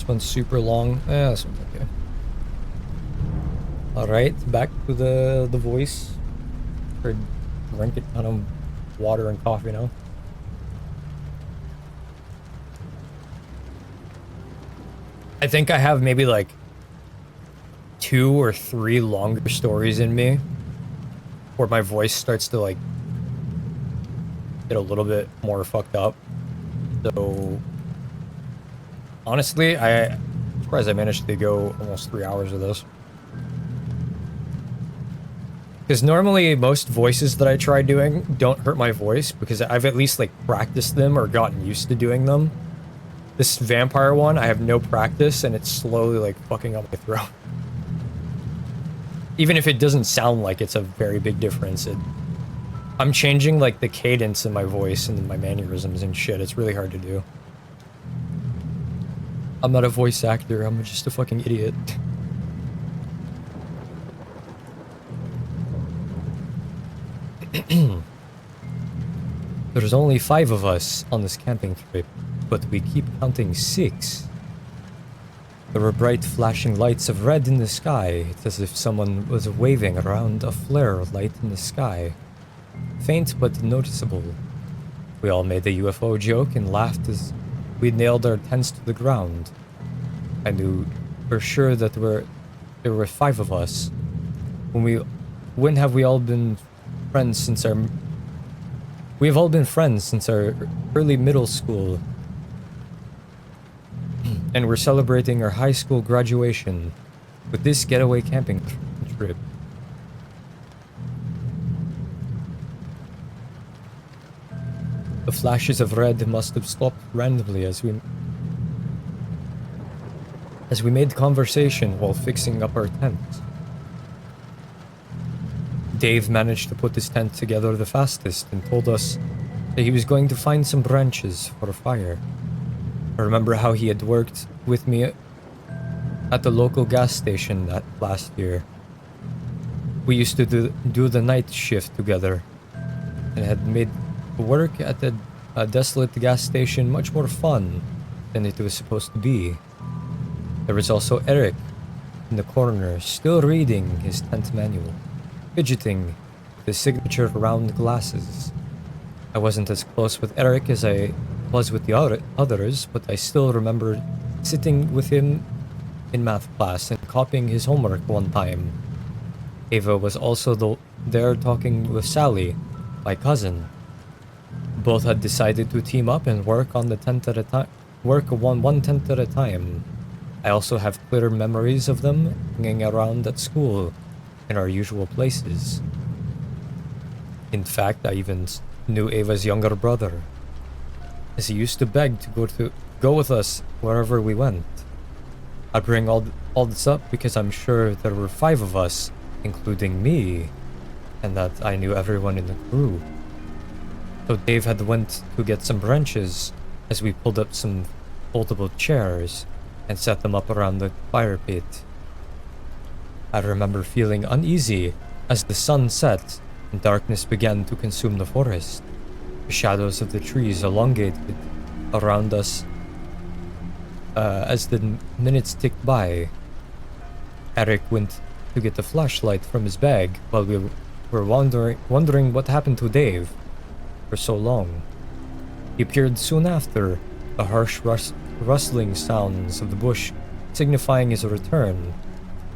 [SPEAKER 1] This one's super long. This one's okay. Alright, back to the voice. Drink a ton of water and coffee now. I think I have maybe like 2 or 3 longer stories in me where my voice starts to like get a little bit more fucked up. So honestly, I'm surprised I managed to go almost 3 hours of this. Because normally most voices that I try doing don't hurt my voice because I've at least like practiced them or gotten used to doing them. This vampire one, I have no practice and it's slowly like fucking up my throat. Even if it doesn't sound like it's a very big difference, I'm changing like the cadence in my voice and my mannerisms and shit. It's really hard to do. I'm not a voice actor, I'm just a fucking idiot. There's only 5 of us on this camping trip, but we keep counting 6. There were bright flashing lights of red in the sky. It's as if someone was waving around a flare light in the sky. Faint but noticeable. We all made the UFO joke and laughed as we nailed our tents to the ground. I knew for sure that there were 5 of us. When have we all been friends since our... We have all been friends since our early middle school. And we're celebrating our high school graduation with this getaway camping trip. The flashes of red must have stopped randomly as we made conversation while fixing up our tents. Dave managed to put his tent together the fastest and told us that he was going to find some branches for a fire. I remember how he had worked with me at the local gas station that last year. We used to do the night shift together and had made work at the desolate gas station much more fun than it was supposed to be. There was also Eric in the corner, still reading his tent manual, fidgeting with his signature round glasses. I wasn't as close with Eric as I was with the others, but I still remember sitting with him in math class and copying his homework one time. Ava was also there talking with Sally, my cousin. Both had decided to team up and work on one tent at a time. I also have clear memories of them hanging around at school in our usual places. In fact, I even knew Ava's younger brother, as he used to beg to go with us wherever we went. I bring all this up because I'm sure there were 5 of us, including me, and that I knew everyone in the crew. So Dave had went to get some branches as we pulled up some foldable chairs and set them up around the fire pit. I remember feeling uneasy as the sun set and darkness began to consume the forest. The shadows of the trees elongated around us as the minutes ticked by. Eric went to get the flashlight from his bag while we were wondering what happened to Dave for so long. He appeared soon after, the harsh rustling sounds of the bush signifying his return.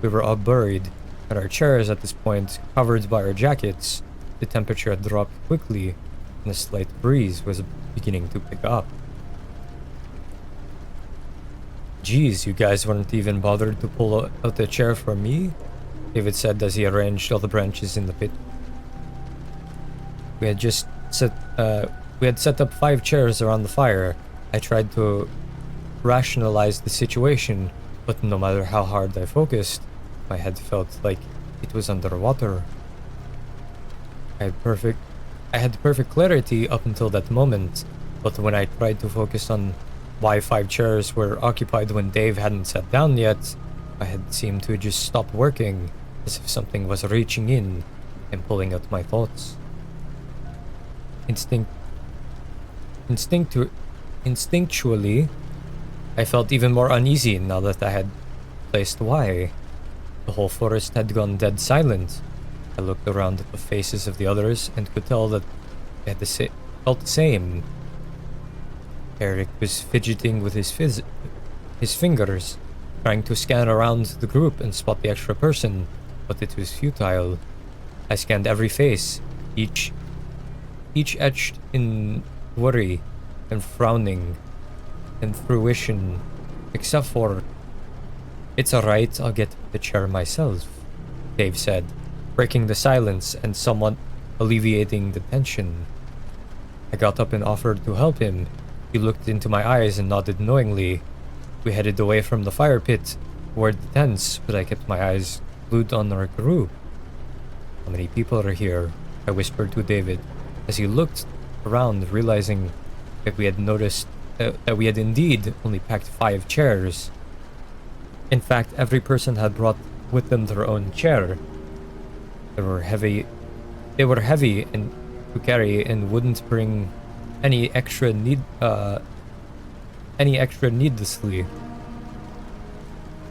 [SPEAKER 1] We were all buried in our chairs at this point, covered by our jackets. The temperature had dropped quickly, and a slight breeze was beginning to pick up. Geez, you guys weren't even bothered to pull out a chair for me? David said as he arranged all the branches in the pit. We had set up 5 chairs around the fire. I tried to rationalize the situation, but no matter how hard I focused, my head felt like it was underwater. I had perfect clarity up until that moment, but when I tried to focus on why 5 chairs were occupied when Dave hadn't sat down yet, my head seemed to just stop working, as if something was reaching in and pulling out my thoughts. Instinctually, I felt even more uneasy now that I had placed why. The whole forest had gone dead silent. I looked around at the faces of the others and could tell that they had felt the same. Eric was fidgeting with his fingers, trying to scan around the group and spot the extra person, but it was futile. I scanned every face, each etched in worry and frowning and fruition, except for, "It's alright, I'll get the chair myself," Dave said, breaking the silence and somewhat alleviating the tension. I got up and offered to help him. He looked into my eyes and nodded knowingly. We headed away from the fire pit toward the tents, but I kept my eyes glued on our group. "How many people are here?" I whispered to David as he looked around, realizing that we had indeed only packed 5 chairs. In fact, every person had brought with them their own chair. They were heavy and to carry and wouldn't bring any extra needlessly.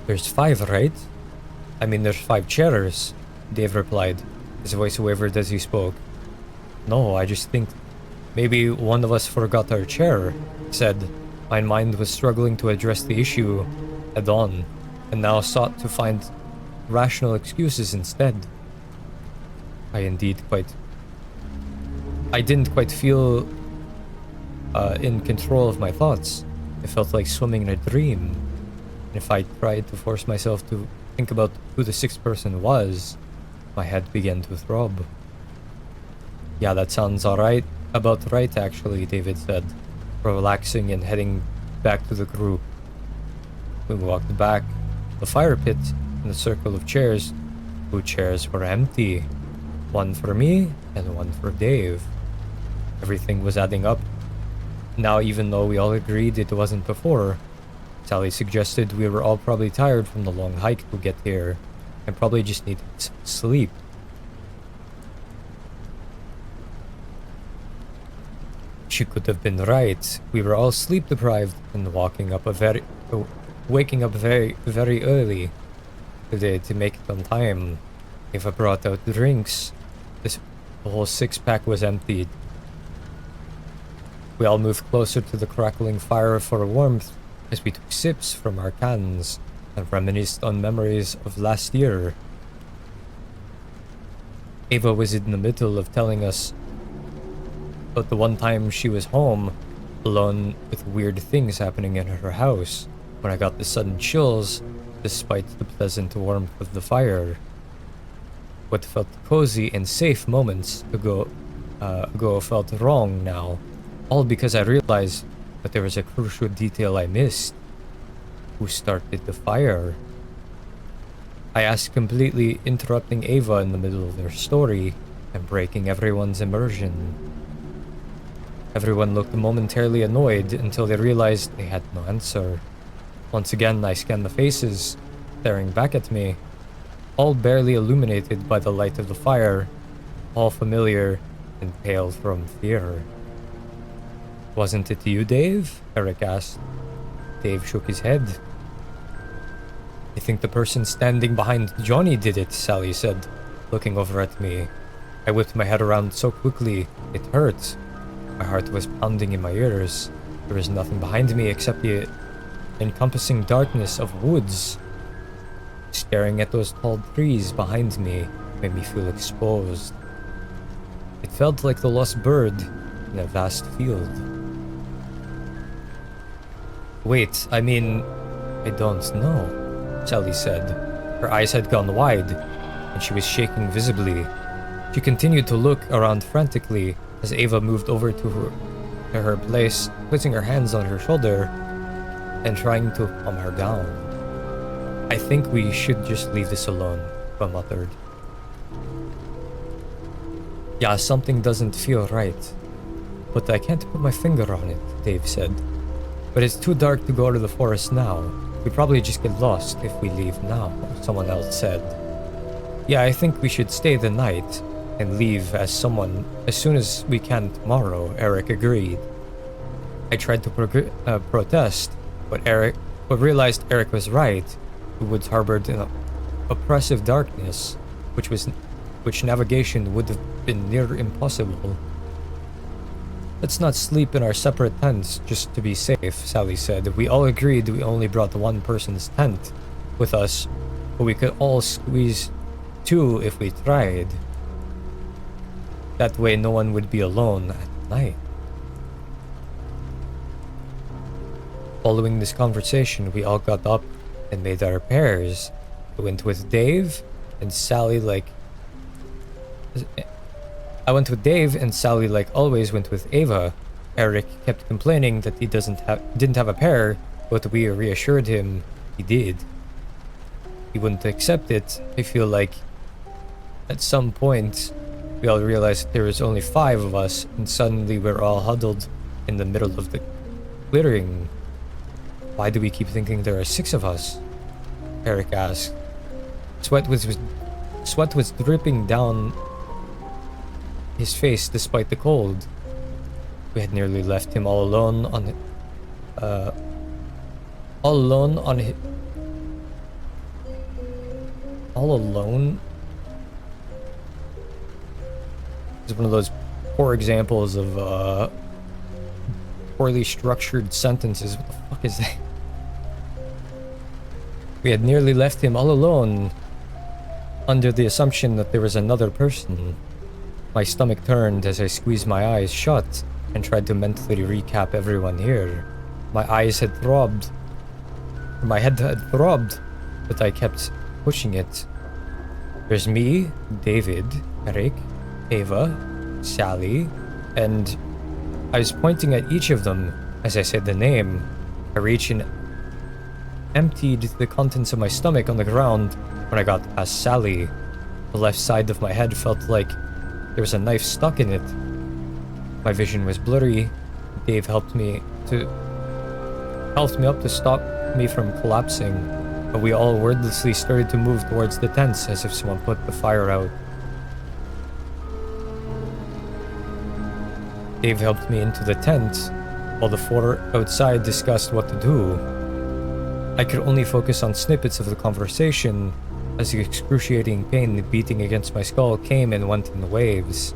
[SPEAKER 1] "There's 5, right? I mean, there's 5 chairs," Dave replied. His voice wavered as he spoke. "No, I just think maybe one of us forgot our chair," he said. My mind was struggling to address the issue head on, and now sought to find rational excuses instead. I didn't quite feel in control of my thoughts. It felt like swimming in a dream. And if I tried to force myself to think about who the 6th person was, my head began to throb. "Yeah, that sounds about right actually," David said, relaxing and heading back to the group. We walked back to the fire pit in the circle of chairs. 2 chairs were empty. 1 for me and 1 for Dave. Everything was adding up. Now, even though we all agreed it wasn't before, Sally suggested we were all probably tired from the long hike to get here and probably just needed some sleep. She could have been right. We were all sleep deprived and waking up very, very early today to make it on time. Eva brought out drinks. The whole 6-pack was emptied. We all moved closer to the crackling fire for warmth as we took sips from our cans and reminisced on memories of last year. Ava was in the middle of telling us about the one time she was home, alone with weird things happening in her house, when I got the sudden chills despite the pleasant warmth of the fire. What felt cozy and safe moments ago felt wrong now, all because I realized that there was a crucial detail I missed. Who started the fire? I asked, completely interrupting Ava in the middle of their story and breaking everyone's immersion. Everyone looked momentarily annoyed until they realized they had no answer. Once again, I scanned the faces, staring back at me, all barely illuminated by the light of the fire, all familiar and pale from fear. "Wasn't it you, Dave?" Eric asked. Dave shook his head. "I think the person standing behind Johnny did it," Sally said, looking over at me. I whipped my head around so quickly, it hurt. My heart was pounding in my ears. There was nothing behind me except the encompassing darkness of woods. Staring at those tall trees behind me made me feel exposed. It felt like the lost bird in a vast field. "Wait, I mean, I don't know," Sally said. Her eyes had gone wide, and she was shaking visibly. She continued to look around frantically as Ava moved over to her place, placing her hands on her shoulder and trying to calm her down. "I think we should just leave this alone," Eva muttered. "Yeah, something doesn't feel right. But I can't put my finger on it," Dave said. "But it's too dark to go to the forest now. We probably just get lost if we leave now," someone else said. "Yeah, I think we should stay the night and leave as soon as we can tomorrow," Eric agreed. I tried to protest, but realized Eric was right. The woods harbored an oppressive darkness, which navigation would have been near impossible. Let's not sleep in our separate tents just to be safe, Sally said. We all agreed we only brought one person's tent with us, but we could all squeeze two if we tried. That way no one would be alone at night. Following this conversation, we all got up and made our pairs. I went with Dave and Sally like always went with Ava. Eric kept complaining that he didn't have a pair, but we reassured him he did. He wouldn't accept it. I feel like at some point we all realized there was only 5 of us, and suddenly we're all huddled in the middle of the clearing. Why do we keep thinking there are 6 of us? Eric asked. Sweat was dripping down his face despite the cold. We had nearly left him all alone on It's one of those poor examples of poorly structured sentences. What the fuck is that? We had nearly left him all alone under the assumption that there was another person. My stomach turned as I squeezed my eyes shut and tried to mentally recap everyone here. My head had throbbed, but I kept pushing it. There's me, David, Eric, Ava, Sally, and I was pointing at each of them as I said the name. I reached and emptied the contents of my stomach on the ground when I got past Sally. The left side of my head felt like there was a knife stuck in it. My vision was blurry. Dave helped me up to stop me from collapsing, but we all wordlessly started to move towards the tents as if someone put the fire out. Dave helped me into the tent, while the 4 outside discussed what to do. I could only focus on snippets of the conversation as the excruciating pain beating against my skull came and went in waves.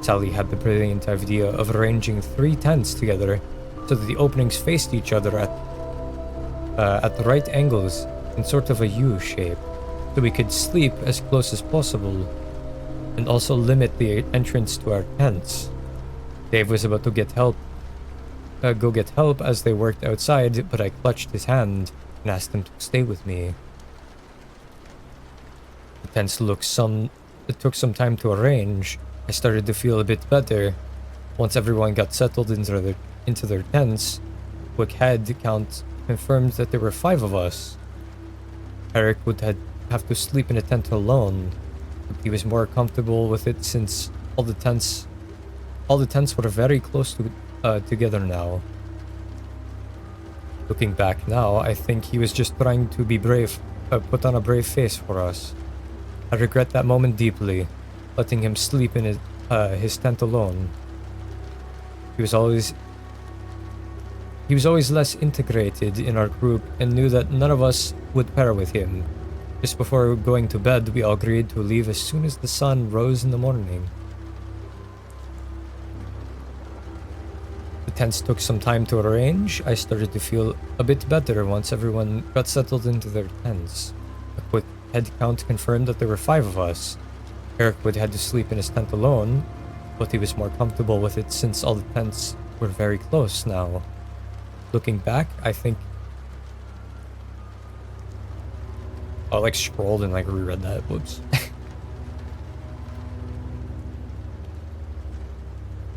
[SPEAKER 1] Sally had the brilliant idea of arranging 3 tents together so that the openings faced each other at the right angles in sort of a U shape, so we could sleep as close as possible and also limit the entrance to our tents. Dave was about to go get help as they worked outside, but I clutched his hand and asked him to stay with me. The tents it took some time to arrange. I started to feel a bit better. Once everyone got settled into their tents, quick head count confirmed that there were 5 of us. Eric would have to sleep in a tent alone, but he was more comfortable with it since all the tents were very close together now. Looking back now, I think he was just trying to be brave, put on a brave face for us. I regret that moment deeply, letting him sleep in his tent alone. He was always less integrated in our group and knew that none of us would pair with him. Just before going to bed, we all agreed to leave as soon as the sun rose in the morning. The tents took some time to arrange. I started to feel a bit better once everyone got settled into their tents. A quick head count confirmed that there were 5 of us. Eric would had to sleep in his tent alone, but he was more comfortable with it since all the tents were very close now. Looking back, I think I scrolled and reread that. Whoops.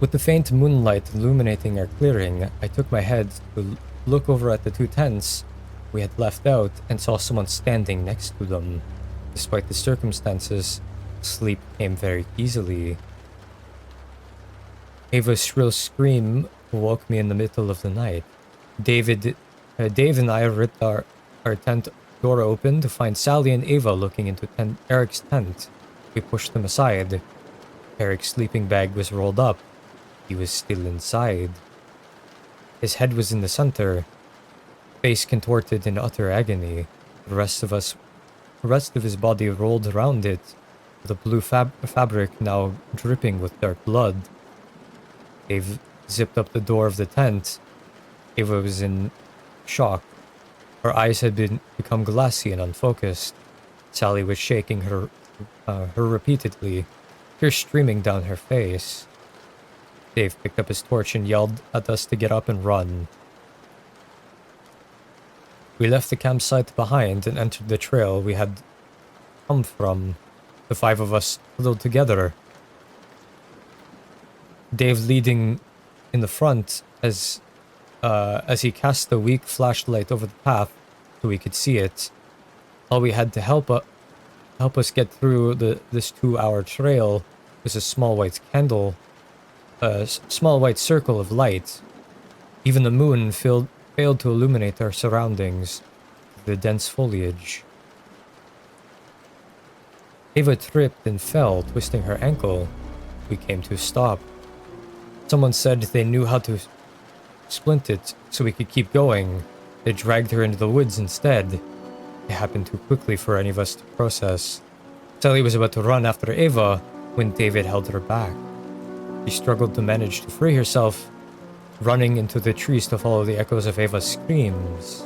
[SPEAKER 1] With the faint moonlight illuminating our clearing, I took my head to look over at the 2 tents we had left out and saw someone standing next to them. Despite the circumstances, sleep came very easily. Ava's shrill scream woke me in the middle of the night. Dave and I ripped our tent door open to find Sally and Ava looking into Eric's tent. We pushed them aside. Eric's sleeping bag was rolled up. He was still inside. His head was in the center. face contorted in utter agony. The rest of his body rolled around it, the blue fabric now dripping with dark blood. Dave zipped up the door of the tent. Ava was in shock. Her eyes had become glassy and unfocused. Sally was shaking her repeatedly, tears streaming down her face. Dave picked up his torch and yelled at us to get up and run. We left the campsite behind and entered the trail we had come from, the 5 of us huddled together. Dave leading in the front as he cast the weak flashlight over the path so we could see it. All we had to help us get through this 2-hour trail was a small white candle, a small white circle of light. Even the moon failed to illuminate our surroundings, the dense foliage. Ava tripped and fell, twisting her ankle. We came to a stop. Someone said they knew how to splint it so we could keep going. They dragged her into the woods instead. It happened too quickly for any of us to process. Sally was about to run after Ava when David held her back. She struggled to manage to free herself, running into the trees to follow the echoes of Ava's screams.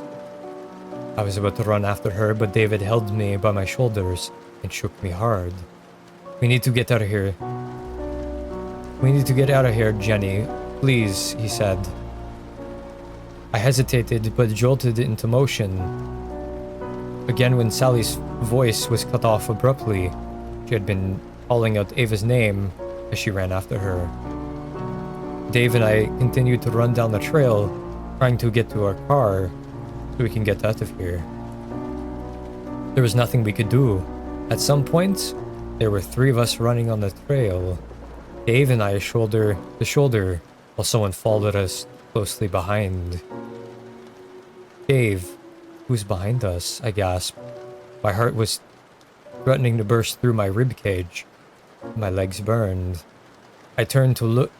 [SPEAKER 1] I was about to run after her, but David held me by my shoulders and shook me hard. "We need to get out of here. We need to get out of here, Jenny. Please," he said. I hesitated, but jolted into motion. Again, when Sally's voice was cut off abruptly, she had been calling out Ava's name as she ran after her. Dave and I continued to run down the trail, trying to get to our car so we can get out of here. There was nothing we could do. At some point, there were 3 of us running on the trail. Dave and I shoulder to shoulder, while someone followed us closely behind. "Dave, who's behind us?" I gasped. My heart was threatening to burst through my ribcage. My legs burned. He turned to look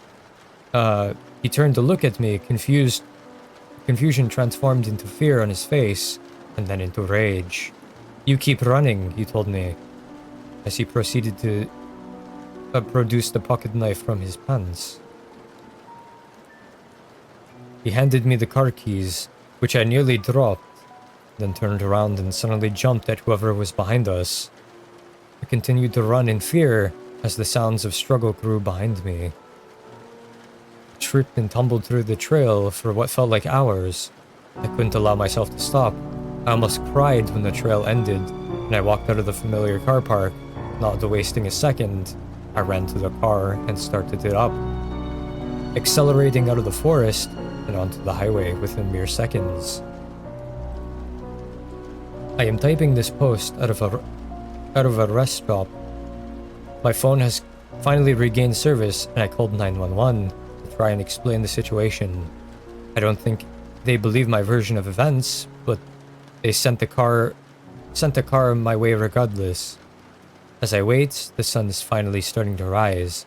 [SPEAKER 1] at me, confused. Confusion transformed into fear on his face, and then into rage. "You keep running," he told me, as he proceeded to produce the pocket knife from his pants. He handed me the car keys, which I nearly dropped, then turned around and suddenly jumped at whoever was behind us. I continued to run in fear as the sounds of struggle grew behind me. I tripped and tumbled through the trail for what felt like hours. I couldn't allow myself to stop. I almost cried when the trail ended, and I walked out of the familiar car park. Not wasting a second, I ran to the car and started it up, accelerating out of the forest and onto the highway within mere seconds. I am typing this post out of a rest stop. My phone has finally regained service, and I called 911 to try and explain the situation. I don't think they believe my version of events, but they sent the car my way regardless. As I wait, the sun is finally starting to rise.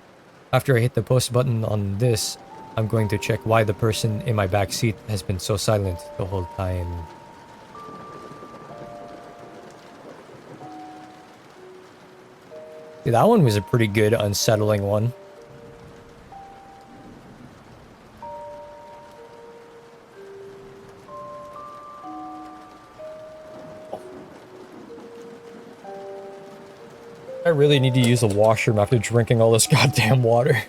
[SPEAKER 1] After I hit the post button on this, I'm going to check why the person in my back seat has been so silent the whole time. See, that one was a pretty good, unsettling one. I really need to use the washroom after drinking all this goddamn water.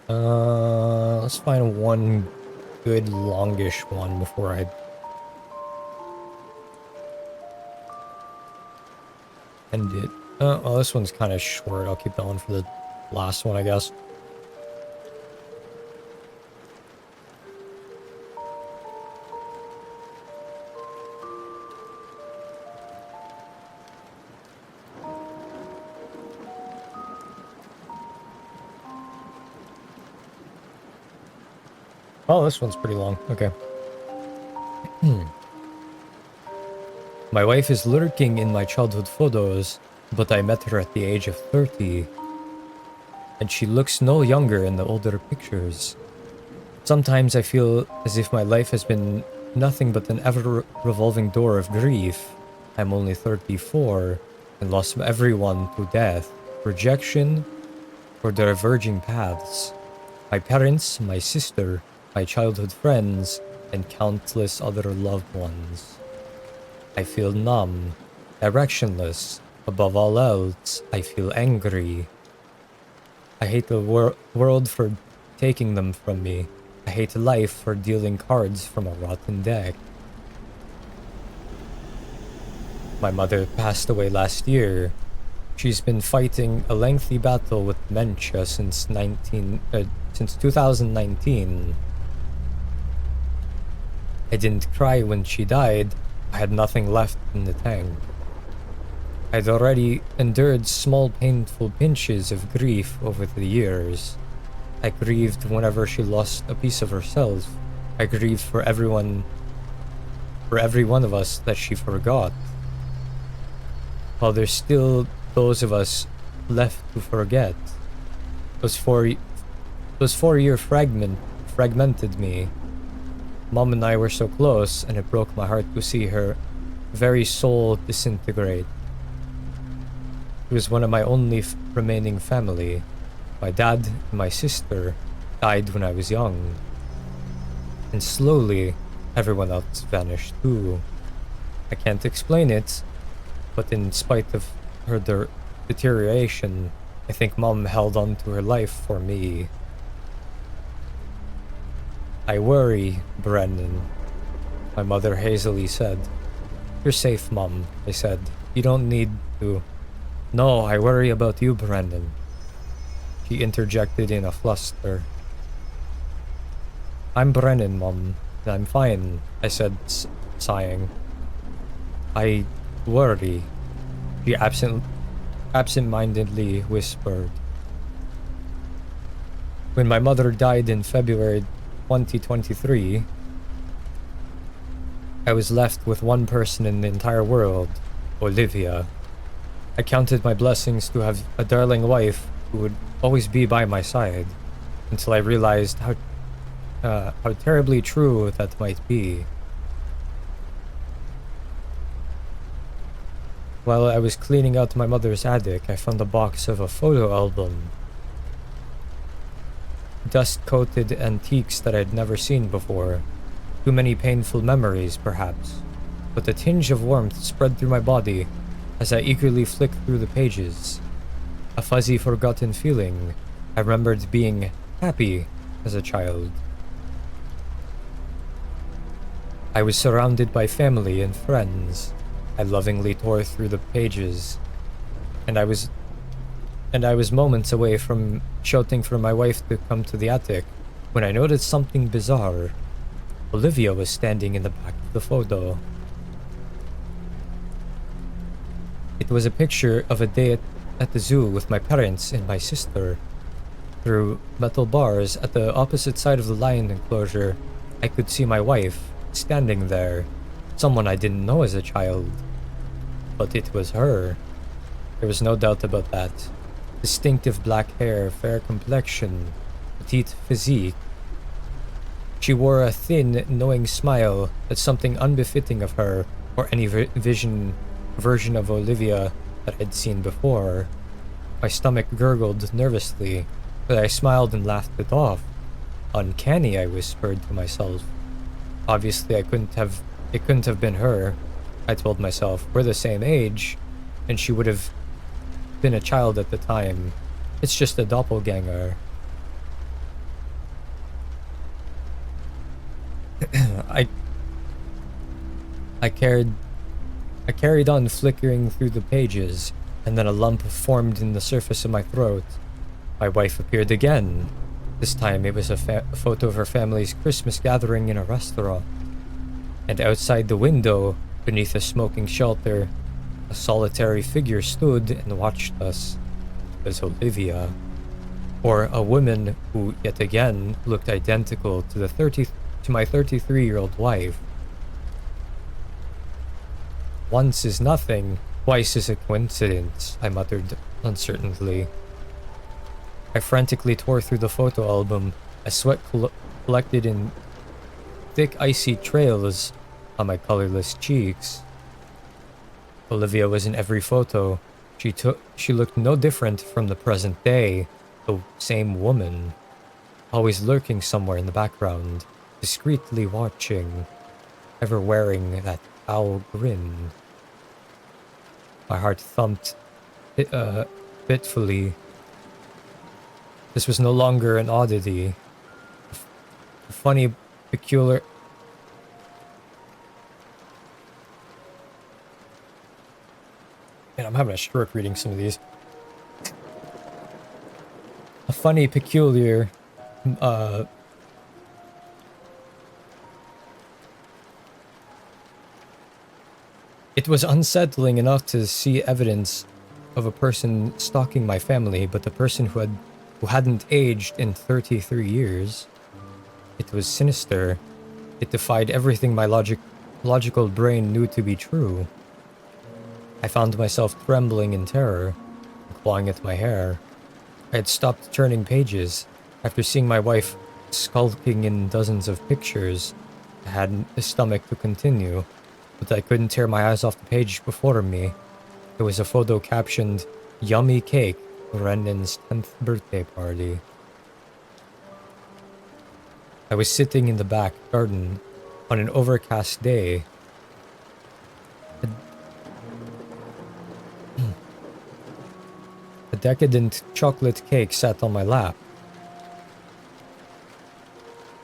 [SPEAKER 1] Let's find one good longish one before I end it. Well, this one's kind of short. I'll keep that one for the last one, I guess. Oh, this one's pretty long. Okay. My wife is lurking in my childhood photos, but I met her at the age of 30, and she looks no younger in the older pictures. Sometimes I feel as if my life has been nothing but an ever-revolving door of grief. I'm only 34 and lost everyone to death, rejection, or diverging paths. My parents, my sister, my childhood friends, and countless other loved ones. I feel numb, directionless. Above all else, I feel angry. I hate the world for taking them from me. I hate life for dealing cards from a rotten deck. My mother passed away last year. She's been fighting a lengthy battle with dementia since 2019. I didn't cry when she died. I had nothing left in the tank. I'd already endured small painful pinches of grief over the years. I grieved whenever she lost a piece of herself. I grieved for every one of us that she forgot. While there's still those of us left to forget. Those 4-year fragmented me. Mom and I were so close, and it broke my heart to see her very soul disintegrate. She was one of my only remaining family. My dad and my sister died when I was young. And slowly, everyone else vanished too. I can't explain it, but in spite of her deterioration, I think Mom held on to her life for me. I worry, Brennan, my mother hazily said. You're safe, Mom, I said. You don't need to. No, I worry about you, Brennan. She interjected in a fluster. I'm Brennan, Mom. I'm fine, I said, sighing. I worry, she absent-mindedly whispered. When my mother died in February 2023, I was left with one person in the entire world, Olivia. I counted my blessings to have a darling wife who would always be by my side, until I realized how terribly true that might be. While I was cleaning out my mother's attic, I found a box of a photo album. Dust-coated antiques that I'd never seen before. Too many painful memories, perhaps, but a tinge of warmth spread through my body as I eagerly flicked through the pages. A fuzzy, forgotten feeling. I remembered being happy as a child. I was surrounded by family and friends. I lovingly tore through the pages, and I was moments away from shouting for my wife to come to the attic when I noticed something bizarre. Olivia was standing in the back of the photo. It was a picture of a day at the zoo with my parents and my sister. Through metal bars at the opposite side of the lion enclosure, I could see my wife standing there, someone I didn't know as a child. But it was her. There was no doubt about that. Distinctive black hair, fair complexion, petite physique. She wore a thin, knowing smile that's something unbefitting of her or any version of Olivia that I'd seen before. My stomach gurgled nervously, but I smiled and laughed it off. Uncanny, I whispered to myself. Obviously, it couldn't have been her. I told myself, we're the same age, and she would have been a child at the time. It's just a doppelganger. I carried on flickering through the pages, and then a lump formed in the surface of my throat. My wife appeared again. This time it was a photo of her family's Christmas gathering in a restaurant. And outside the window, beneath a smoking shelter, a solitary figure stood and watched us. It was Olivia. Or a woman who, yet again, looked identical to my 33-year-old wife. Once is nothing, twice is a coincidence, I muttered uncertainly. I frantically tore through the photo album as sweat collected in thick icy trails on my colorless cheeks. Olivia was in every photo. She looked no different from the present day, the same woman, always lurking somewhere in the background, discreetly watching, ever wearing that foul grin. My heart thumped fitfully. This was no longer an oddity. A funny, peculiar... Man, I'm having a stroke reading some of these. A funny, peculiar... It was unsettling enough to see evidence of a person stalking my family, but the person who hadn't aged in 33 years. It was sinister. It defied everything my logical brain knew to be true. I found myself trembling in terror, clawing at my hair. I had stopped turning pages. After seeing my wife skulking in dozens of pictures, I hadn't the stomach to continue, but I couldn't tear my eyes off the page before me. It was a photo captioned, "Yummy Cake, Brendan's 10th birthday party." I was sitting in the back garden on an overcast day. A decadent chocolate cake sat on my lap.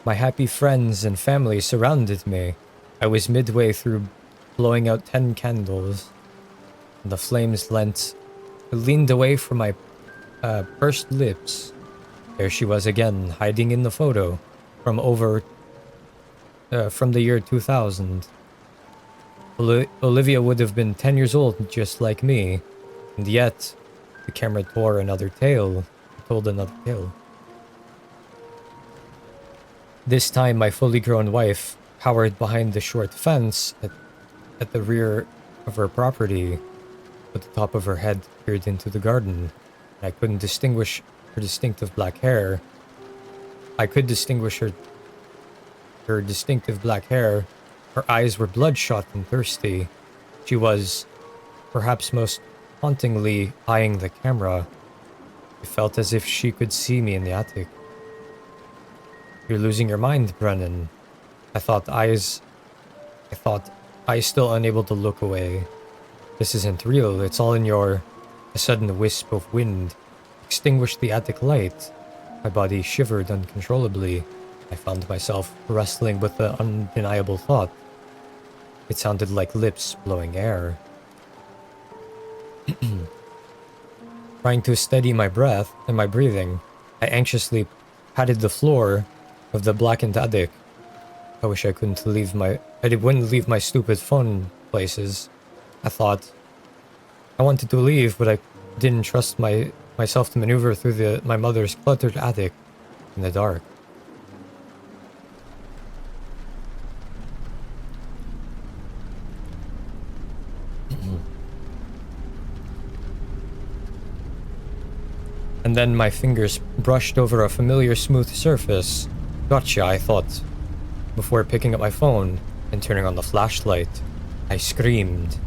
[SPEAKER 1] My happy friends and family surrounded me. I was midway through blowing out 10 candles. The flames leaned away from my pursed lips. There she was again, hiding in the photo from the year 2000. Olivia would have been 10 years old, just like me, and yet the camera told another tale. This time, my fully grown wife cowered behind the short fence at the rear of her property, but the top of her head peered into the garden. I couldn't distinguish her distinctive black hair. I could distinguish her distinctive black hair. Her eyes were bloodshot and thirsty. She was, perhaps most hauntingly, eyeing the camera. It felt as if she could see me in the attic. "You're losing your mind, Brennan." I thought, eyes still unable to look away. "This isn't real, it's all in your..." A sudden wisp of wind extinguished the attic light. My body shivered uncontrollably. I found myself wrestling with the undeniable thought. It sounded like lips blowing air. Trying to steady my breath and my breathing, I anxiously patted the floor of the blackened attic. I wish I wouldn't leave my stupid phone places. I thought. I wanted to leave, but I didn't trust myself to maneuver through my mother's cluttered attic in the dark. And then my fingers brushed over a familiar smooth surface. Gotcha, I thought, before picking up my phone and turning on the flashlight. I screamed.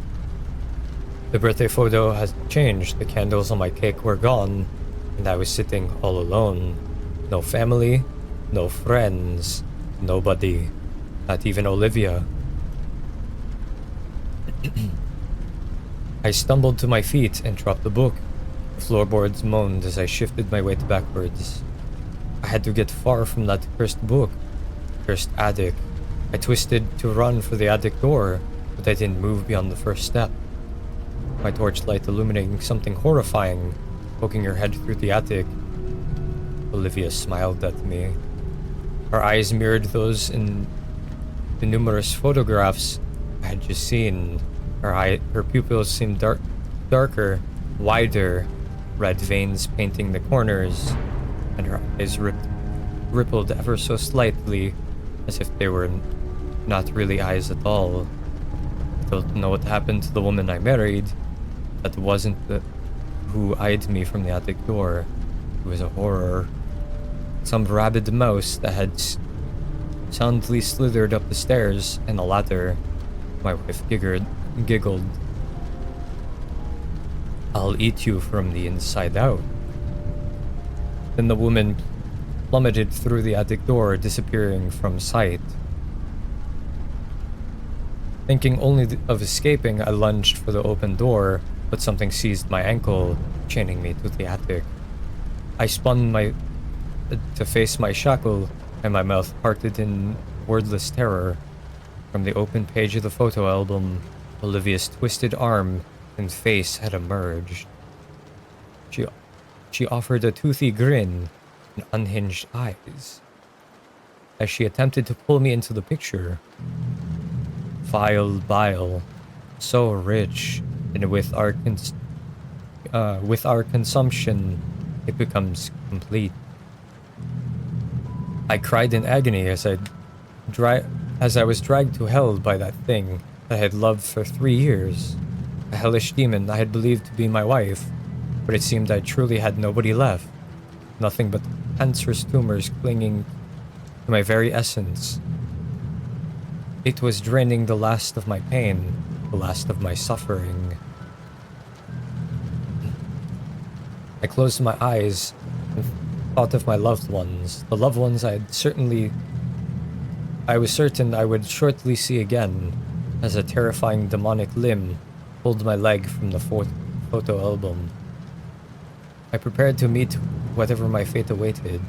[SPEAKER 1] The birthday photo had changed. The candles on my cake were gone, and I was sitting all alone. No family, no friends, nobody, not even Olivia. I stumbled to my feet and dropped the book. The floorboards moaned as I shifted my weight backwards. I had to get far from that cursed book, cursed attic. I twisted to run for the attic door, but I didn't move beyond the first step. My torchlight illuminating something horrifying, poking her head through the attic. Olivia smiled at me. Her eyes mirrored those in the numerous photographs I had just seen. Her pupils seemed darker, wider, red veins painting the corners, and her eyes rippled ever so slightly, as if they were not really eyes at all. But don't know what happened to the woman I married. That wasn't who eyed me from the attic door. It was a horror. Some rabid mouse that had soundly slithered up the stairs and the ladder. My wife giggled. I'll eat you from the inside out. Then the woman plummeted through the attic door, disappearing from sight. Thinking only of escaping, I lunged for the open door, but something seized my ankle, chaining me to the attic. I spun to face my shackle, and my mouth parted in wordless terror. From the open page of the photo album, Olivia's twisted arm and face had emerged. She offered a toothy grin and unhinged eyes as she attempted to pull me into the picture. Vile bile, so rich, and with our consumption, it becomes complete. I cried in agony as I was dragged to hell by that thing that I had loved for 3 years. A hellish demon I had believed to be my wife, but it seemed I truly had nobody left. Nothing but cancerous tumors clinging to my very essence. It was draining the last of my pain, the last of my suffering. I closed my eyes and thought of my loved ones, the loved ones I was certain I would shortly see again, as a terrifying demonic limb pulled my leg from the photo album. I prepared to meet whatever my fate awaited.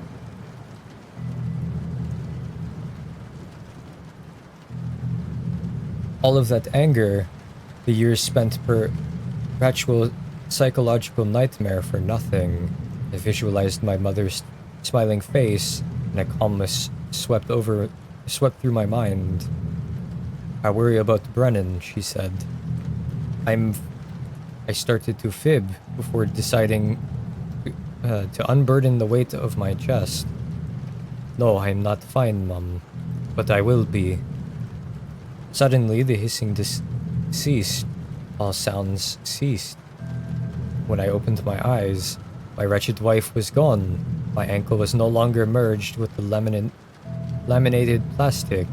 [SPEAKER 1] All of that anger, the years spent perpetual psychological nightmare for nothing. I visualized my mother's smiling face, and a calmness swept through my mind. I worry about Brennan, she said. I started to fib before deciding to unburden the weight of my chest. No, I'm not fine, Mum, but I will be. Suddenly, the hissing ceased. All sounds ceased. When I opened my eyes, my wretched wife was gone. My ankle was no longer merged with the laminated plastic,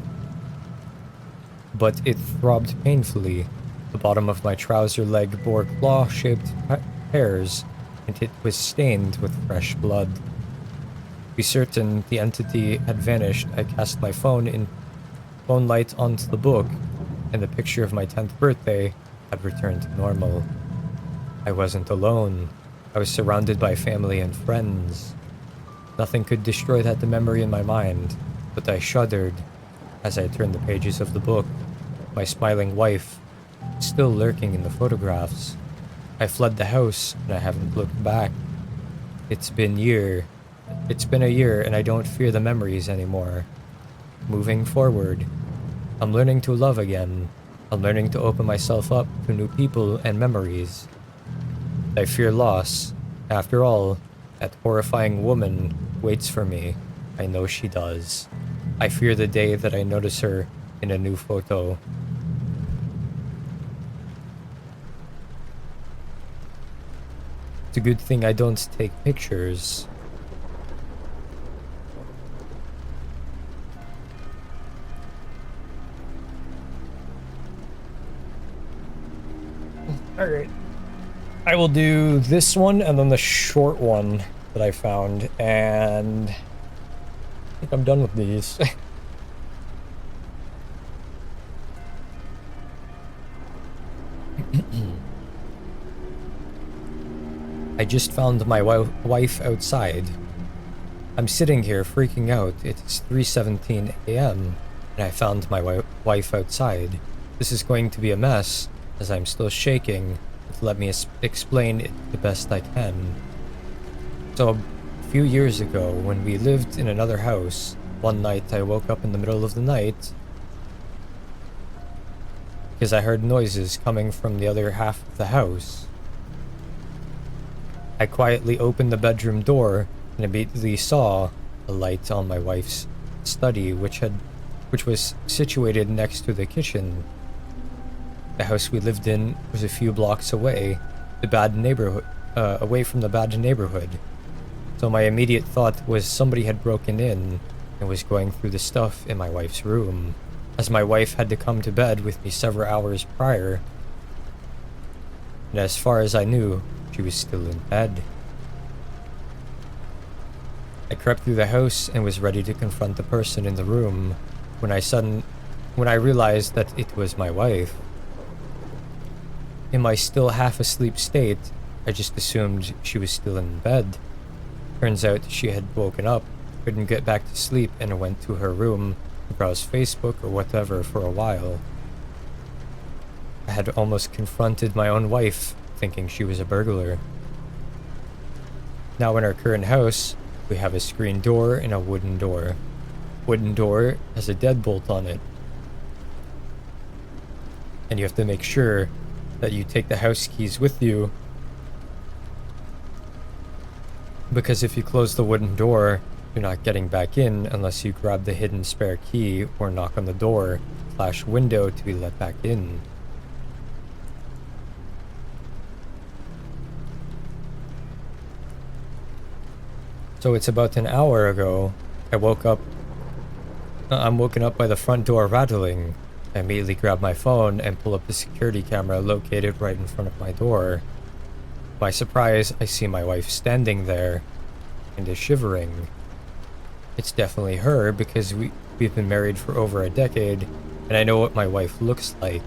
[SPEAKER 1] but it throbbed painfully. The bottom of my trouser leg bore claw-shaped hairs, and it was stained with fresh blood. To be certain the entity had vanished, I cast my phone light onto the book, and the picture of my 10th birthday had returned to normal. I wasn't alone. I was surrounded by family and friends. Nothing could destroy that memory in my mind, but I shuddered as I turned the pages of the book, my smiling wife still lurking in the photographs. I fled the house, and I haven't looked back. It's been a year, and I don't fear the memories anymore. Moving forward, I'm learning to love again. I'm learning to open myself up to new people and memories. I fear loss. After all, that horrifying woman waits for me. I know she does. I fear the day that I notice her in a new photo. It's a good thing I don't take pictures. Alright. I will do this one and then the short one that I found, and I think I'm done with these. I just found my wife outside. I'm sitting here freaking out. It's 3:17 a.m. and I found my wife outside. This is going to be a mess, as I'm still shaking. Let me explain it the best I can. So, a few years ago, when we lived in another house, one night I woke up in the middle of the night because I heard noises coming from the other half of the house. I quietly opened the bedroom door and immediately saw a light on my wife's study, which was situated next to the kitchen. The house we lived in was a few blocks away, away from the bad neighborhood. So my immediate thought was somebody had broken in and was going through the stuff in my wife's room, as my wife had to come to bed with me several hours prior. And as far as I knew, she was still in bed. I crept through the house and was ready to confront the person in the room when I realized that it was my wife. In my still half asleep state, I just assumed she was still in bed. Turns out she had woken up, couldn't get back to sleep, and went to her room to browse Facebook or whatever for a while. I had almost confronted my own wife, thinking she was a burglar. Now in our current house, we have a screen door and a wooden door. Wooden door has a deadbolt on it. And you have to make sure that you take the house keys with you, because if you close the wooden door, you're not getting back in unless you grab the hidden spare key or knock on the door / window to be let back in. So it's about an hour ago, I'm woken up by the front door rattling. I immediately grab my phone and pull up the security camera located right in front of my door. To my surprise, I see my wife standing there and is shivering. It's definitely her because we've been married for over a decade, and I know what my wife looks like.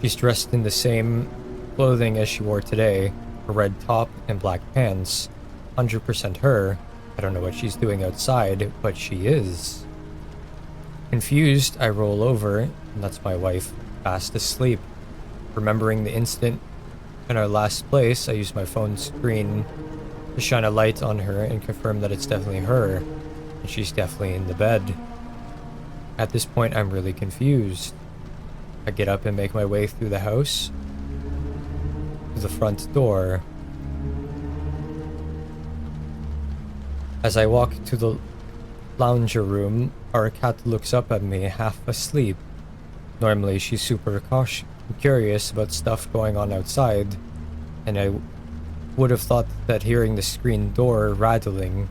[SPEAKER 1] She's dressed in the same clothing as she wore today, a red top and black pants. 100% her. I don't know what she's doing outside, but she is. Confused, I roll over, and that's my wife, fast asleep. Remembering the incident in our last place, I use my phone screen to shine a light on her and confirm that it's definitely her, and she's definitely in the bed. At this point, I'm really confused. I get up and make my way through the house to the front door. As I walk to the lounger room, our cat looks up at me, half asleep. Normally, she's super curious about stuff going on outside, and I would have thought that hearing the screen door rattling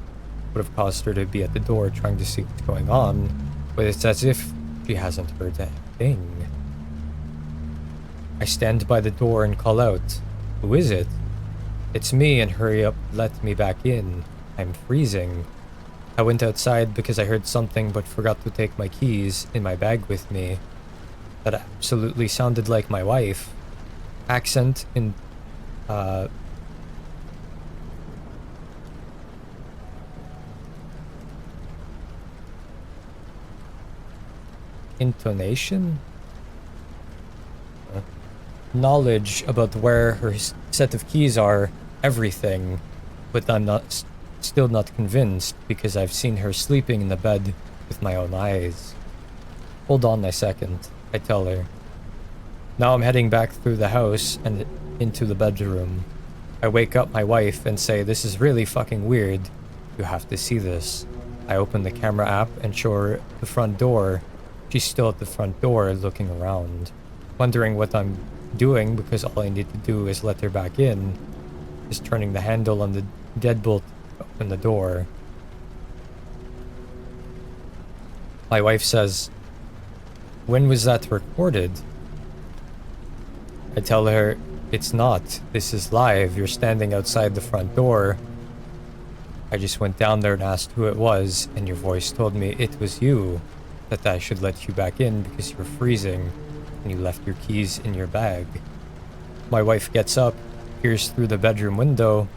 [SPEAKER 1] would have caused her to be at the door trying to see what's going on, but it's as if she hasn't heard a thing. I stand by the door and call out, "Who is it?" It's me, and hurry up, let me back in. I'm freezing. I went outside because I heard something but forgot to take my keys in my bag with me. That absolutely sounded like my wife. Accent in intonation? Knowledge about where her set of keys are, everything, but I'm still not convinced because I've seen her sleeping in the bed with my own eyes. Hold on a second, I tell her. Now I'm heading back through the house and into the bedroom. I wake up my wife and say, "This is really fucking weird. You have to see this." I open the camera app and show her the front door. She's still at the front door looking around, wondering what I'm doing because all I need to do is let her back in. Is turning the handle on the deadbolt to open the door. My wife says, "When was that recorded?" I tell her, "It's not. This is live. You're standing outside the front door. I just went down there and asked who it was, and your voice told me it was you, that I should let you back in because you were freezing, and you left your keys in your bag." My wife gets up, peers through the bedroom window.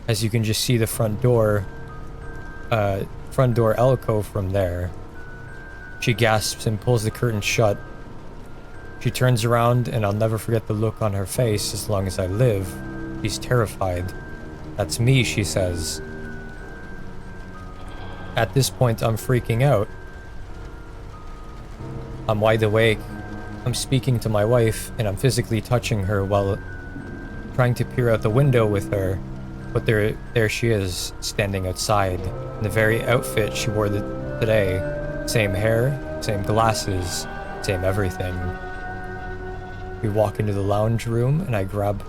[SPEAKER 1] As you can just see the front door alcove from there. She gasps and pulls the curtain shut. She turns around, and I'll never forget the look on her face as long as I live. She's terrified. "That's me," she says. At this point, I'm freaking out. I'm wide awake. I'm speaking to my wife, and I'm physically touching her while trying to peer out the window with her. But there she is, standing outside, in the very outfit she wore today. Same hair, same glasses, same everything. We walk into the lounge room and I grab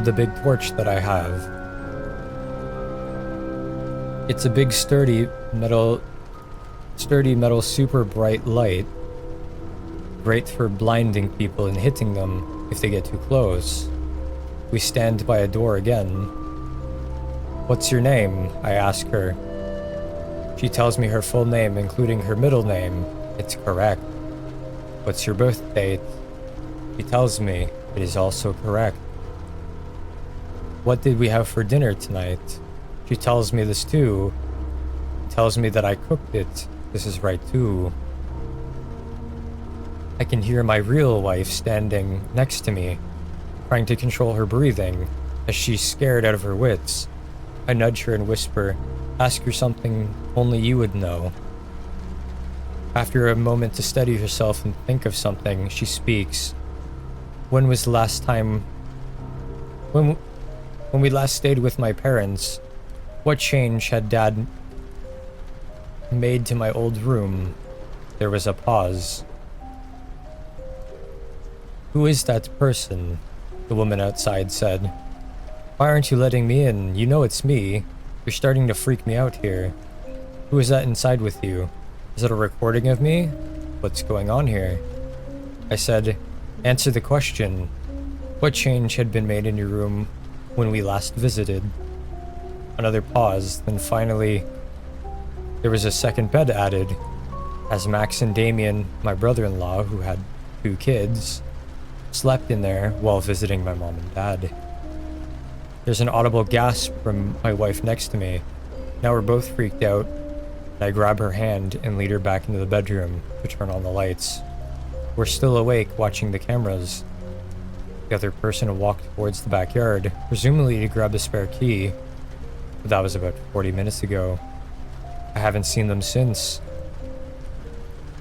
[SPEAKER 1] the big torch that I have. It's a big sturdy metal super bright light. Great for blinding people and hitting them if they get too close. We stand by a door again. "What's your name?" I ask her. She tells me her full name, including her middle name. It's correct. "What's your birth date?" She tells me. It is also correct. "What did we have for dinner tonight?" She tells me this too. Tells me that I cooked it. This is right too. I can hear my real wife standing next to me, trying to control her breathing, as she's scared out of her wits. I nudge her and whisper, "Ask her something only you would know." After a moment to steady herself and think of something, she speaks. When was the last time... When we last stayed with my parents, what change had Dad made to my old room? There was a pause. "Who is that person?" the woman outside said. "Why aren't you letting me in? You know it's me. You're starting to freak me out here. Who is that inside with you? Is it a recording of me? What's going on here?" I said, "Answer the question. What change had been made in your room when we last visited?" Another pause, then finally, there was a second bed added, as Max and Damien, my brother-in-law, who had 2 kids, slept in there while visiting my mom and dad. There's an audible gasp from my wife next to me. Now we're both freaked out, and I grab her hand and lead her back into the bedroom to turn on the lights. We're still awake, watching the cameras. The other person walked towards the backyard, presumably to grab the spare key, but that was about 40 minutes ago. I haven't seen them since.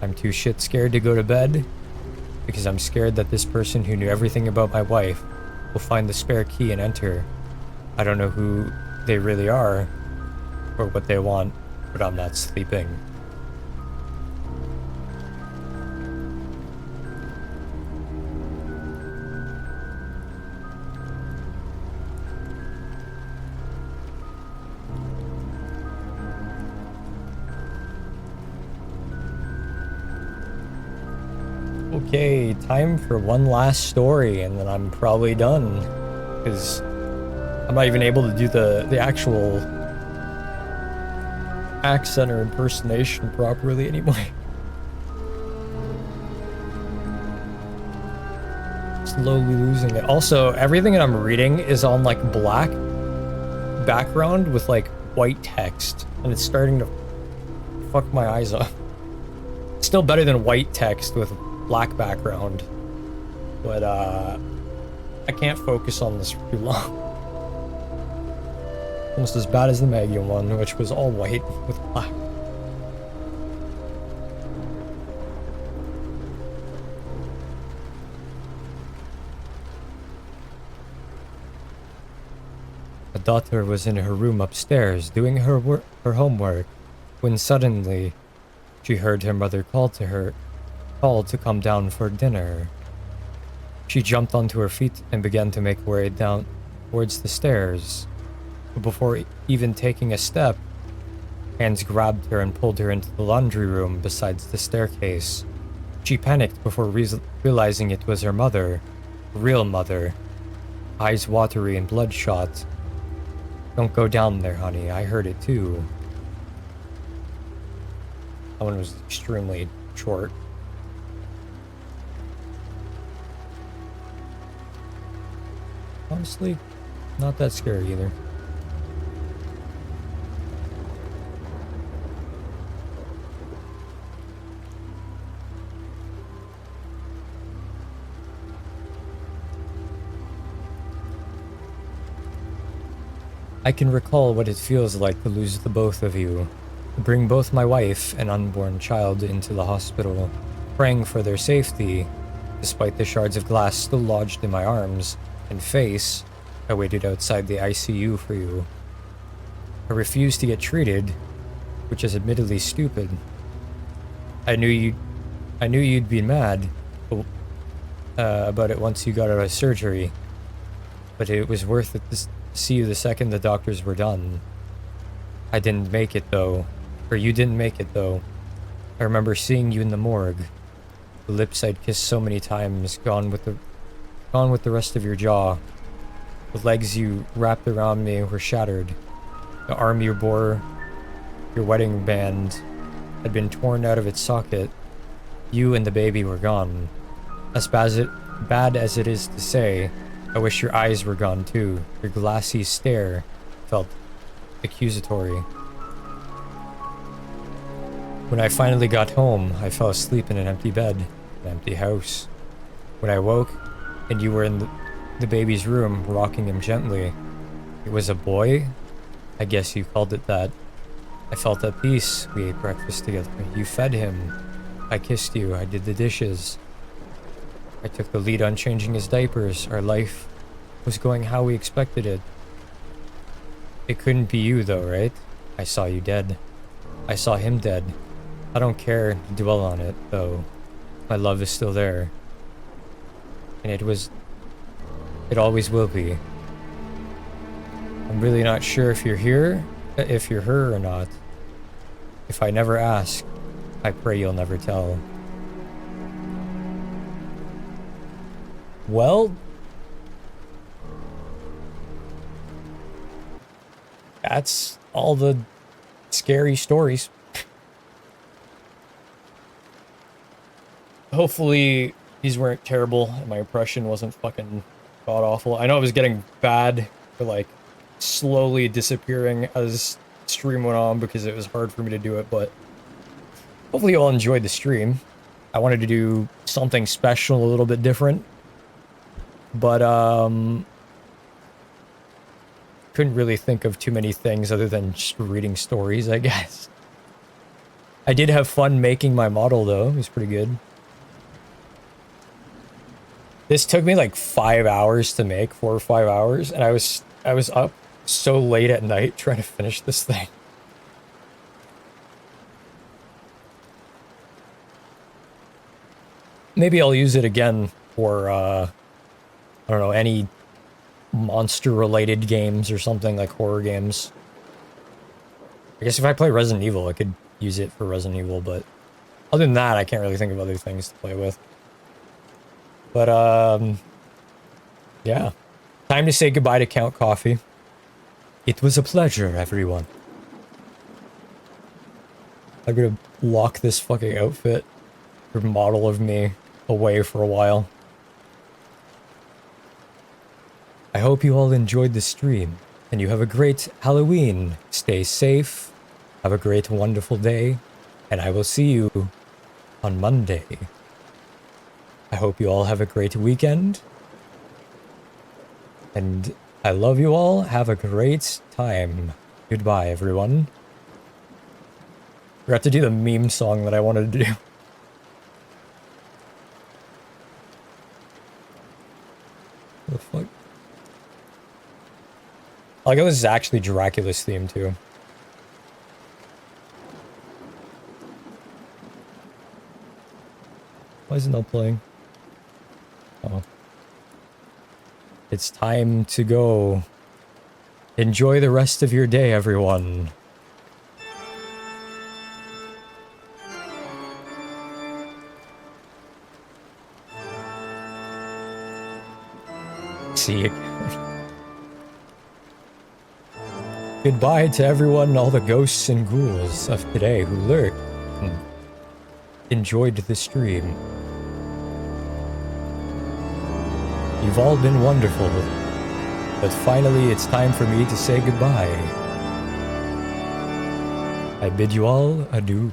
[SPEAKER 1] I'm too shit scared to go to bed, because I'm scared that this person who knew everything about my wife will find the spare key and enter. I don't know who they really are, or what they want, but I'm not sleeping. Okay, time for one last story, and then I'm probably done, because I'm not even able to do the actual accent or impersonation properly anymore. Slowly losing it. Also, everything that I'm reading is on like black background with like white text, and it's starting to fuck my eyes up. Still better than white text with black background, but I can't focus on this for too long. Almost as bad as the Maggie one, which was all white with black. A daughter was in her room upstairs doing her homework when suddenly she heard her mother call to come down for dinner. She jumped onto her feet and began to make her way down towards the stairs. But before even taking a step, hands grabbed her and pulled her into the laundry room besides the staircase. She panicked before realizing it was her mother, a real mother, eyes watery and bloodshot. "Don't go down there, honey. I heard it too." That one was extremely short. Honestly, not that scary either. I can recall what it feels like to lose the both of you, to bring both my wife and unborn child into the hospital, praying for their safety. Despite the shards of glass still lodged in my arms and face, I waited outside the ICU for you. I refused to get treated, which is admittedly stupid. I knew I knew you'd be mad about it once you got out of surgery, but it was worth it to see you the second the doctors were done. I didn't make it though, or you didn't make it though. I remember seeing you in the morgue. The lips I'd kissed so many times, gone with the rest of your jaw. The legs you wrapped around me were shattered. The arm you bore, your wedding band, had been torn out of its socket. You and the baby were gone. As bad as it is to say, I wish your eyes were gone too. Your glassy stare felt accusatory. When I finally got home, I fell asleep in an empty bed, an empty house. When I woke, and you were in the baby's room, rocking him gently. It was a boy? I guess you called it that. I felt at peace. We ate breakfast together. You fed him. I kissed you. I did the dishes. I took the lead on changing his diapers. Our life was going how we expected it. It couldn't be you though, right? I saw you dead. I saw him dead. I don't care to dwell on it, though. My love is still there. And it always will be. I'm really not sure if you're here, if you're her or not. If I never ask, I pray you'll never tell. Well, that's all the scary stories. Hopefully these weren't terrible and my impression wasn't fucking god awful. I know it was getting bad for like slowly disappearing as stream went on because it was hard for me to do it, but hopefully you all enjoyed the stream. I wanted to do something special, a little bit different, but couldn't really think of too many things other than just reading stories, I guess. I did have fun making my model though. It was pretty good. This took me like 5 hours to make, 4 or 5 hours, and I was up so late at night trying to finish this thing. Maybe I'll use it again for, I don't know, any monster-related games or something, like horror games. I guess if I play Resident Evil, I could use it for Resident Evil, but other than that, I can't really think of other things to play with. But, yeah. Time to say goodbye to Count Coffee. It was a pleasure, everyone. I'm gonna lock this fucking outfit or model of me away for a while. I hope you all enjoyed the stream, and you have a great Halloween. Stay safe, have a great, wonderful day, and I will see you on Monday. I hope you all have a great weekend. And I love you all. Have a great time. Goodbye, everyone. Forgot to do the meme song that I wanted to do. What the fuck? I like how this is actually Dracula's theme, too. Why is it not playing? Oh. It's time to go. Enjoy the rest of your day, everyone. See you. Goodbye to everyone, all the ghosts and ghouls of today who lurked and enjoyed the stream. You've all been wonderful, but finally it's time for me to say goodbye. I bid you all adieu.